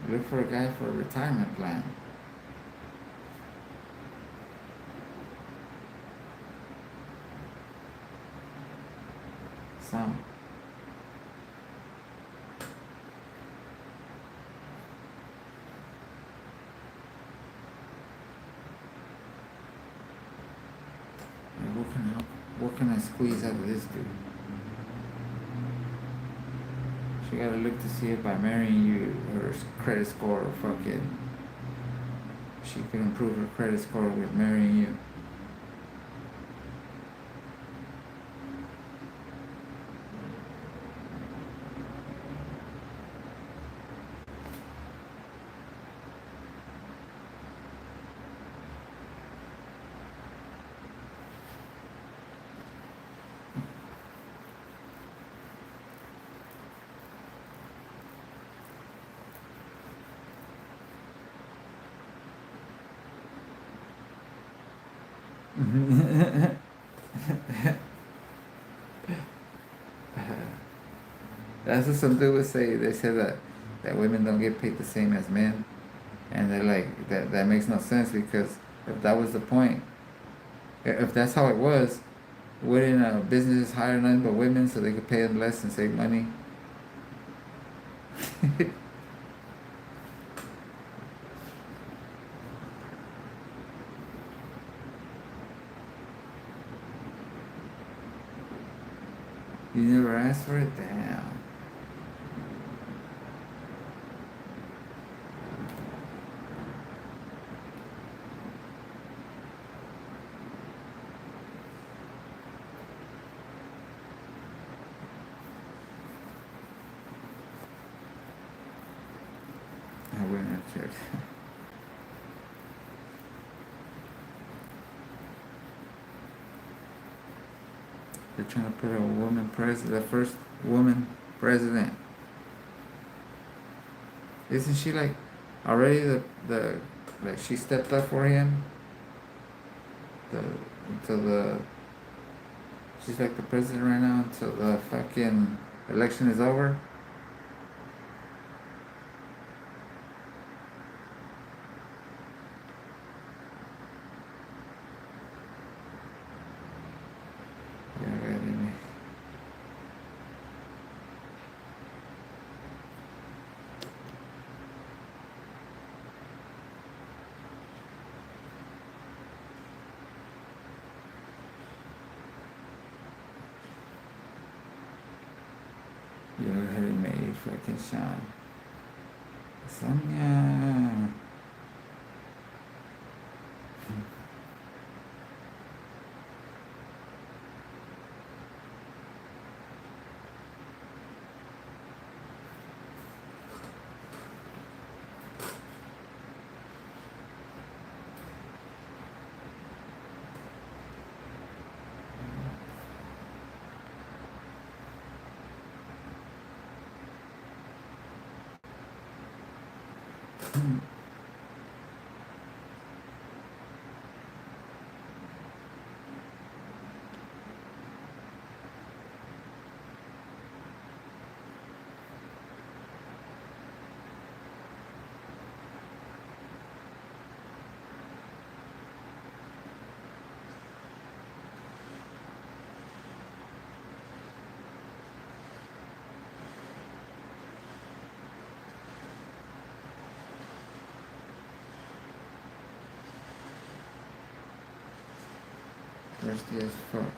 look for a guy for a retirement plan. Some. What can I squeeze out of this dude? She gotta look to see if by marrying you, her credit score fucking, she can improve her credit score with marrying you. That's what some dude would say. They said that women don't get paid the same as men, and they're like that makes no sense because if that was the point, if that's how it was, wouldn't businesses hire none but women so they could pay them less and save money? You never asked for it? Damn. I wouldn't have checked. They're trying to put a woman president, the first woman president. Isn't she like already the like she stepped up for him? The until the she's like the president right now until the fucking election is over. Yeah, really. You already made fucking Sean. Sonia. Thirsty as fuck.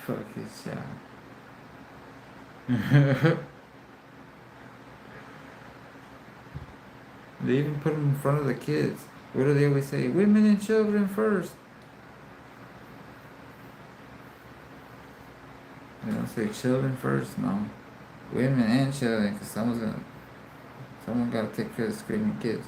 Fuck his shot. They even put him in front of the kids. What do they always say? Women and children first. They don't say children first, no. Women and children, because someone gotta take care of the screaming kids.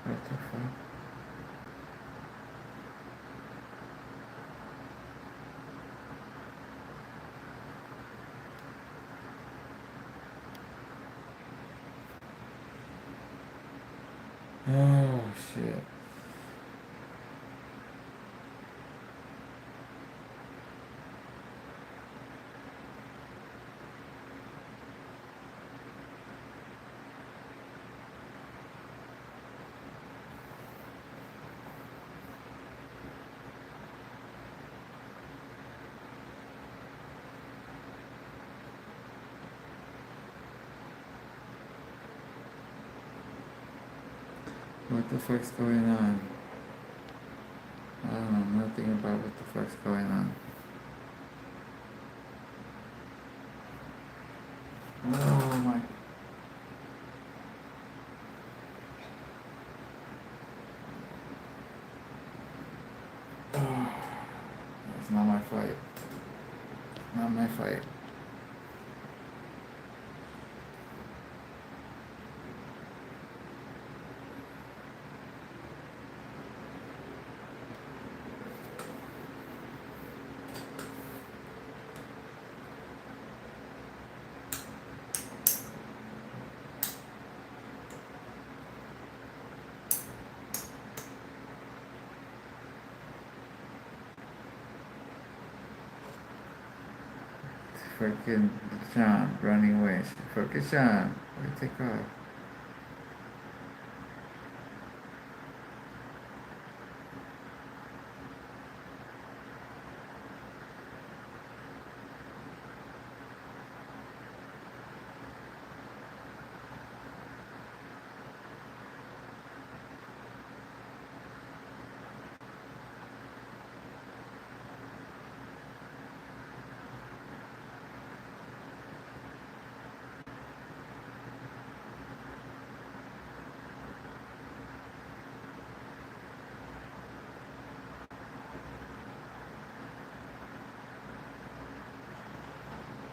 What the fuck? Oh shit. What the fuck's going on? I don't know nothing about what the fuck's going on. Oh my. Oh, it's not my fight. Not my fight. Freaking Sean running away. Freaking Sean. Where take off?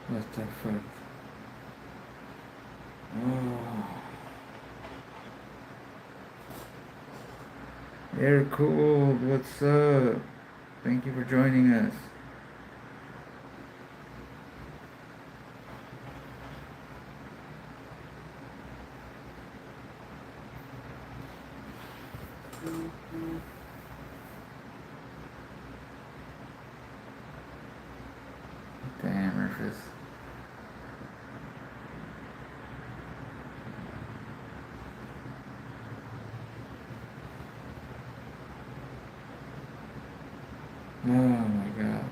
What the fuck? Oh. Air Cold, what's up? Thank you for joining us. Damn, Rufus. Oh my god.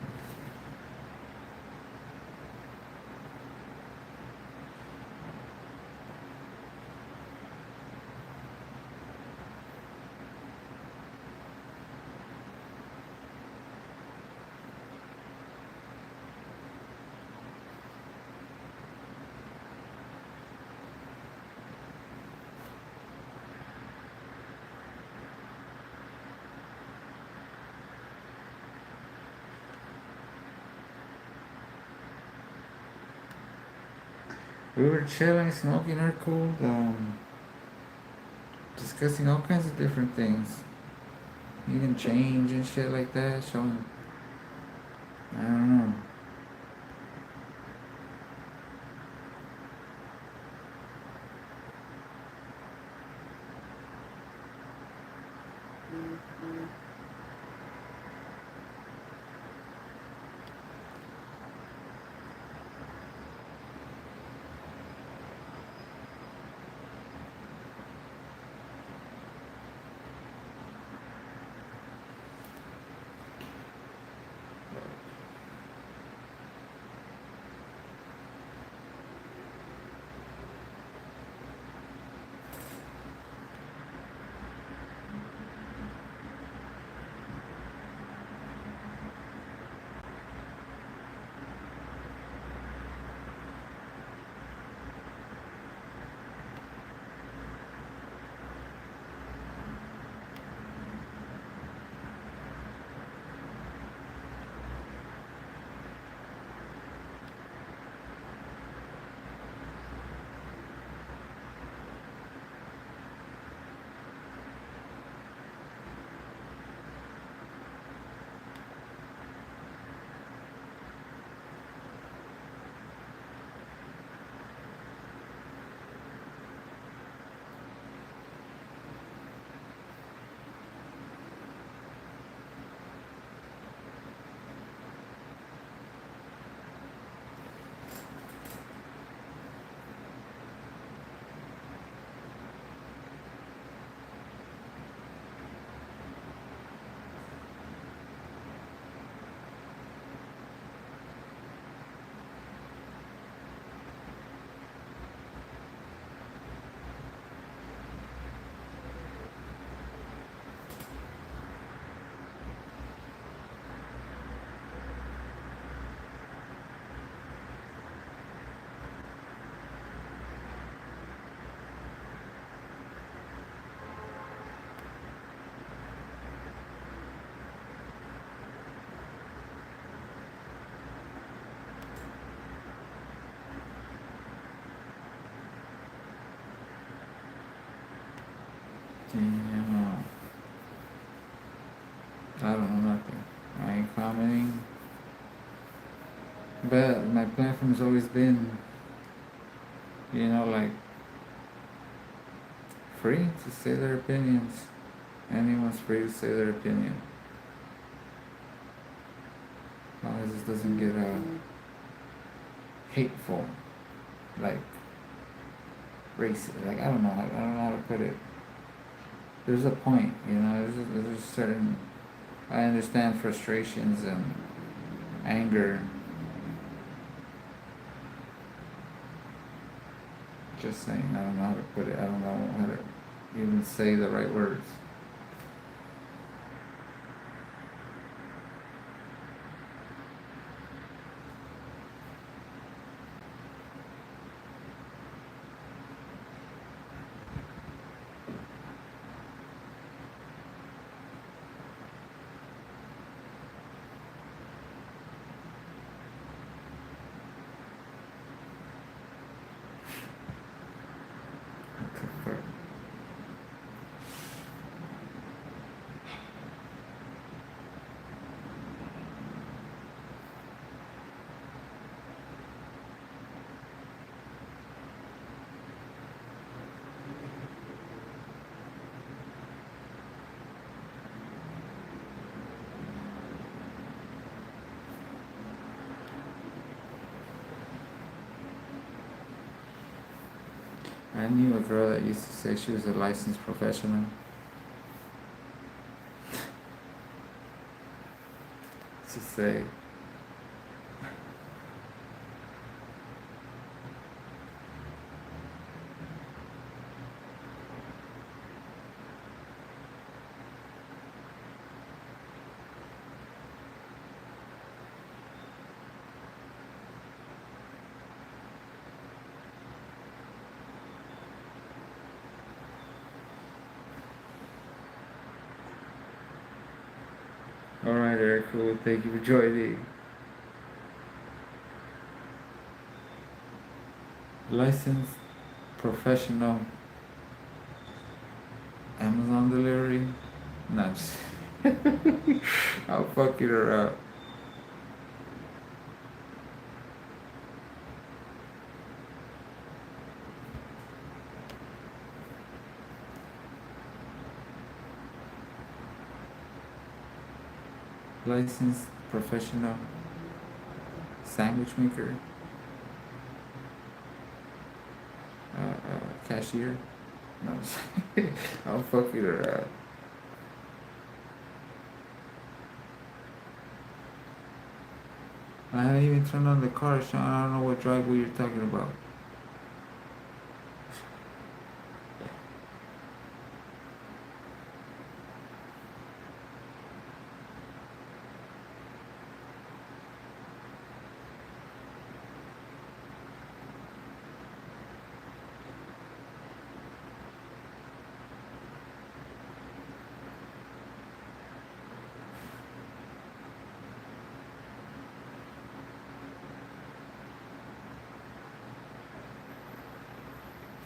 We were chilling, smoking our cold, discussing all kinds of different things. Even change and shit like that, showing, I don't know. Damn. I don't know nothing. I ain't commenting. But my platform's always been, like free to say their opinions. Anyone's free to say their opinion. As long as this doesn't get hateful, like racist. Like I don't know how to put it. There's a point, there's a certain. I understand frustrations and anger. Just saying, I don't know how to put it. I don't know how to even say the right words. I knew a girl that used to say she was a licensed professional. To say, all right, Eric, cool. Thank you for joining. Licensed professional Amazon delivery. No, I'm just I'll fucking her up. Licensed professional sandwich maker, cashier. No, I'm just I'll fucking her up. I haven't even turned on the car, Sean. I don't know what driveway you're talking about.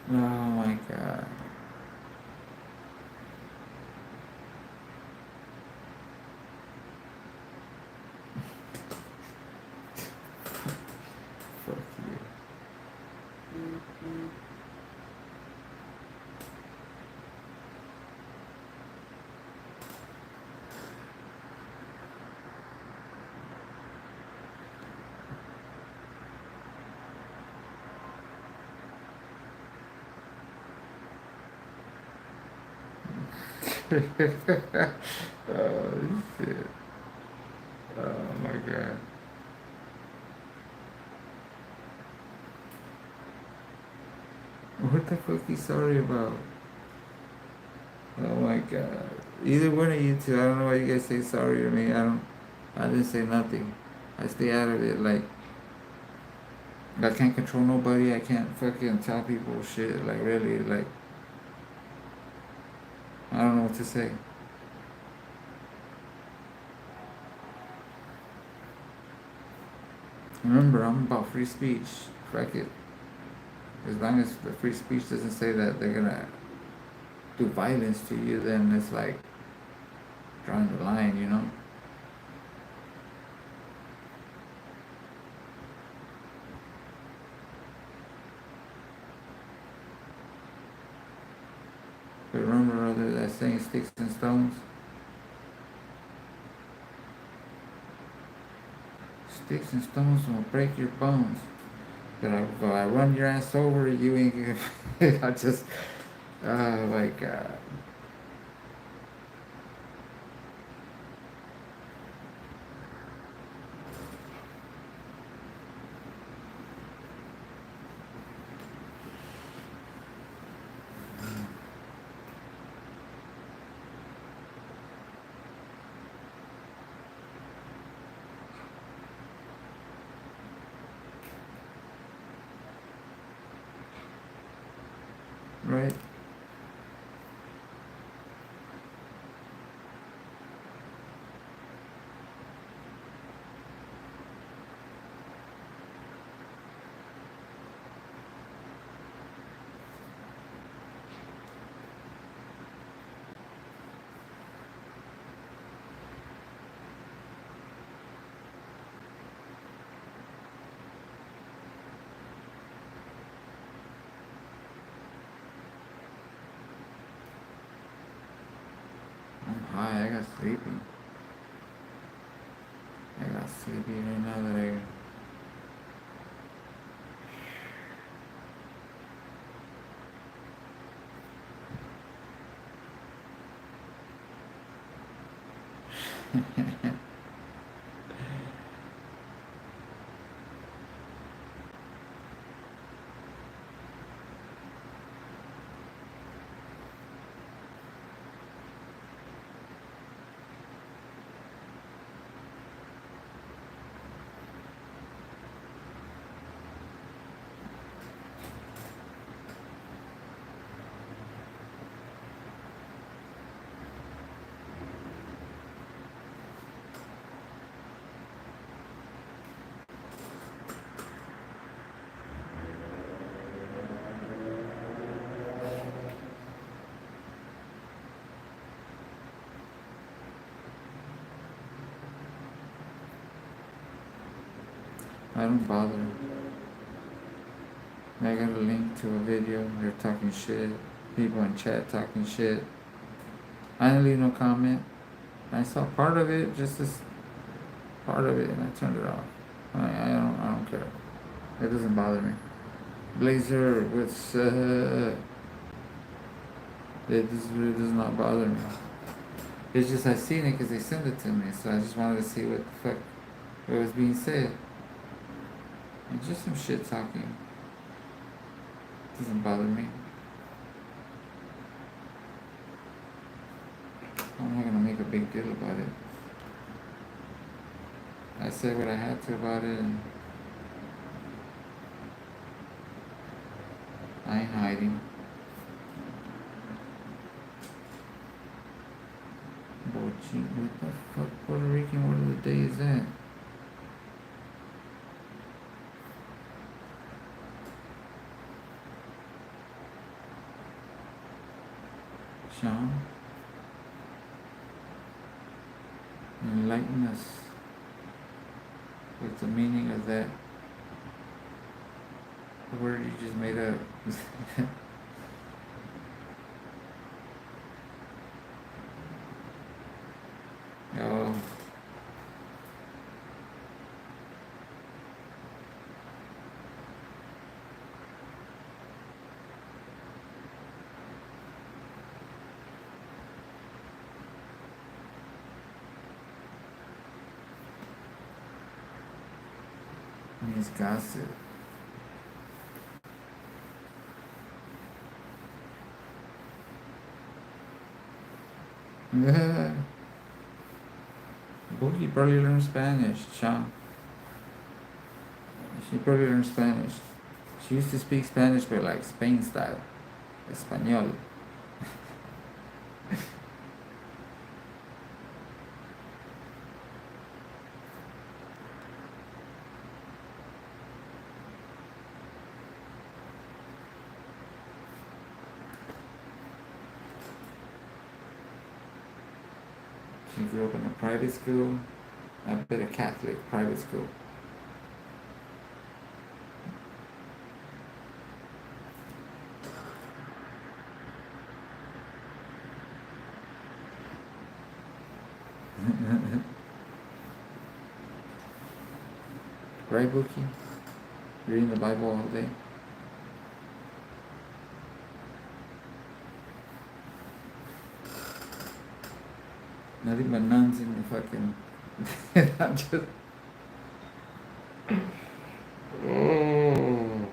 Oh my god. Fuck you. Oh shit. Oh my god. What the fuck you sorry about? Oh my god. Either one of you two, I don't know why you guys say sorry to me. I didn't say nothing. I stay out of it. Like, I can't control nobody. I can't fucking tell people shit. Like, really, like, I don't know what to say. Remember, I'm about free speech. Fuck it. As long as the free speech doesn't say that they're gonna do violence to you, then it's like drawing the line, you know? But remember, rather that saying, sticks and stones? Sticks and stones will break your bones. But if I run your ass over, you ain't gonna. I just. Oh my god. Right? I'm high. I got sleepy. I got sleepy right now that I. I don't bother. I got a link to a video. They're talking shit. People in chat talking shit. I didn't leave no comment. I saw part of it, just this part of it, and I turned it off. I don't care. It doesn't bother me. Blazer, what's it really does not bother me. It's just I seen it because they sent it to me, so I just wanted to see what the fuck what was being said. And just some shit talking. Doesn't bother me. I'm not gonna make a big deal about it. I said what I had to about it, and I ain't hiding. Oh, gee, what the fuck? Puerto Rican word of the day is that? Sean? Enlighten us. What's the meaning of that word you just made up? Oh. Means gossip. Boogie probably learned Spanish, Sean. She probably learned Spanish. She used to speak Spanish, but like Spain style. Español. She grew up in a private school. I bet a Catholic private school. Right, Bookie? Reading the Bible all day. Nothing but nuns in the fucking. I'm just. Oh.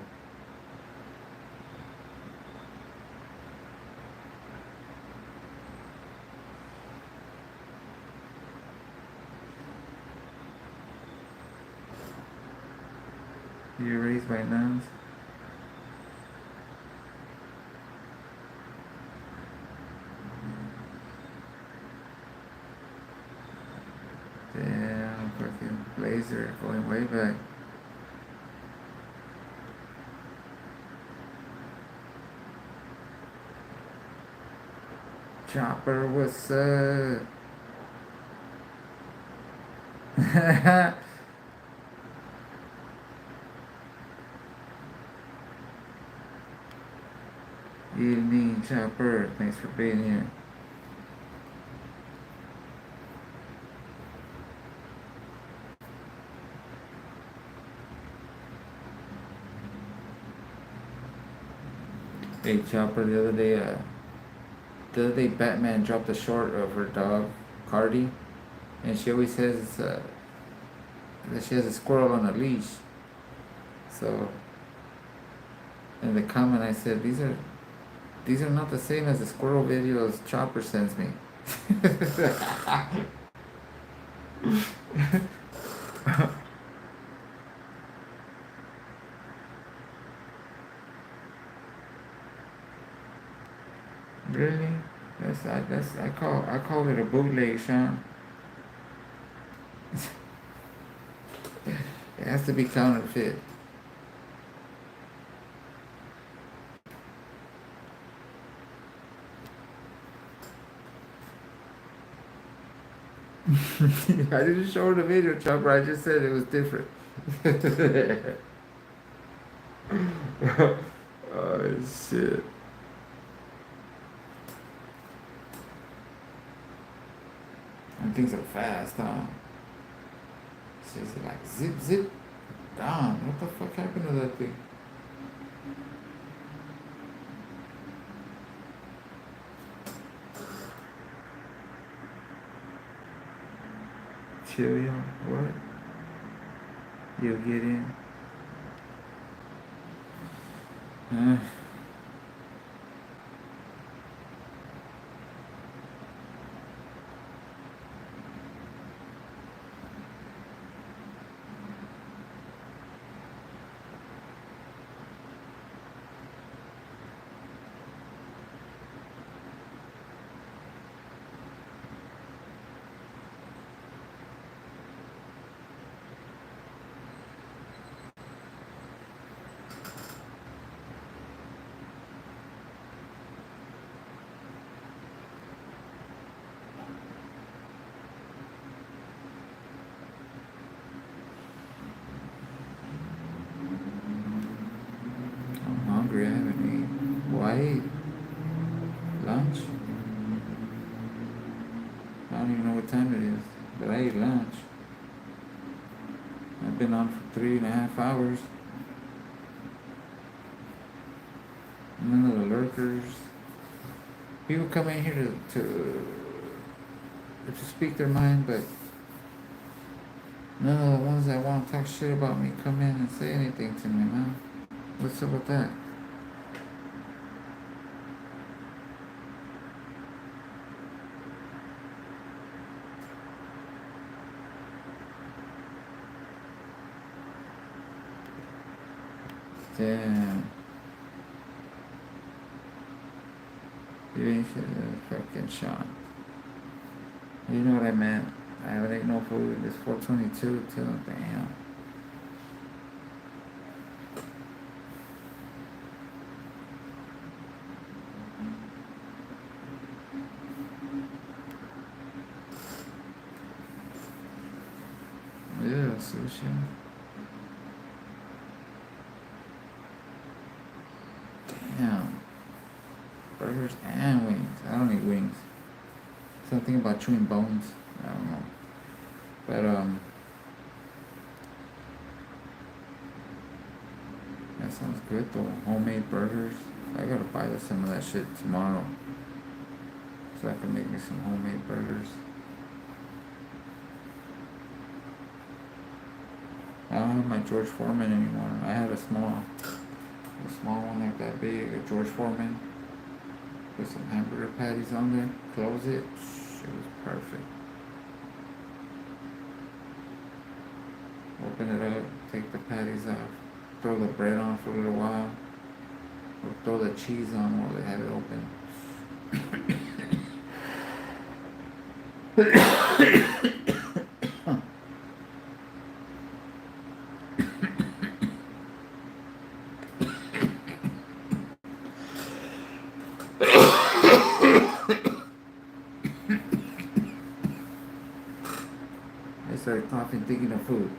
You were raised by nuns? Damn, fucking Blazer going way back. Chopper, what's up? Evening, Chopper. Thanks for being here. Hey, Chopper. The other day, Batman dropped a short of her dog, Cardi, and she always says that she has a squirrel on a leash. So in the comment I said these are not the same as the squirrel videos Chopper sends me. Really? I call it a bootleg, Sean. It has to be counterfeit. I didn't show her the video, Chopper. I just said it was different. Oh shit. And things are fast, huh? She's like zip zip gone. What the fuck happened to that thing? Cheerio, what? You'll get in. Uh, I'm hungry. I haven't eaten. Well, I ate lunch. I don't even know what time it is, but I ate lunch. I've been on for 3.5 hours. None of the lurkers. People come in here to speak their mind, but none of the ones that want to talk shit about me come in and say anything to me, man. What's up with that? Damn. You ain't fucking Sean. You know what I meant. I haven't ate no food. It's 4:22 till damn. Yeah, sushi. Damn. Burgers and wings. I don't eat wings. Something about chewing bones. I don't know. But that sounds good though. Homemade burgers. I gotta buy some of that shit tomorrow, so I can make me some homemade burgers. I don't have my George Foreman anymore. I had a small one like that big, a George Foreman. Put some hamburger patties on there. Close it. It was perfect. Open it up, take the patties off, throw the bread on for a little while, or throw the cheese on while they have it open. I started coughing thinking of food.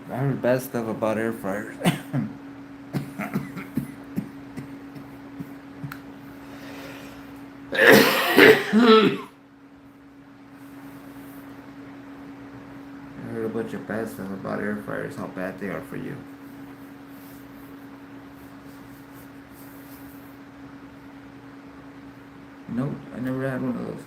I heard bad stuff about air fryers. I heard a bunch of bad stuff about air fryers, how bad they are for you. Nope, I never had one of those.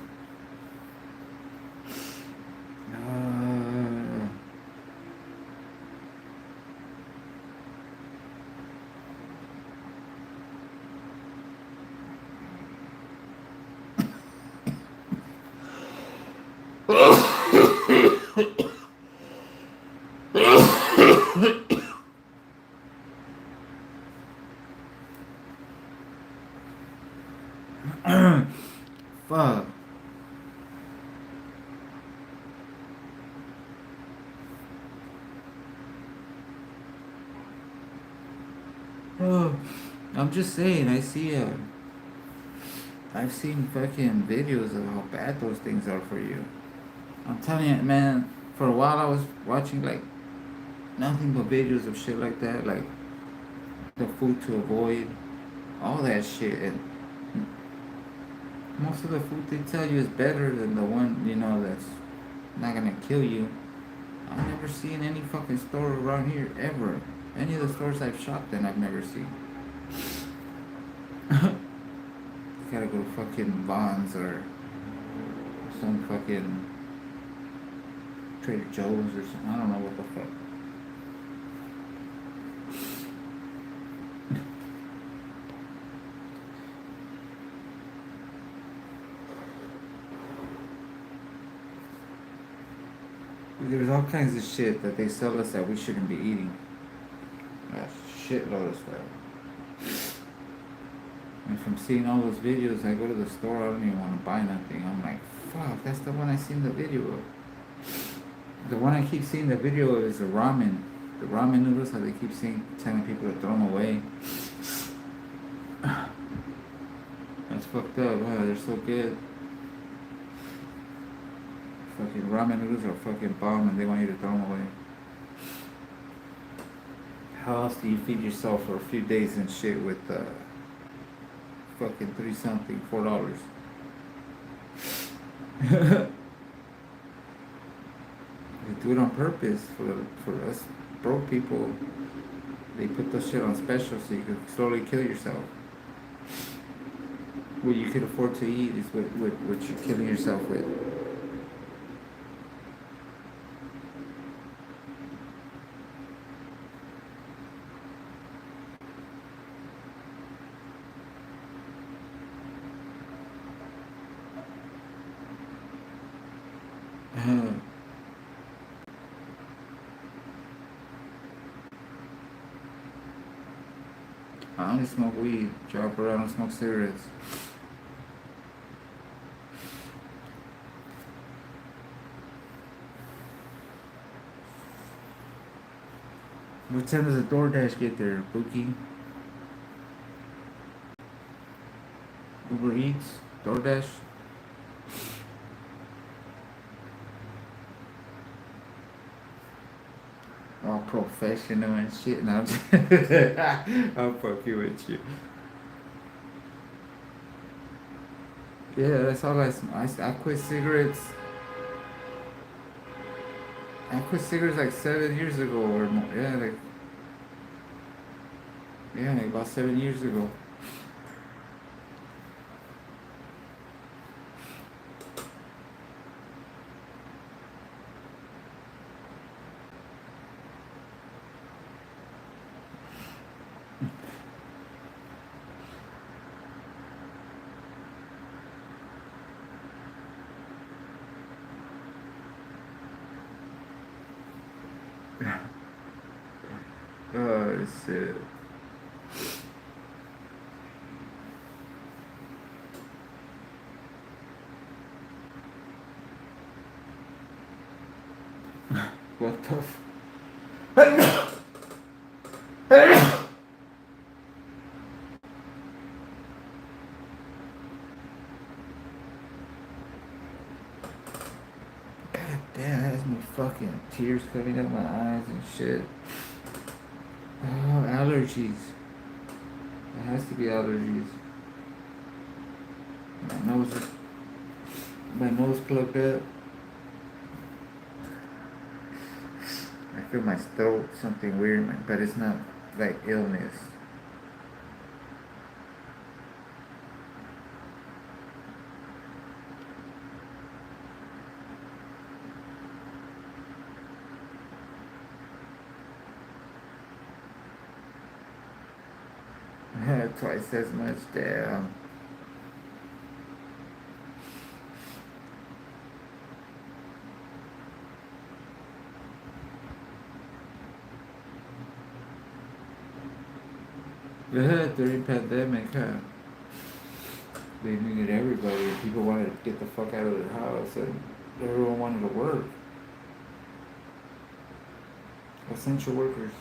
Fuck. Oh, I'm just saying, I've seen fucking videos of how bad those things are for you. I'm telling you, man, for a while I was watching like nothing but videos of shit like that, like the food to avoid, all that shit. And most of the food they tell you is better than the one, that's not gonna kill you. I've never seen any fucking store around here ever. Any of the stores I've shopped in, I've never seen. You gotta go to fucking Vons or some fucking Trader Joe's or something. I don't know what the fuck. There's all kinds of shit that they sell us that we shouldn't be eating. A shitload of stuff. And from seeing all those videos, I go to the store, I don't even want to buy nothing. I'm like, fuck, that's the one I seen the video of. The one I keep seeing the video of is the ramen. The ramen noodles, how they keep telling people to throw them away. That's fucked up. Wow, they're so good. Fucking ramen noodles are fucking bomb and they want you to throw them away. How else do you feed yourself for a few days and shit with fucking 3 something, $4? They do it on purpose for us broke people. They put those shit on special so you can slowly kill yourself. What you could afford to eat is what you're killing yourself with. I only smoke weed. Drop around, I don't smoke cigarettes. What time does the DoorDash get there, Bookie? Uber Eats? DoorDash? All professional and shit. No, I'm fucking with you. Yeah, that's all I quit cigarettes. I quit cigarettes like 7 years ago or more. Like about 7 years ago. Oh shit. What the God damn, that has me fucking tears coming out my eyes and shit. Oh, allergies. It has to be allergies. My nose plugged up. I feel my throat, something weird, but it's not like illness. Twice as much, damn. During pandemic, huh? They needed everybody. People wanted to get the fuck out of their house, and everyone wanted to work. Essential workers.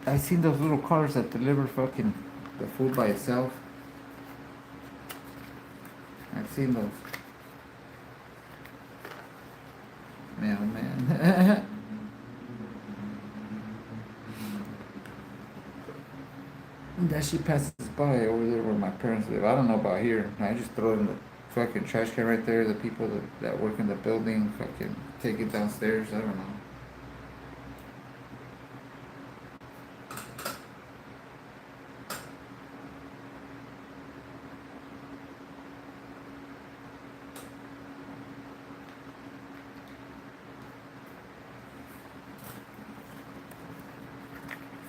I seen those little cars that deliver fucking the food by itself. I've seen those. Mailman. That shit passes by over there where my parents live. I don't know about here. I just throw it in the fucking trash can right there. The people that work in the building fucking take it downstairs. I don't know.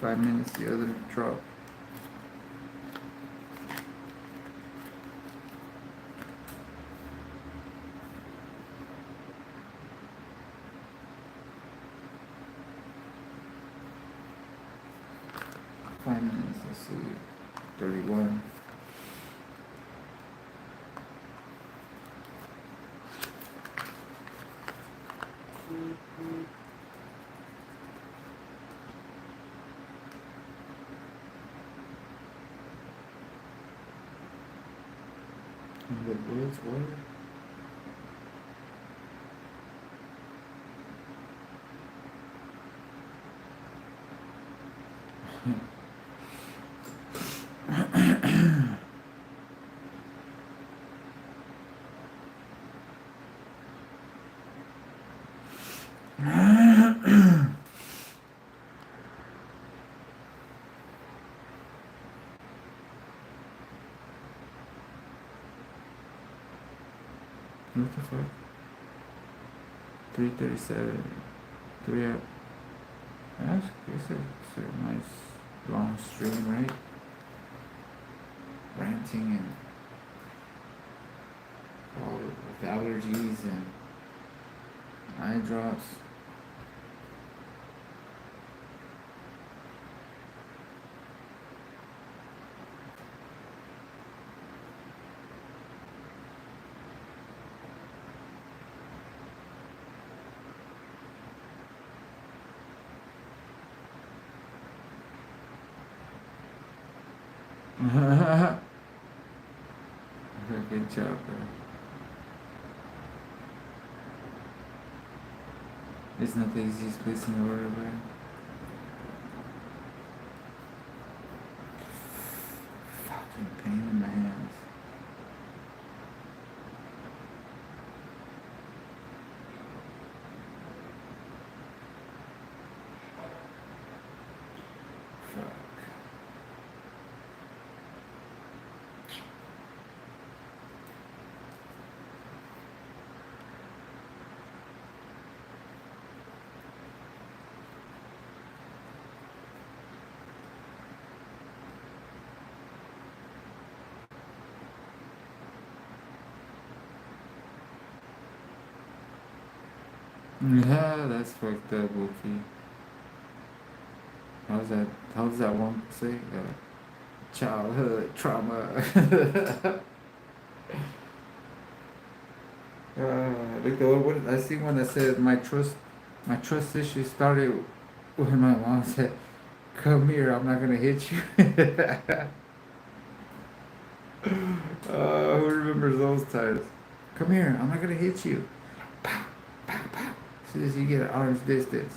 5 minutes, the other drop. Let's see, 31. In the woods, what? What the fuck? 3:37. 3 up. It's a nice long stream, right? Ranting and all with allergies and eye drops. Good job, bro. It's not the easiest place in the world, bro. Fucking pain in my hands. Fuck. Yeah, that's fucked up, Wookie. How's that? How does that one say? Childhood trauma. Like the one I see one that said my trust issue started when my mom said, "Come here, I'm not gonna hit you." Who remembers those times? Come here, I'm not gonna hit you. Pow, pow, pow. As soon as you get an arm's distance.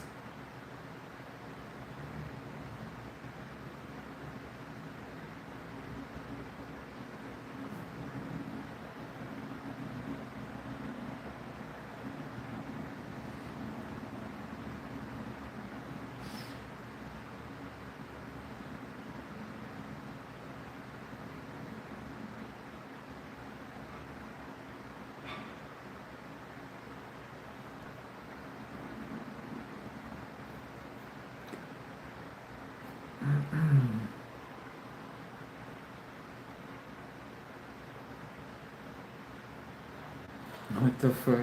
What the fuck?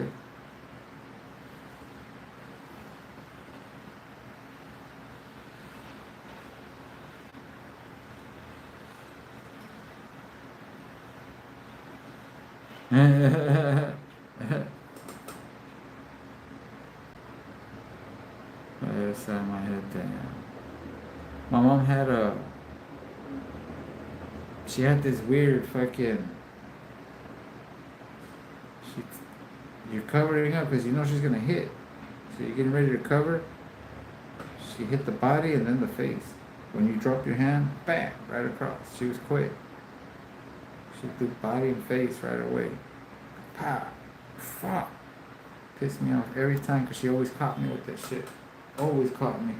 I just sat my head down. My mom had a. She had this weird fucking. She, you're covering up because you know she's gonna hit. So you're getting ready to cover. She hit the body and then the face. When you drop your hand, bam, right across. She was quick. She threw body and face right away. Pow. Fuck. Pissed me off every time because she always caught me with that shit. Always caught me.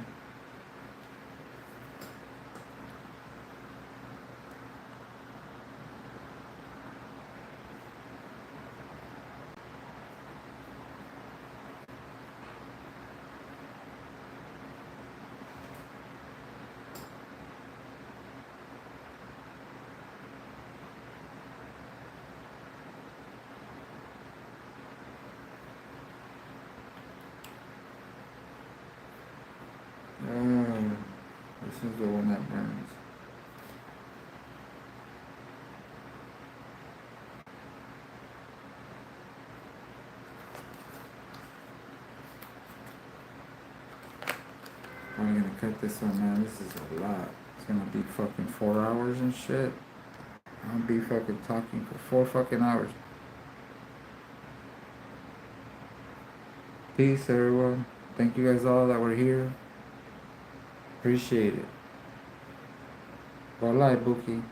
This is the one that burns. I'm gonna cut this one, man. This is a lot. It's gonna be fucking 4 hours and shit. I'm gonna be fucking talking for 4 fucking hours. Peace, everyone. Thank you guys all that were here. Appreciate it. Walai, Buki.